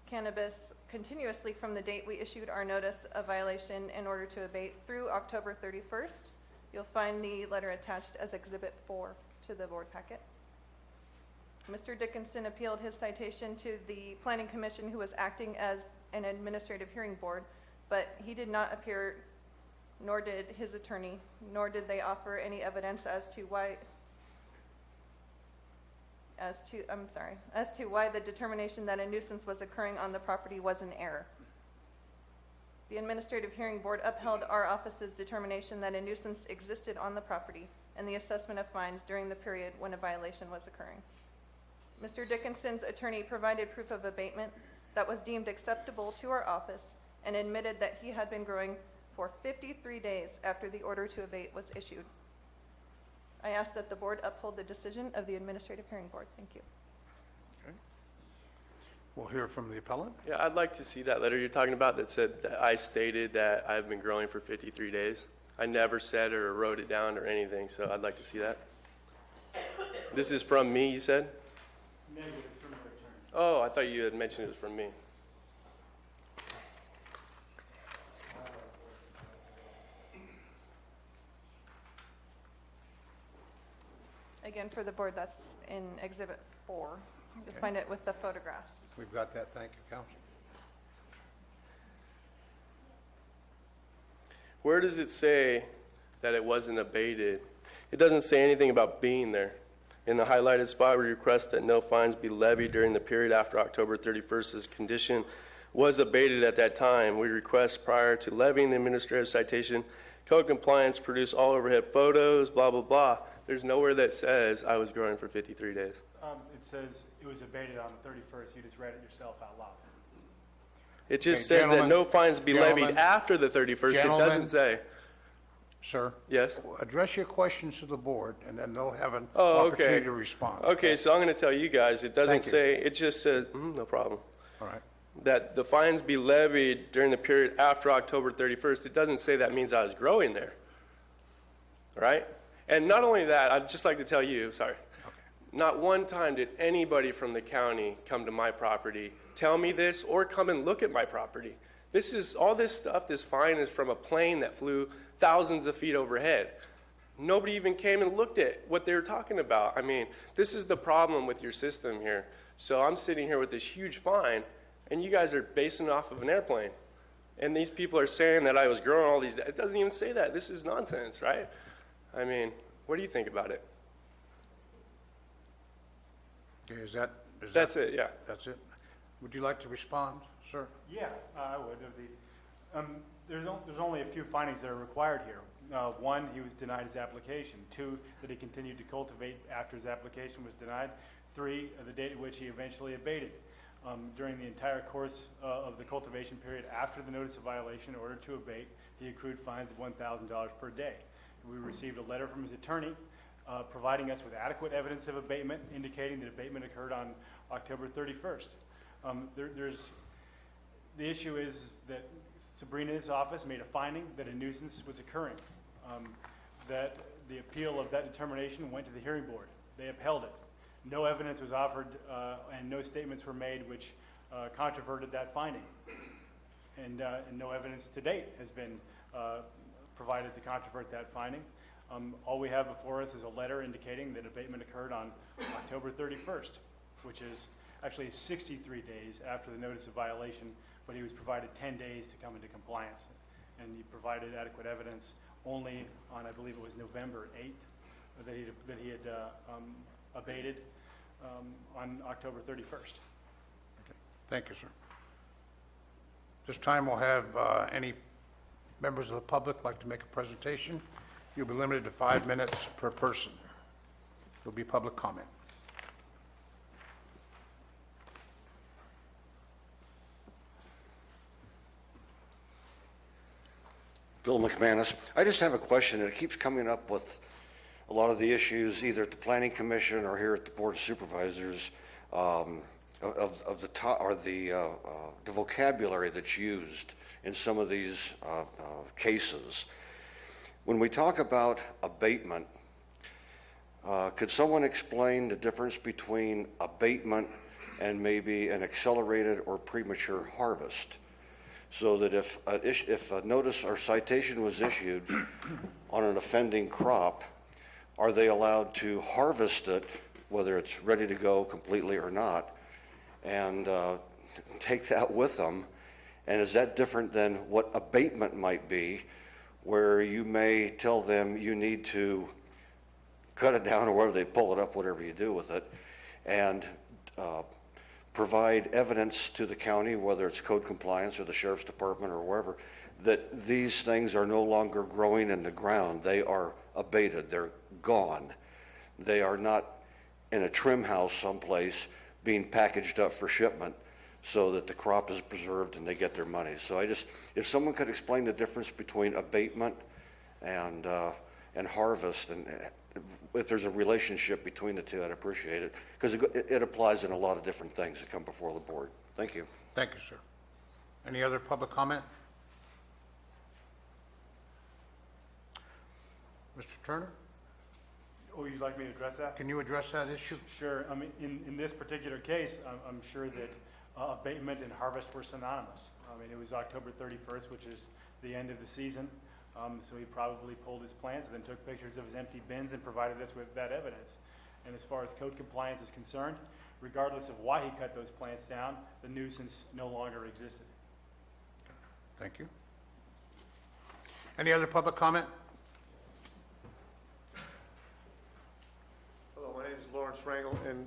cannabis continuously from the date we issued our notice of violation in order to abate through October 31st. You'll find the letter attached as Exhibit 4 to the board packet. Mr. Dickinson appealed his citation to the Planning Commission, who was acting as an administrative hearing board, but he did not appear, nor did his attorney, nor did they offer any evidence as to why the determination that a nuisance was occurring on the property was an error. The Administrative Hearing Board upheld our office's determination that a nuisance existed on the property and the assessment of fines during the period when a violation was occurring. Mr. Dickinson's attorney provided proof of abatement that was deemed acceptable to our office and admitted that he had been growing for 53 days after the order to abate was issued. I ask that the board uphold the decision of the Administrative Hearing Board. Thank you. Okay. We'll hear from the appellant. Yeah, I'd like to see that letter you're talking about that said that I stated that I've been growing for 53 days. I never said or wrote it down or anything, so I'd like to see that. This is from me, you said? Negative, it's from your attorney. Oh, I thought you had mentioned it was from me. Again, for the board, that's in Exhibit 4. You'll Okay. find it with the photographs. We've got that. Thank you, Counsel. Where does it say that it wasn't abated? It doesn't say anything about being there. In the highlighted spot, we request that no fines be levied during the period after October 31st as condition was abated at that time. We request prior to levying the administrative citation, code compliance, produce all overhead photos, blah, blah, blah. There's nowhere that says I was growing for 53 days. It says it was abated on the 31st. You just read it yourself out loud. It just Okay, says that gentlemen, no fines be levied gentlemen, after the 31st. It gentlemen. doesn't say. Sir? Yes? Address your questions to the board, and then they'll have an Oh, opportunity okay. to respond. Okay, so I'm going to tell you guys, it doesn't Thank you. say, it just says, no problem. All right. That the fines be levied during the period after October 31st. It doesn't say that means I was growing there. All right? And not only that, I'd just like to tell you, sorry, not one time did anybody from the county come to my property, tell me this, or come and look at my property. This is, all this stuff, this fine is from a plane that flew thousands of feet overhead. Nobody even came and looked at what they were talking about. I mean, this is the problem with your system here. So I'm sitting here with this huge fine, and you guys are basing it off of an airplane. And these people are saying that I was growing all these, it doesn't even say that. This is nonsense, right? I mean, what do you think about it? Okay, That's it, yeah. That's it. Would you like to respond, sir? Yeah, I would. There's only a few findings that are required here. One, he was denied his application. Two, that he continued to cultivate after his application was denied. 3, the date at which he eventually abated. During the entire course of the cultivation period after the notice of violation, in order to abate, he accrued fines of $1,000 per day. We received a letter from his attorney providing us with adequate evidence of abatement, indicating that abatement occurred on October 31st. The issue is that Sabrina's office made a finding that a nuisance was occurring, that the appeal of that determination went to the hearing board. They upheld it. No evidence was offered and no statements were made which controverted that finding. And no evidence to date has been provided to controvert that finding. All we have before us is a letter indicating that abatement occurred on October 31st, which is actually 63 days after the notice of violation, but he was provided 10 days to come into compliance. And he provided adequate evidence only on, I believe it was November 8th, that he had abated on October 31st. Thank you, sir. This time we'll have any members of the public like to make a presentation. You'll be limited to 5 minutes per person. There'll be public comment. Bill McManus. I just have a question, and it keeps coming up with a lot of the issues, either at the Planning Commission or here at the Board of Supervisors, of the vocabulary that's used in some of these cases. When we talk about abatement, could someone explain the difference between abatement and maybe an accelerated or premature harvest? So that if a notice or citation was issued on an offending crop, are they allowed to harvest it, whether it's ready to go completely or not, and take that with them? And is that different than what abatement might be, where you may tell them you need to cut it down or whether they pull it up, whatever you do with it, and provide evidence to the county, whether it's code compliance or the sheriff's department or wherever, that these things are no longer growing in the ground. They are abated. They're gone. They are not in a trim house someplace being packaged up for shipment so that the crop is preserved and they get their money. So if someone could explain the difference between abatement and harvest, and if there's a relationship between the two, I'd appreciate it, because it applies in a lot of different things that come before the board. Thank you. Thank you, sir. Any other public comment? Mr. Turner? Oh, you'd like me to address that? Can you address that issue? Sure. I mean, in this particular case, I'm sure that abatement and harvest were synonymous. I mean, it was October 31st, which is the end of the season. So he probably pulled his plants and then took pictures of his empty bins and provided us with that evidence. And as far as code compliance is concerned, regardless of why he cut those plants down, the nuisance no longer existed. Thank you. Any other public comment? Hello, my name is Lawrence Rangel, and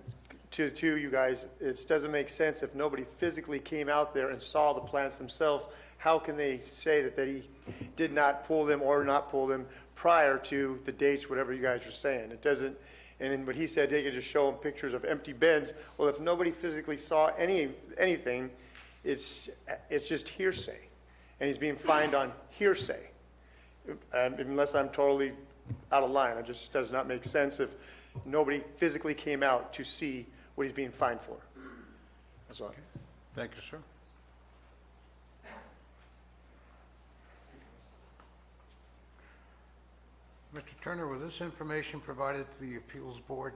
to you guys, it doesn't make sense if nobody physically came out there and saw the plants themselves. How can they say that he did not pull them or not pull them prior to the dates, whatever you guys are saying? It doesn't, and then what he said, they could just show them pictures of empty bins. Well, if nobody physically saw anything, it's just hearsay, and he's being fined on hearsay. Unless I'm totally out of line, it just does not make sense if nobody physically came out to see what he's being fined for. That's all. Thank you, sir. Mr. Turner, was this information provided to the appeals board?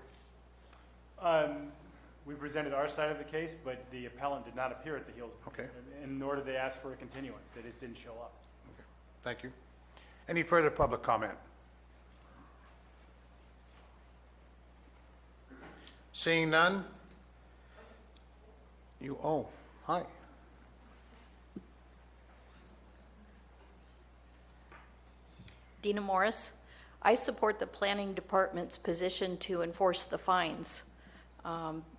We presented our side of the case, but the appellant did not appear at the hearing. Okay. And nor did they ask for a continuance. They just didn't show up. Okay. Thank you. Any further public comment? Seeing none? Hi. Dina Morris. I support the planning department's position to enforce the fines.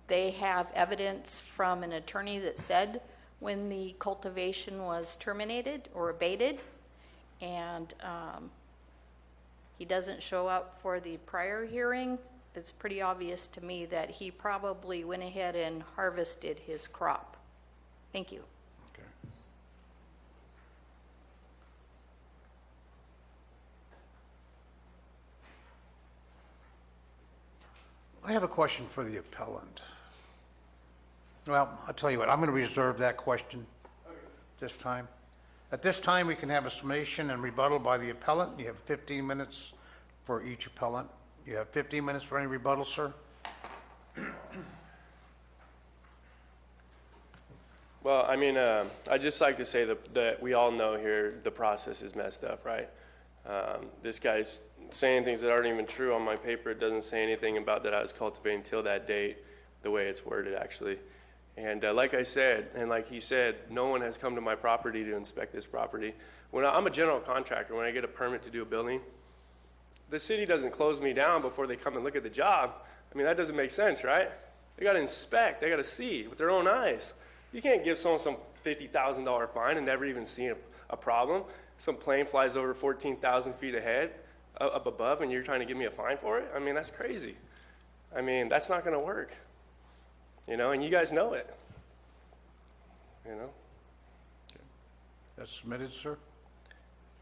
They have evidence from an attorney that said when the cultivation was terminated or abated, and he doesn't show up for the prior hearing. it's pretty obvious to me that he probably went ahead and harvested his crop. Thank you. I have a question for the appellant. Well, I'll tell you what, I'm going to reserve that question this time. At this time, we can have a summation and rebuttal by the appellant. You have 15 minutes for each appellant. You have 15 minutes for any rebuttal, sir. Well, I mean, I'd just like to say that we all know here the process is messed up, right? This guy's saying things that aren't even true on my paper. It doesn't say anything about that I was cultivating till that date, the way it's worded, actually. And like I said, and like he said, no one has come to my property to inspect this property. When I'm a general contractor, when I get a permit to do a building, the city doesn't close me down before they come and look at the job. I mean, that doesn't make sense, right? They got to inspect. They got to see with their own eyes. You can't give someone some $50,000 fine and never even see a problem. Some plane flies over 14,000 feet ahead, up above, and you're trying to give me a fine for it? I mean, that's crazy. I mean, that's not going to work. You know, and you guys know it. You know? That's submitted, sir.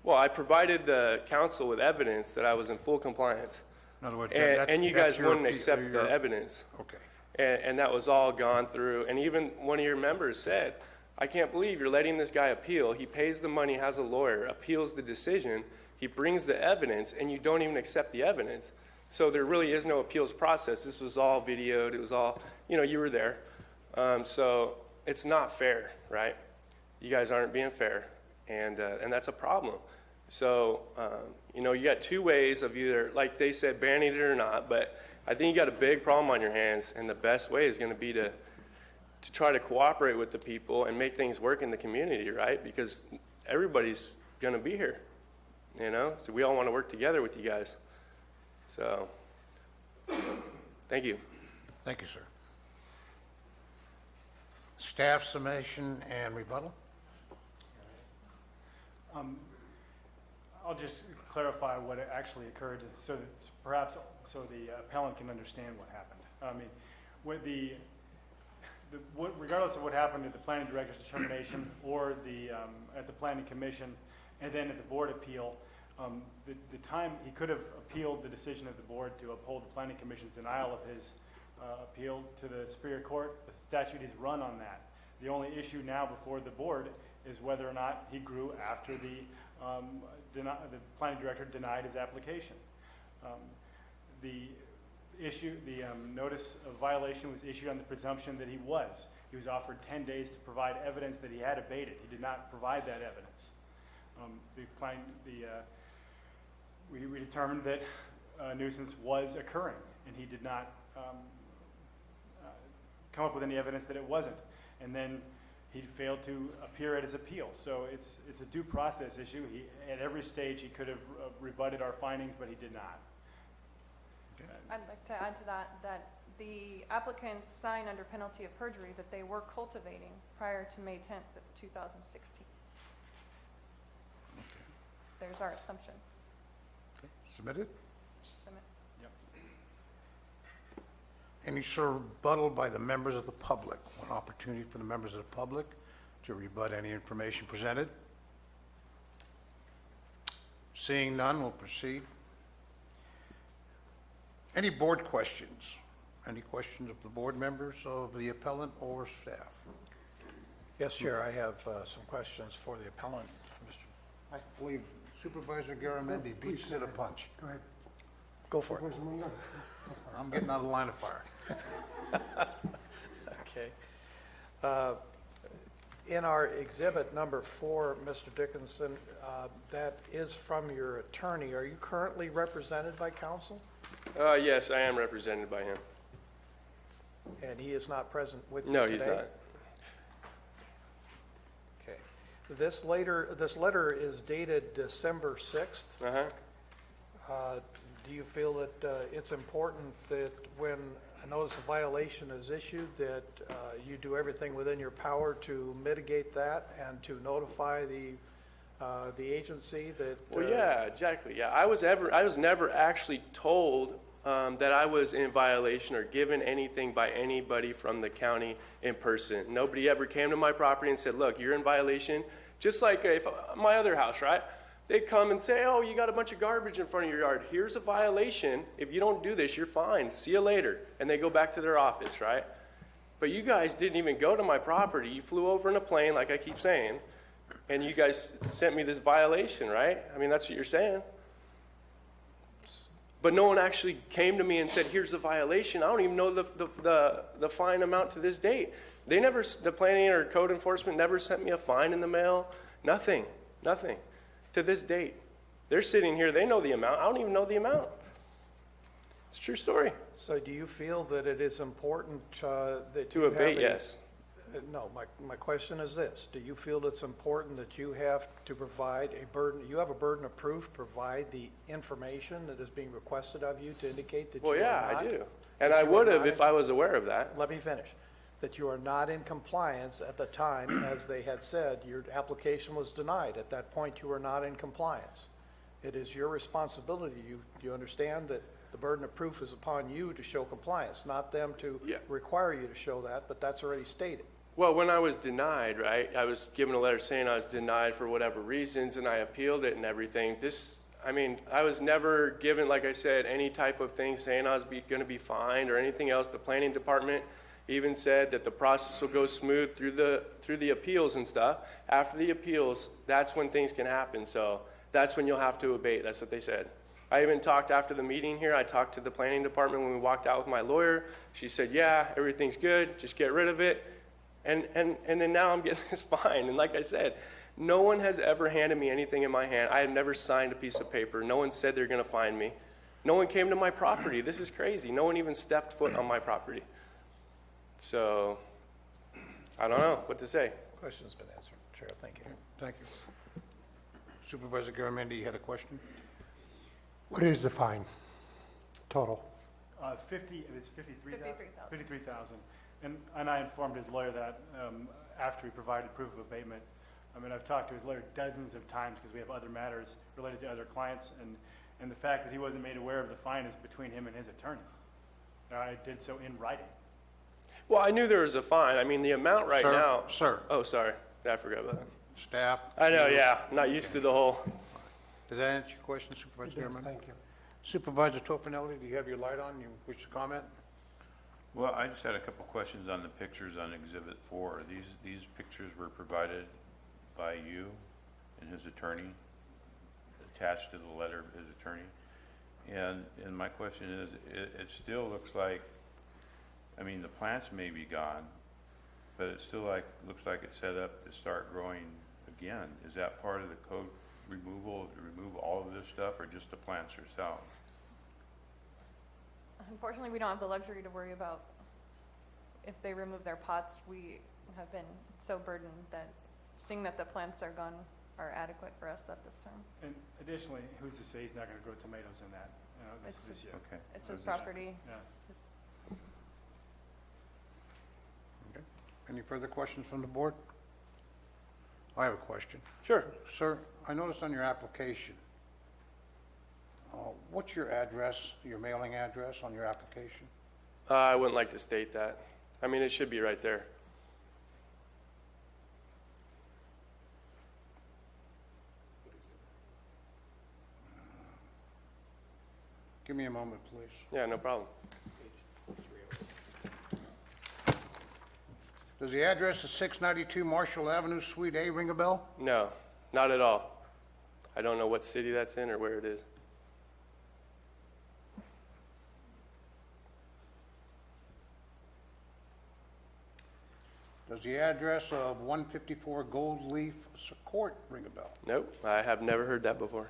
Well, I provided the council with evidence that I was in full compliance. In other words, And you guys wouldn't accept the evidence. Okay. And that was all gone through. And even one of your members said, I can't believe you're letting this guy appeal. He pays the money, has a lawyer, appeals the decision, he brings the evidence, and you don't even accept the evidence. So there really is no appeals process. This was all videoed. It was all, you know, you were there. So it's not fair, right? You guys aren't being fair, and that's a problem. So, you know, you got two ways of either, like they said, banning it or not, but I think you got a big problem on your hands, and the best way is going to be to try to cooperate with the people and make things work in the community, right? Because everybody's going to be here, you know? So we all want to work together with you guys. So, thank you. Thank you, sir. Staff summation and rebuttal? I'll just clarify what actually occurred so that perhaps so the appellant can understand what happened. I mean, regardless of what happened at the planning director's determination or at the planning commission and then at the board appeal, the time he could have appealed the decision of the board to uphold the planning commission's denial of his appeal to the Superior Court. The statute is run on that. The only issue now before the board is whether or not he grew after the planning director denied his application. The notice of violation was issued on the presumption that he was. He was offered 10 days to provide evidence that he had abated. He did not provide that evidence. We determined that nuisance was occurring, and he did not come up with any evidence that it wasn't. And then he failed to appear at his appeal. So it's a due process issue. At every stage he could have rebutted our findings, but he did not. Okay. I'd like to add to that the applicants sign under penalty of perjury that they were cultivating prior to May 10th of 2016. Okay. There's our assumption. Okay. Submitted? Submit. Yep. Any sort of rebuttal by the members of the public? One opportunity for the members of the public to rebut any information presented. Seeing none, we'll proceed. Any board questions? Any questions of the board members, of the appellant or staff? Yes, Chair, I have some questions for the appellant. I believe Supervisor Garamendi beats to the punch. Go ahead. Go for it. I'm getting out of line of fire. Okay. In our exhibit number 4, Mr. Dickinson, that is from your attorney. Are you currently represented by counsel? Yes, I am represented by him. And he is not present with you No, today? he's not. Okay. This letter is dated December 6th. Uh-huh. Do you feel that it's important that when a notice of violation is issued that you do everything within your power to mitigate that and to notify the agency that? Well, yeah, exactly. Yeah, I was never actually told that I was in violation or given anything by anybody from the county in person. Nobody ever came to my property and said, look, you're in violation. Just like if my other house, right? They'd come and say, oh, you got a bunch of garbage in front of your yard. Here's a violation. If you don't do this, you're fined. See you later. And they go back to their office, right? But you guys didn't even go to my property. You flew over in a plane, like I keep saying, and you guys sent me this violation, right? I mean, that's what you're saying. But no one actually came to me and said, here's the violation. I don't even know the fine amount to this date. They never, the planning or code enforcement never sent me a fine in the mail. Nothing, nothing. To this date. They're sitting here, they know the amount. I don't even know the amount. It's a true story. So do you feel that it is important that To you abate, have yes. No, my question is this. Do you feel it's important that you have to provide a burden, you have a burden of proof, provide the information that is being requested of you to indicate that you Well, are yeah, not? I do. And that I you are would have not if in- I was aware of that. Let me finish. That you are not in compliance at the time, as they had said, your application was denied. At that point, you were not in compliance. It is your responsibility. You understand that the burden of proof is upon you to show compliance, not them to require you to show that, but that's already stated. Well, when I was denied, right, I was given a letter saying I was denied for whatever reasons, and I appealed it and everything. I mean, I was never given, like I said, any type of thing saying I was going to be fined or anything else. The planning department even said that the process will go smooth through the appeals and stuff. After the appeals, that's when things can happen. So that's when you'll have to abate. That's what they said. I even talked after the meeting here. I talked to the planning department when we walked out with my lawyer. She said, yeah, everything's good. Just get rid of it. And then now I'm getting this fine. And like I said, no one has ever handed me anything in my hand. I have never signed a piece of paper. No one said they're going to fine me. No one came to my property. This is crazy. No one even stepped foot on my property. So, I don't know what to say. Question's been answered. Chair, thank you. Thank you. Supervisor Garamendi, you had a question? What is the fine total? It's $53,000. And I informed his lawyer that after he provided proof of abatement. I mean, I've talked to his lawyer dozens of times because we have other matters related to other clients, and the fact that he wasn't made aware of the fine is between him and his attorney. I did so in writing. Well, I knew there was a fine. I mean, the amount right now. Sir. Oh, sorry. I forgot about that. Staff? I know, yeah. Not used to the whole. Does that answer your question, Supervisor Garamendi? Thank you. Supervisor Tofinelli, do you have your light on? You wish to comment? Well, I just had a couple questions on the pictures on Exhibit 4. These pictures were provided by you and his attorney, attached to the letter of his attorney. And my question is, it still looks like, I mean, the plants may be gone, but it still looks like it's set up to start growing again. Is that part of the code removal, to remove all of this stuff, or just the plants yourselves? Unfortunately, we don't have the luxury to worry about if they remove their pots. We have been so burdened that seeing that the plants are gone are adequate for us at this time. And additionally, who's to say he's not going to grow tomatoes in that? You know, this year. Okay. It's his property. Yeah. Okay. Any further questions from the board? I have a question. Sure. Sir, I noticed on your application, what's your address, your mailing address on your application? I wouldn't like to state that. I mean, it should be right there. Give me a moment, please. Yeah, no problem. Does the address of 692 Marshall Avenue, Suite A ring a bell? No, not at all. I don't know what city that's in or where it is. Does the address of 154 Gold Leaf Court ring a bell? Nope, I have never heard that before.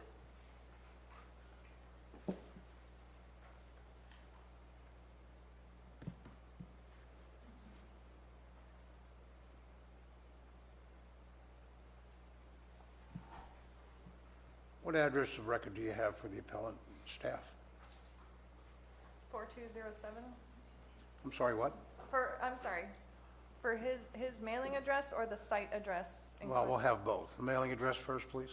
What address of record do you have for the appellant staff? 4207? I'm sorry, what? I'm sorry, for his mailing address or the site address? in Well, we'll question? have both. The mailing address first, please.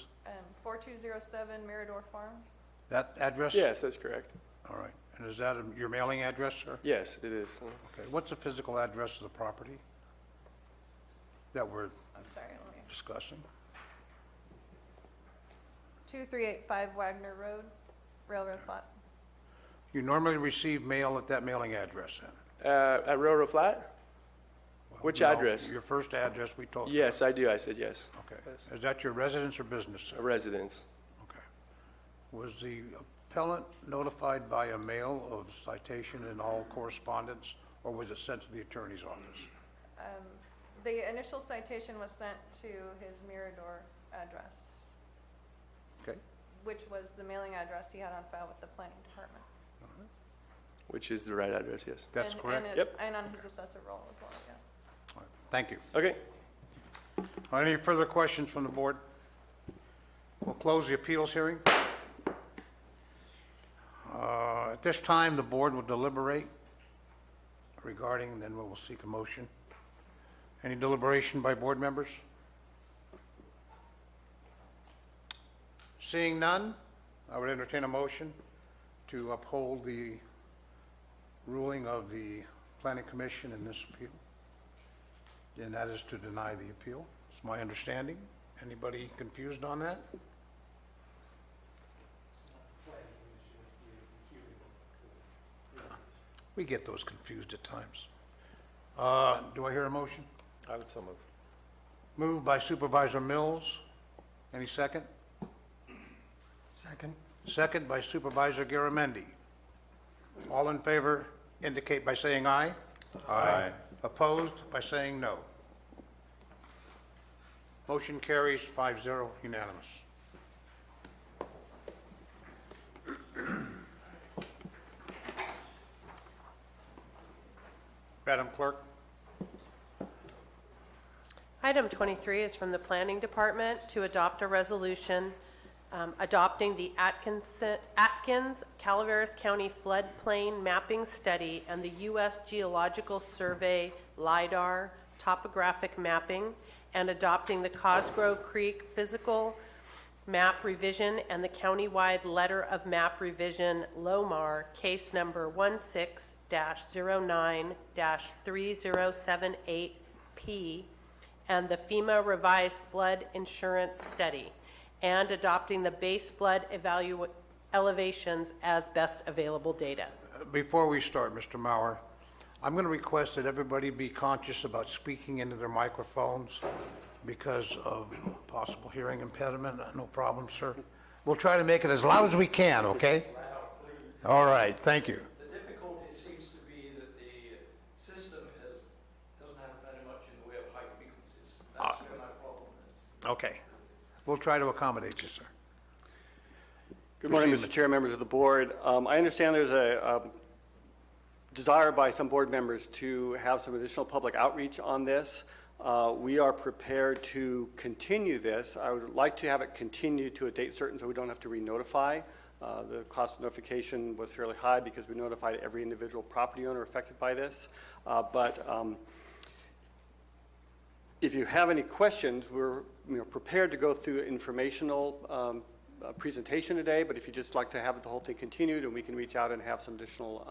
4207 Mirador Farms? That address? Yes, that's correct. All right. And is that your mailing address, sir? Yes, it is. Okay, what's the physical address of the property that we're I'm sorry, let me, discussing? 2385 Wagner Road, Railroad Flat. You normally receive mail at that mailing address, then? At Railroad Flat? Which No, address? Your first address we told you. Yes, I do. I said yes. Okay. Is that your residence or business, sir? A residence. Okay. Was the appellant notified by a mail of citation in all correspondence, or was it sent to the attorney's office? The initial citation was sent to his Mirador address, Okay. which was the mailing address he had on file with the planning department. Which is the right address, yes. That's correct. Yep. And on his assessor roll as well, yes. All right. Thank you. Okay. Any further questions from the board? We'll close the appeals hearing. At this time, the board will deliberate regarding, then we will seek a motion. Any deliberation by board members? Seeing none, I would entertain a motion to uphold the ruling of the Planning Commission in this appeal. And that is to deny the appeal. It's my understanding. Anybody confused on that? We get those confused at times. Do I hear a motion? I would so move. Moved by Supervisor Mills. Any second? Second. Second by Supervisor Garamendi. All in favor indicate by saying aye. Aye. Opposed by saying no. Motion carries 5-0 unanimous. Madam Clerk? Item 23 is from the Planning Department to adopt a resolution adopting the Atkins-Calaveras County Floodplain Mapping Study and the U.S. Geological Survey LIDAR topographic mapping, and adopting the Cosgrove Creek Physical Map Revision and the countywide Letter of Map Revision LOMAR case number 16-09-3078P, and the FEMA Revised Flood Insurance Study, and adopting the base flood elevations as best available data. Before we start, Mr. Mauer, I'm going to request that everybody be conscious about speaking into their microphones because of possible hearing impediment. No problem, sir. We'll try to make it as loud as we can, okay? All right, thank you. The difficulty seems to be that the system doesn't have very much in the way of high frequencies. That's where my problem is. Okay. We'll try to accommodate you, sir. Good morning, Mr. Chair, members of the board. I understand there's a desire by some board members to have some additional public outreach on this. We are prepared to continue this. I would like to have it continue to a date certain so we don't have to re-notify. The cost of notification was fairly high because we notified every individual property owner affected by this. But if you have any questions, we're prepared to go through informational presentation today, but if you'd just like to have the whole thing continued and we can reach out and have some additional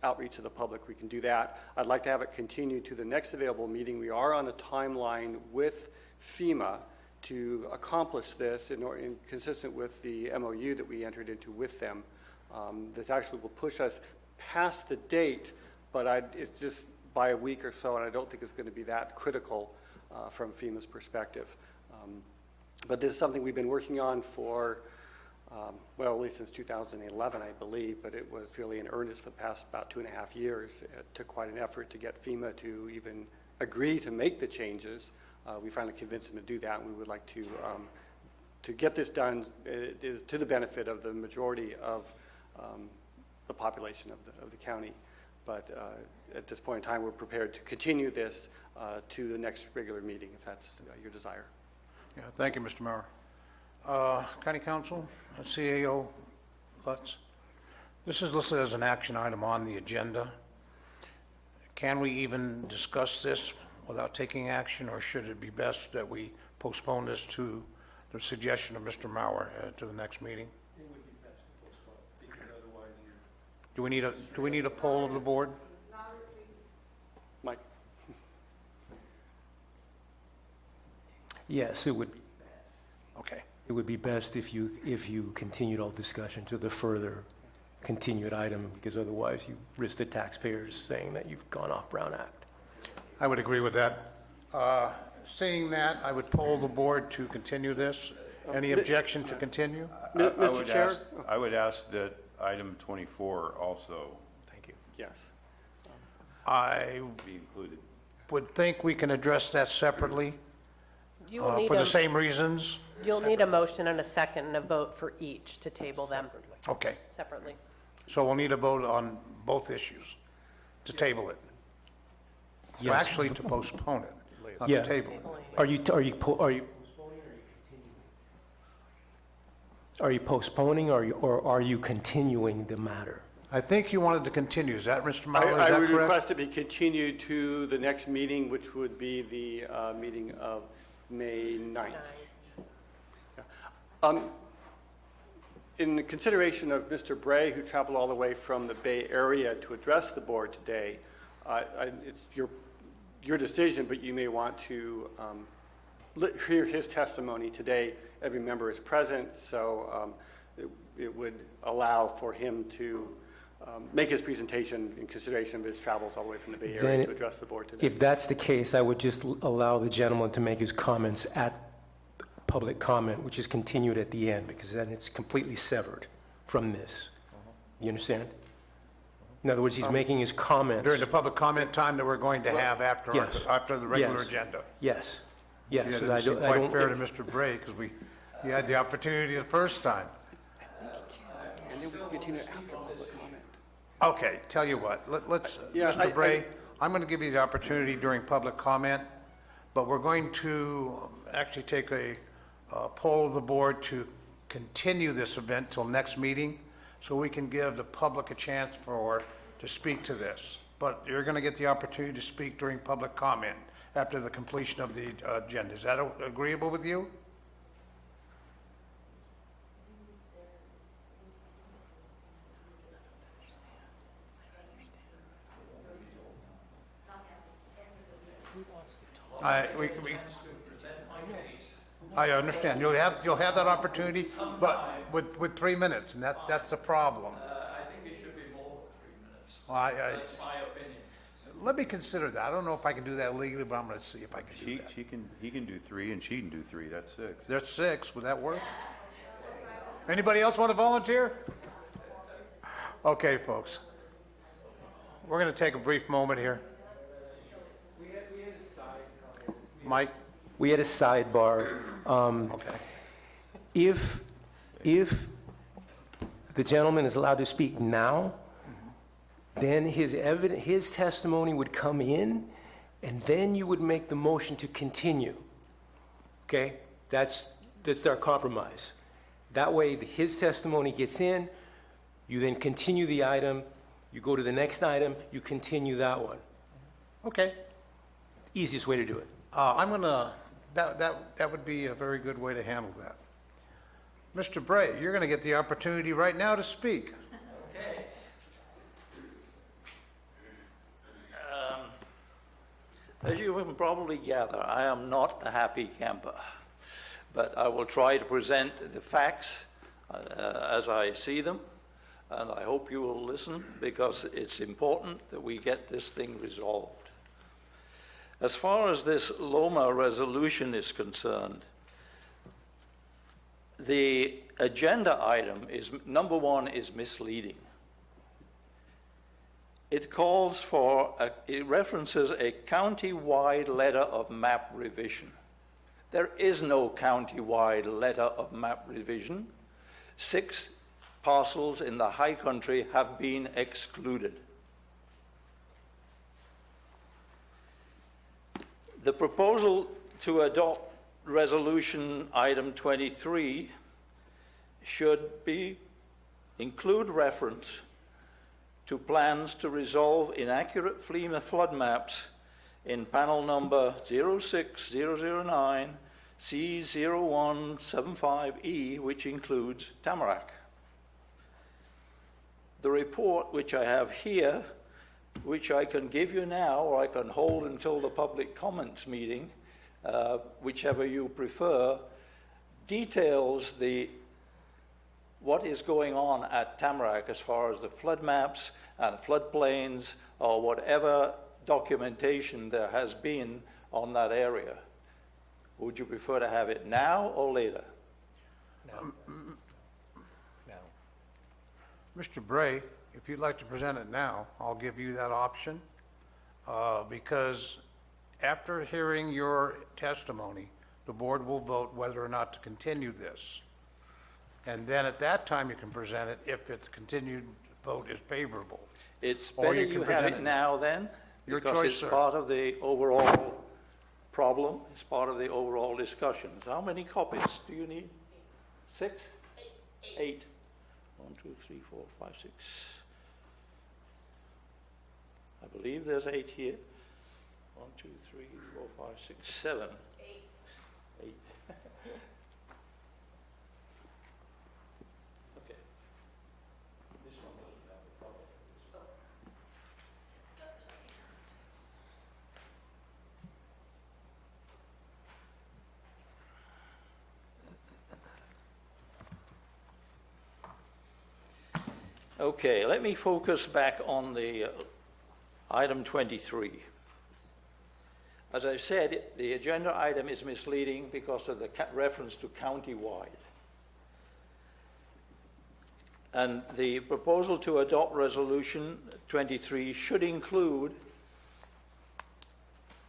outreach to the public, we can do that. I'd like to have it continue to the next available meeting. We are on a timeline with FEMA to accomplish this consistent with the MOU that we entered into with them. This actually will push us past the date, but it's just by a week or so, and I don't think it's going to be that critical from FEMA's perspective. But this is something we've been working on for, well, at least since 2011, I believe, but it was really in earnest for the past about 2.5 years. It took quite an effort to get FEMA to even agree to make the changes. We finally convinced them to do that, and we would like to get this done is to the benefit of the majority of the population of the county. But at this point in time, we're prepared to continue this to the next regular meeting, if that's your desire. Yeah, thank you, Mr. Mauer. County Council, CAO Lutz. This is listed as an action item on the agenda. Can we even discuss this without taking action, or should it be best that we postpone this to the suggestion of Mr. Mauer to the next meeting? It would be best to postpone, because otherwise Do we need a poll of the board? Mike? Yes, it would, Okay. it would be best if you continued all discussion to the further continued item, because otherwise you risk the taxpayers saying that you've gone off Brown Act. I would agree with that. Seeing that, I would poll the board to continue this. Any objection to continue? Mr. Chair? I would ask that item 24 also Thank you. Yes. I be included. would think we can address that separately You will need for the a, same reasons. you'll need a motion and a second and a vote for each to table them Okay. separately. So we'll need a vote on both issues to table it. Well, Yes. actually, to postpone it, not Yeah. to table it. Are you postponing or are you continuing the matter? I think you wanted to continue. Is that, Mr. Mauer, is I that would correct? request it be continued to the next meeting, which would be the meeting of May 9th. Yeah. In consideration of Mr. Bray, who traveled all the way from the Bay Area to address the board today, it's your decision, but you may want to hear his testimony today. Every member is present, so it would allow for him to make his presentation in consideration of his travels all the way from the Bay Area Then to address the board today. If that's the case, I would just allow the gentleman to make his comments at public comment, which is continued at the end, because then it's completely severed from this. You understand? In other words, he's making his comments. During the public comment time that we're going to have after Yes. after the regular Yes. agenda. Yes, Yeah, yes. it so doesn't seem I quite don't- fair to Mr. Bray, because he had the opportunity the first time. And then we can continue after public comment. Okay, tell you what, let's, Yeah, Mr. Bray, I'm going to give you the opportunity during public comment, but we're going to actually take a poll of the board to continue this event till next meeting, so we can give the public a chance to speak to this. But you're going to get the opportunity to speak during public comment after the completion of the agenda. Is that agreeable with you? I understand. You'll have that opportunity, but with 3 minutes, and that's the problem. I think it should be more than 3 minutes. Well, That's my opinion. let me consider that. I don't know if I can do that legally, but I'm going to see if I can do that. He can do 3 and she can do 3. That's 6. There's 6. Would that work? Anybody else want to volunteer? Okay, folks. We're going to take a brief moment here. Mike? We had a sidebar. Okay. If the gentleman is allowed to speak now, then his testimony would come in, and then you would make the motion to continue. Okay? That's our compromise. That way, his testimony gets in, you then continue the item, you go to the next item, you continue that one. Okay. Easiest way to do it. That would be a very good way to handle that. Mr. Bray, you're going to get the opportunity right now to speak. Okay. As you can probably gather, I am not a happy camper, but I will try to present the facts as I see them, and I hope you will listen, because it's important that we get this thing resolved. As far as this Loma resolution is concerned, the agenda item is, number 1, is misleading. It calls for, it references a county-wide letter of map revision. There is no county-wide letter of map revision. 6 parcels in the high country have been excluded. The proposal to adopt resolution item 23 should include reference to plans to resolve inaccurate FEMA flood maps in panel number 06009 C0175E, which includes Tamarack. The report, which I have here, which I can give you now, or I can hold until the public comments meeting, whichever you prefer, details what is going on at Tamarack as far as the flood maps and floodplains or whatever documentation there has been on that area. Would you prefer to have it now or later? No. No. Mr. Bray, if you'd like to present it now, I'll give you that option, because after hearing your testimony, the board will vote whether or not to continue this. And then at that time, you can present it if its continued vote is favorable. It's Or better you can you have present it it now then, Your because choice, it's sir. part of the overall problem, it's part of the overall discussions. How many copies do you need? 6? 8. 1, 2, 3, 4, 5, 6. I believe there's 8 here. 1, 2, 3, 4, 5, 6, 7. 8. Okay. This one doesn't have a problem. Okay, let me focus back on the item 23. As I said, the agenda item is misleading because of the reference to county-wide. And the proposal to adopt resolution 23 should include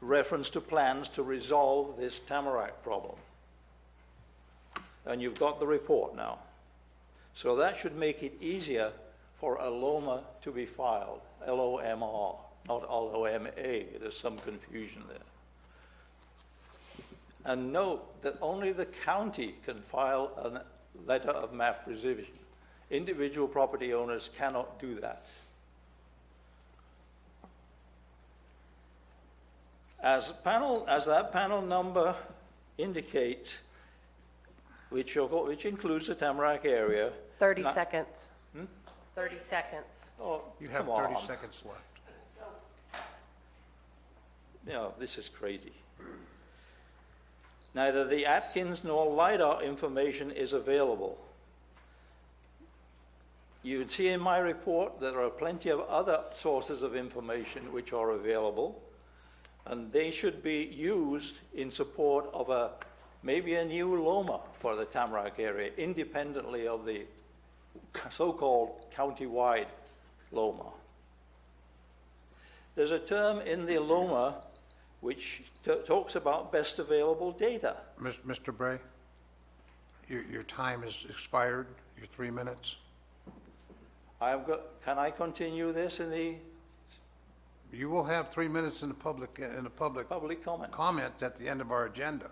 reference to plans to resolve this Tamarack problem. And you've got the report now. So that should make it easier for a LOMA to be filed, L-O-M-R, not L-O-M-A. There's some confusion there. And note that only the county can file a letter of map revision. Individual property owners cannot do that. As that panel number indicates, which includes the Tamarack area. 30 seconds. 30 seconds. Oh, You have come on. 30 seconds left. No, this is crazy. Neither the Atkins nor LiDAR information is available. You would see in my report that there are plenty of other sources of information which are available, and they should be used in support of maybe a new LOMA for the Tamarack area, independently of the so-called county-wide LOMA. There's a term in the LOMA which talks about best available data. Mr. Bray, your time has expired, your 3 minutes. Can I continue this in the You will have 3 minutes in the public comments. comment at the end of our agenda.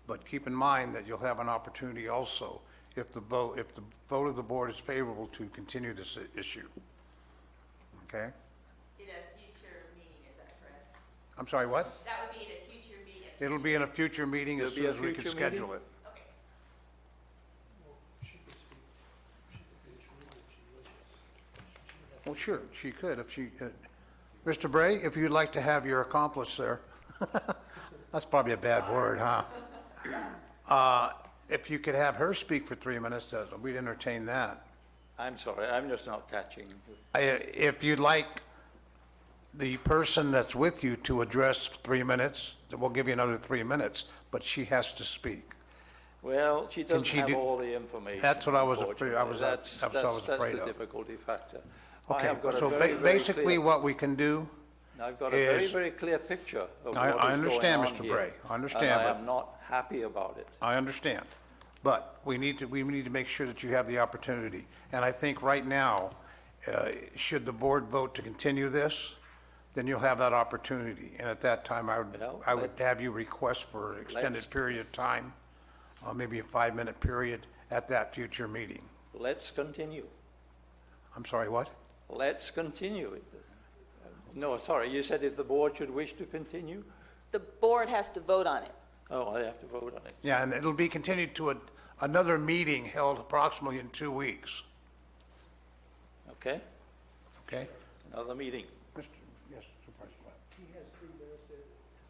But keep in mind that you'll have an opportunity also if the vote of the board is favorable to continue this issue. Okay? In a future meeting, is that correct? I'm sorry, what? That would be in a future meeting. It'll be in a future meeting as It'll be soon a as we can future schedule meeting? it. Okay. Well, sure, she could if she, Mr. Bray, if you'd like to have your accomplice there. That's probably a bad word, huh? If you could have her speak for 3 minutes, we'd entertain that. I'm sorry, I'm just not catching. If you'd like the person that's with you to address 3 minutes, we'll give you another 3 minutes, but she has to speak. Well, she doesn't she have do- all the information. That's what I was afraid- I was- unfortunately. that's what I was afraid That's of. the difficulty factor. I Okay, have got a so very, very basically clear- what we can do, I've got a very, is- very clear picture of I what is going on understand, Mr. here, Bray. I understand, and I but- am not happy about it. I understand, but we need to make sure that you have the opportunity. And I think right now, should the board vote to continue this, then you'll have that opportunity. And at that time, I would have you request for an extended let's- period of time, maybe a 5-minute period at that future meeting. Let's continue. I'm sorry, what? Let's continue. No, sorry, you said if the board should wish to continue? The board has to vote on it. Oh, I have to vote on it. Yeah, and it'll be continued to another meeting held approximately in 2 weeks. Okay? Okay? Another meeting. Mr. Yes, Supervisor Platt. He has 3 minutes, if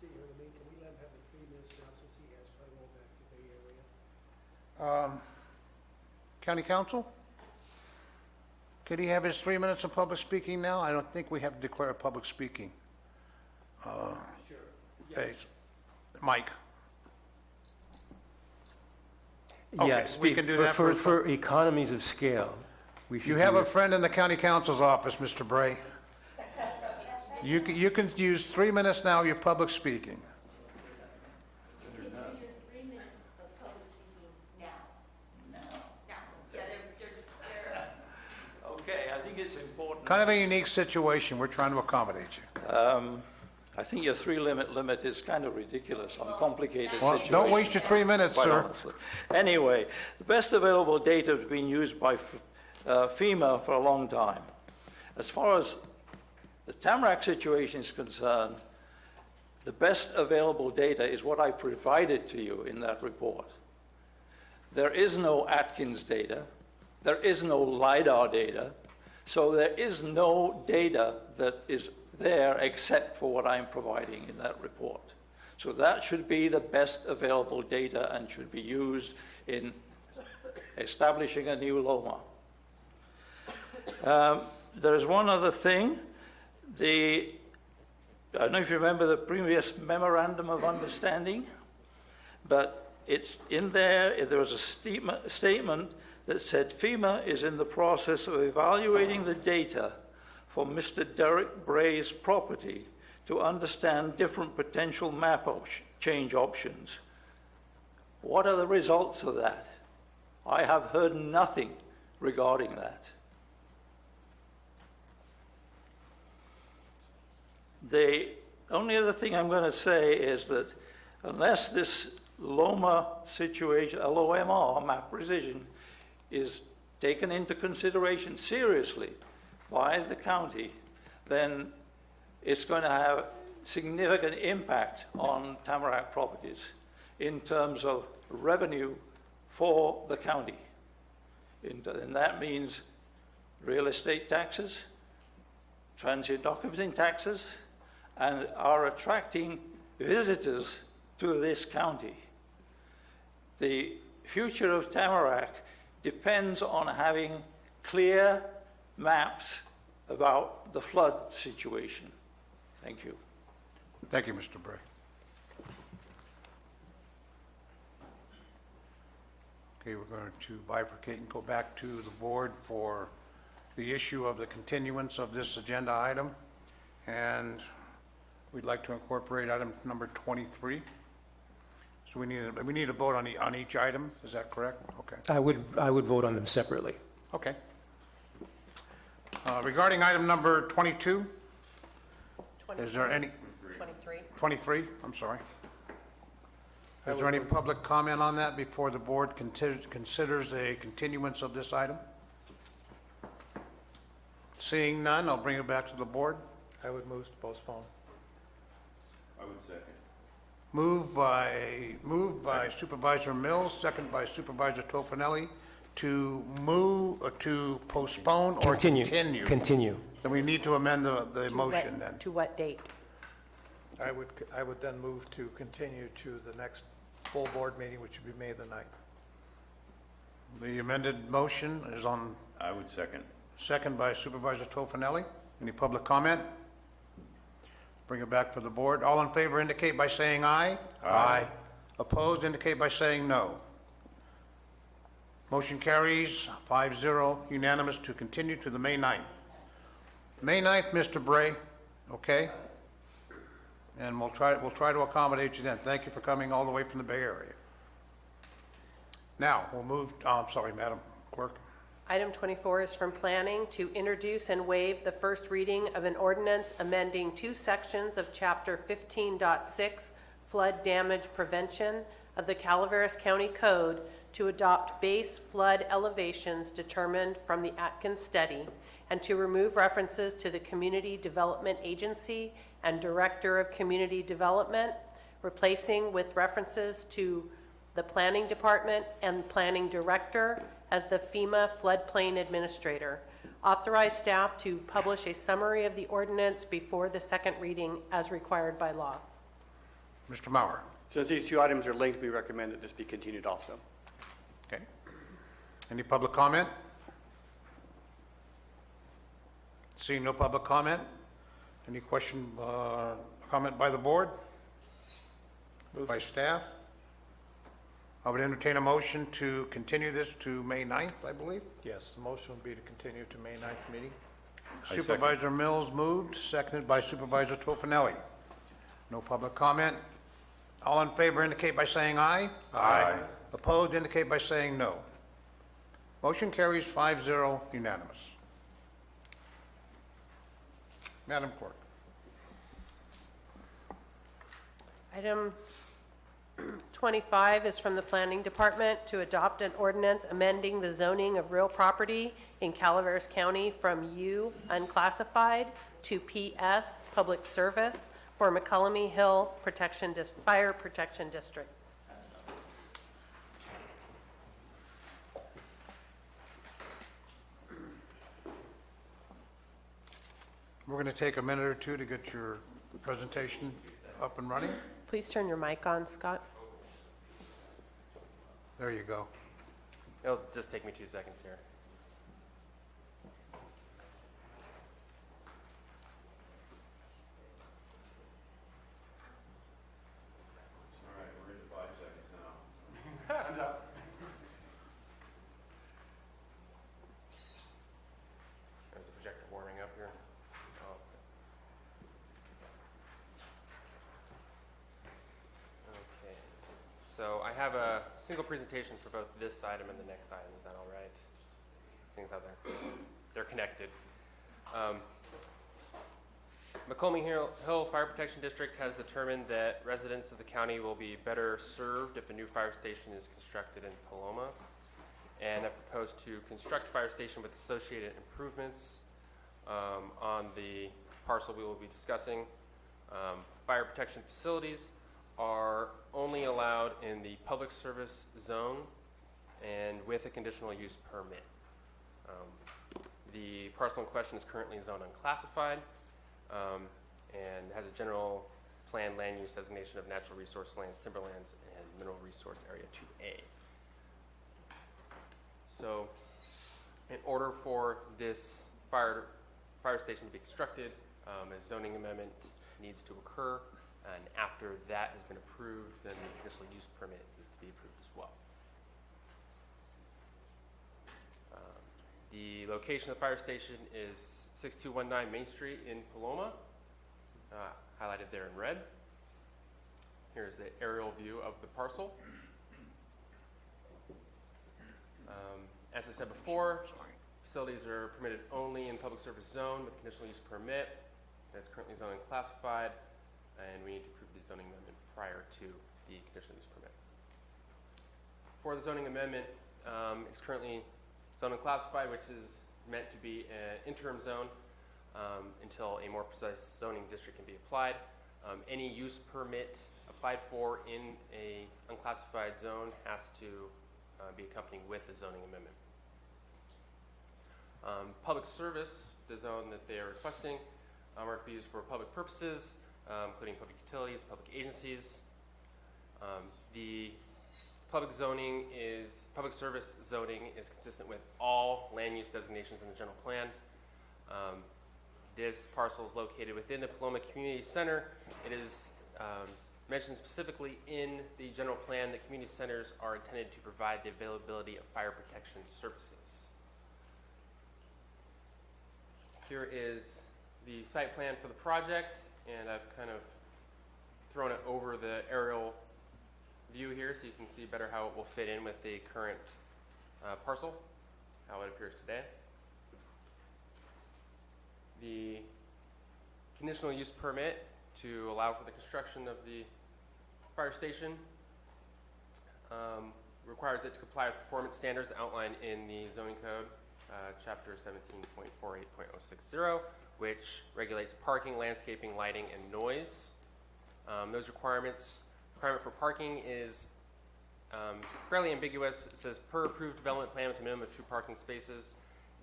they hear me, can we let him have the 3 minutes now since he has quite a little back to the Bay Area? County Council? Could he have his 3 minutes of public speaking now? I don't think we have to declare a public speaking. Sure. Okay. Mike? Okay, Yeah, we speak, can do that for economies of scale. We should You have do a friend in the county council's office, Mr. Bray. You can use 3 minutes now of your public speaking. You can use your 3 minutes of public speaking now. Now. Yeah, they're Okay, I think it's important. Kind of a unique situation. We're trying to accommodate you. I think your 3-minute limit is kind of ridiculous on complicated Well, situations. don't waste your 3 minutes, Quite sir. honestly. Anyway, the best available data has been used by FEMA for a long time. As far as the Tamarack situation is concerned, the best available data is what I provided to you in that report. There is no Atkins data. There is no LiDAR data. So there is no data that is there except for what I'm providing in that report. So that should be the best available data and should be used in establishing a new LOMA. There's one other thing. I don't know if you remember the previous memorandum of understanding, but it's in there. There was a statement that said FEMA is in the process of evaluating the data for Mr. Derek Bray's property to understand different potential map change options. What are the results of that? I have heard nothing regarding that. The only other thing I'm going to say is that unless this LOMA situation, LOMR, map precision, is taken into consideration seriously by the county, then it's going to have significant impact on Tamarack properties in terms of revenue for the county. And that means real estate taxes, transient occupancy taxes, and are attracting visitors to this county. The future of Tamarack depends on having clear maps about the flood situation. Thank you. Thank you, Mr. Bray. Okay, we're going to bifurcate and go back to the board for the issue of the continuance of this agenda item. And we'd like to incorporate item number 23. So we need a vote on each item. Is that correct? Okay. I would vote on them separately. Okay. Regarding item number 22, is there any? 23. 23, I'm sorry. Is there any public comment on that before the board considers a continuance of this item? Seeing none, I'll bring it back to the board. I would move to postpone. I would second. Moved by Supervisor Mills, second by Supervisor Tofinelli, to postpone or continue. Continue. Then we need to amend the motion then. To what date? I would then move to continue to the next full board meeting, which would be May the 9th. The amended motion is on. I would second. Second by Supervisor Tofinelli. Any public comment? Bring it back for the board. All in favor indicate by saying aye. Aye. Opposed indicate by saying no. Motion carries 5-0, unanimous to continue to the May 9th. May 9th, Mr. Bray, okay? And we'll try to accommodate you then. Thank you for coming all the way from the Bay Area. Now, we'll move, I'm sorry, Madam Clerk. Item 24 is from Planning to introduce and waive the first reading of an ordinance amending 2 sections of Chapter 15.6 Flood Damage Prevention of the Calaveras County Code to adopt base flood elevations determined from the Atkins study and to remove references to the Community Development Agency and Director of Community Development, replacing with references to the Planning Department and Planning Director as the FEMA Floodplain Administrator, Authorize staff to publish a summary of the ordinance before the second reading as required by law. Mr. Mauer. Since these two items are linked, we recommend that this be continued also. Okay. Any public comment? Seeing no public comment? Any comment by the board? By staff? I would entertain a motion to continue this to May 9th, I believe. Yes, the motion would be to continue to May 9th meeting. Supervisor Mills moved, seconded by Supervisor Tofinelli. No public comment. All in favor indicate by saying aye. Aye. Opposed indicate by saying no. Motion carries 5-0 unanimous. Madam Clerk. Item 25 is from the Planning Department to adopt an ordinance amending the zoning of real property in Calaveras County from U, unclassified, to PS, public service, for McCullum Hill Fire Protection District. We're going to take a minute or two to get your presentation up and running. Please turn your mic on, Scott. There you go. It'll just take me 2 seconds here. All right, we're into 5 seconds now. There's the projector warming up here. Oh. Okay. So I have a single presentation for both this item and the next item. Is that all right? Things out there. They're connected. McCullum Hill Fire Protection District has determined that residents of the county will be better served if a new fire station is constructed in Paloma, and have proposed to construct a fire station with associated improvements on the parcel we will be discussing. Fire protection facilities are only allowed in the public service zone and with a conditional use permit. The parcel in question is currently zoned unclassified and has a general plan land use designation of natural resource lands, timberlands, and mineral resource area 2A. So in order for this fire station to be constructed, a zoning amendment needs to occur, and after that has been approved, then the conditional use permit is to be approved as well. The location of the fire station is 6219 Main Street in Paloma, highlighted there in red. Here's the aerial view of the parcel. As I said before, facilities are permitted only in public service zone with conditional use permit. That's currently zoning classified, and we need to approve the zoning amendment prior to the conditional use permit. For the zoning amendment, it's currently zoning classified, which is meant to be an interim zone until a more precise zoning district can be applied. Any use permit applied for in a unclassified zone has to be accompanied with a zoning amendment. Public service, the zone that they are requesting, are to be used for public purposes, including public utilities, public agencies. The public service zoning is consistent with all land use designations in the general plan. This parcel is located within the Paloma Community Center. It is mentioned specifically in the general plan that community centers are intended to provide the availability of fire protection services. Here is the site plan for the project, and I've kind of thrown it over the aerial view here so you can see better how it will fit in with the current parcel, how it appears today. The conditional use permit to allow for the construction of the fire station requires it to comply with performance standards outlined in the zoning code, chapter 17.48.060, which regulates parking, landscaping, lighting, and noise. Those requirement for parking is fairly ambiguous. It says per approved development plan with a minimum of 2 parking spaces.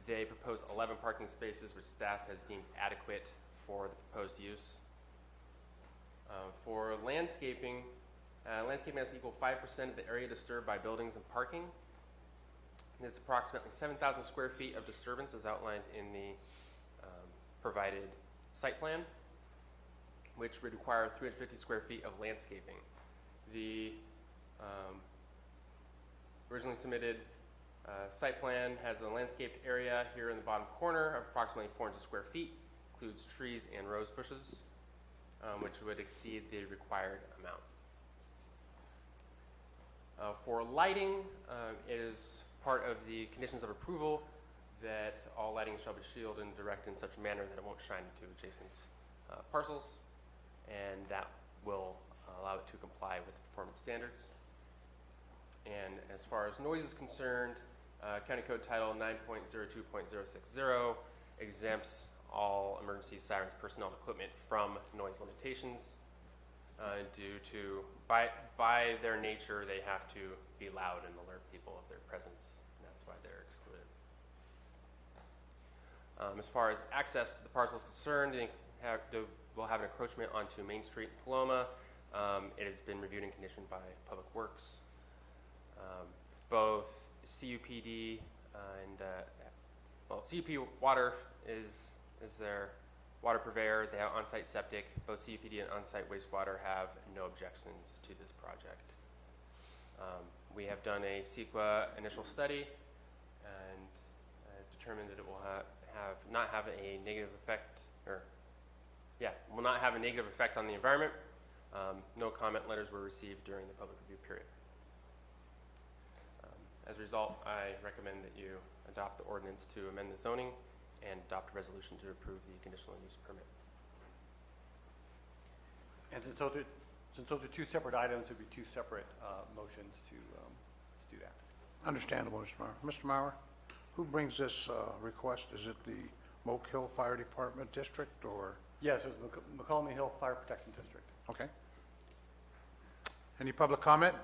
They propose 11 parking spaces, which staff has deemed adequate for the proposed use. For landscaping, landscaping has to equal 5% of the area disturbed by buildings and parking. There's approximately 7,000 square feet of disturbance as outlined in the provided site plan, which would require 350 square feet of landscaping. The originally submitted site plan has a landscaped area here in the bottom corner of approximately 400 square feet, includes trees and rose bushes, which would exceed the required amount. For lighting, it is part of the conditions of approval that all lighting shall be shielded and directed in such a manner that it won't shine into adjacent parcels, and that will allow it to comply with performance standards. And as far as noise is concerned, County Code Title 9.02.060 exempts all emergency sirens, personnel, and equipment from noise limitations due to, by their nature, they have to be loud and alert people of their presence, and that's why they're excluded. As far as access to the parcel is concerned, we'll have an encroachment onto Main Street in Paloma. It has been reviewed and conditioned by Public Works. Both CUPD and, CUP Water is their water purveyor. They have on-site septic. Both CUPD and on-site wastewater have no objections to this project. We have done a CEQA initial study and determined that it will not have a negative effect, will not have a negative effect on the environment. No comment letters were received during the public review period. As a result, I recommend that you adopt the ordinance to amend the zoning and adopt a resolution to approve the conditional use permit. And since those are two separate items, it would be two separate motions to do that. Understandable, Mr. Mauer. Mr. Mauer, who brings this request? Is it the Moke Hill Fire Department District or? Yes, it was McCollum Hill Fire Protection District. Okay. Any public comment?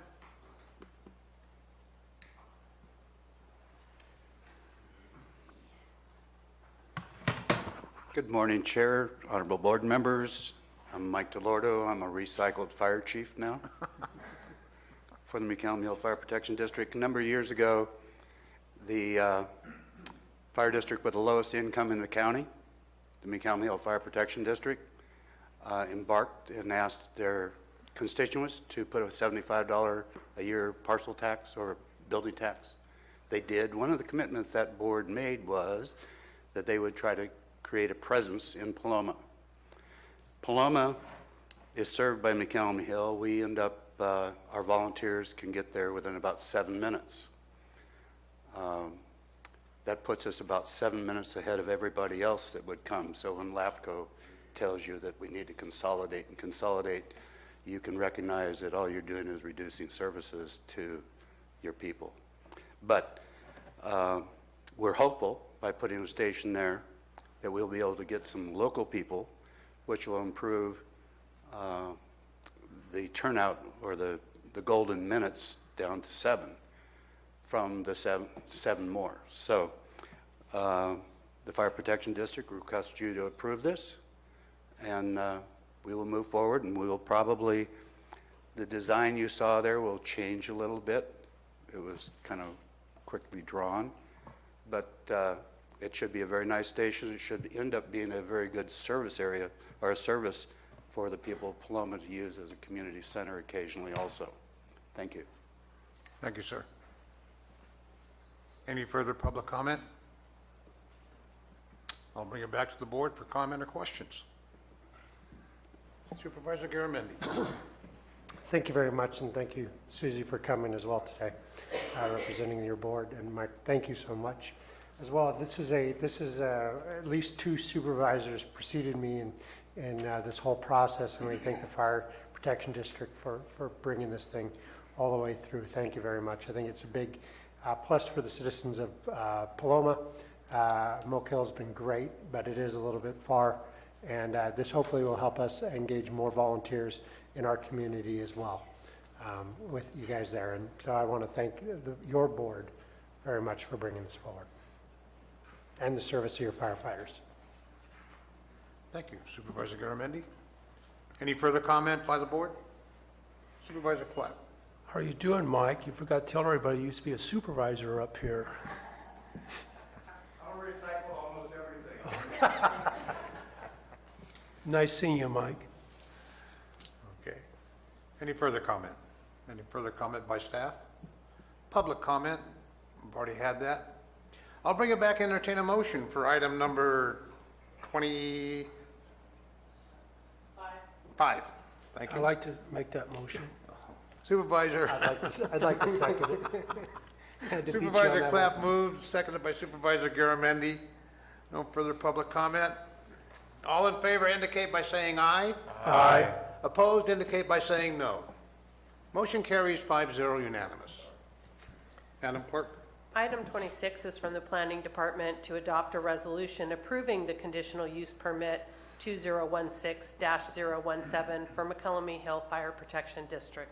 Good morning, Chair, honorable board members. I'm Mike DeLordo. I'm a recycled fire chief now for the McCollum Hill Fire Protection District. A number of years ago, the fire district with the lowest income in the county, the McCollum Hill Fire Protection District, embarked and asked their constituents to put a $75 a year parcel tax or building tax. They did. One of the commitments that board made was that they would try to create a presence in Paloma. Paloma is served by McCollum Hill. We end up, our volunteers can get there within about 7 minutes. That puts us about 7 minutes ahead of everybody else that would come. So when LAFCO tells you that we need to consolidate and consolidate, you can recognize that all you're doing is reducing services to your people. But we're hopeful by putting a station there that we'll be able to get some local people, which will improve the turnout or the golden minutes down to 7 from the seven more. So the Fire Protection District requests you to approve this, and we will move forward, and we will probably, the design you saw there will change a little bit. It was kind of quickly drawn, but it should be a very nice station. It should end up being a very good service area or a service for the people of Paloma to use as a community center occasionally also. Thank you. Thank you, sir. Any further public comment? I'll bring it back to the board for comment or questions. Supervisor Garamendi. Thank you very much, and thank you, Susie, for coming as well today, representing your board. And Mike, thank you so much as well. This is at least 2 supervisors preceded me in this whole process, and we thank the Fire Protection District for bringing this thing all the way through. Thank you very much. I think it's a big plus for the citizens of Paloma. Moke Hill's been great, but it is a little bit far, and this hopefully will help us engage more volunteers in our community as well with you guys there. And so I want to thank your board very much for bringing this forward. and the service of your firefighters. Thank you. Supervisor Garamendi? Any further comment by the board? Supervisor Clapp? How are you doing, Mike? You forgot to tell everybody you used to be a supervisor up here. I'll recycle almost everything. Nice seeing you, Mike. Okay. Any further comment? Any further comment by staff? Public comment? We've already had that. I'll bring it back and entertain a motion for item number 25. Thank I'd you. like to make that motion. Supervisor. I'd like to second it. Had to beat you on Supervisor that Clapp one. moved, seconded by Supervisor Garamendi. No further public comment. All in favor indicate by saying aye. Aye. Opposed indicate by saying no. Motion carries 5-0 unanimous. Madam Clerk? Item 26 is from the Planning Department to adopt a resolution approving the conditional use permit 2016-017 for McCullum Hill Fire Protection District.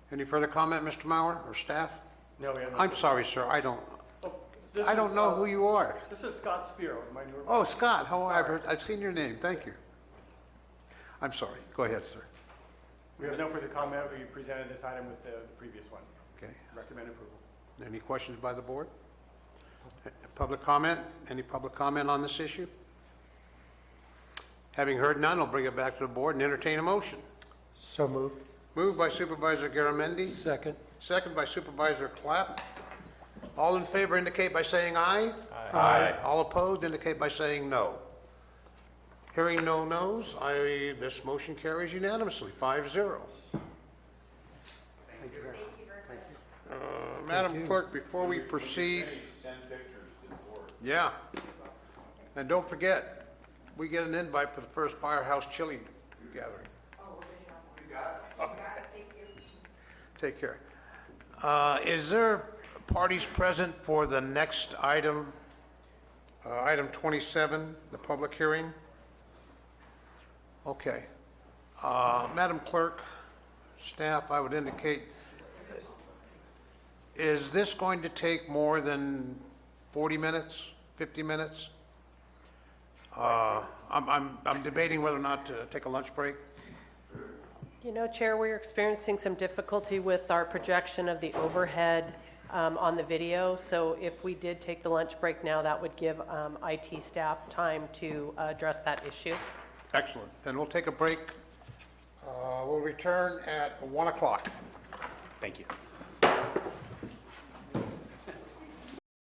Any further comment, Mr. Mauer or staff? No, we have no. I'm sorry, sir, I don't This know who you are. This is Scott Spiro, my new. Oh, Scott, how are you? I've seen your name, thank you. I'm sorry, go ahead, sir. We have no further comment. We presented this item with the previous one. Okay. Recommend approval. Any questions by the board? Public comment? Any public comment on this issue? Having heard none, I'll bring it back to the board and entertain a motion. So moved. Moved by Supervisor Garamendi. Second. Second by Supervisor Clapp. All in favor indicate by saying aye. Aye. All opposed indicate by saying no. Hearing no nos, this motion carries unanimously, 5-0. Madam Clerk, before we proceed, yeah, and don't forget, we get an invite for the first Firehouse Chili gathering. Take care. Is there parties present for the next item, item 27, the public hearing? Okay. Madam Clerk, staff, I would indicate, is this going to take more than 40 minutes, 50 minutes? I'm debating whether or not to take a lunch break. You know, Chair, we're experiencing some difficulty with our projection of the overhead on the video. So if we did take the lunch break now, that would give IT staff time to address that issue. Excellent. Then we'll take a break. We'll return at 1 o'clock. Thank you.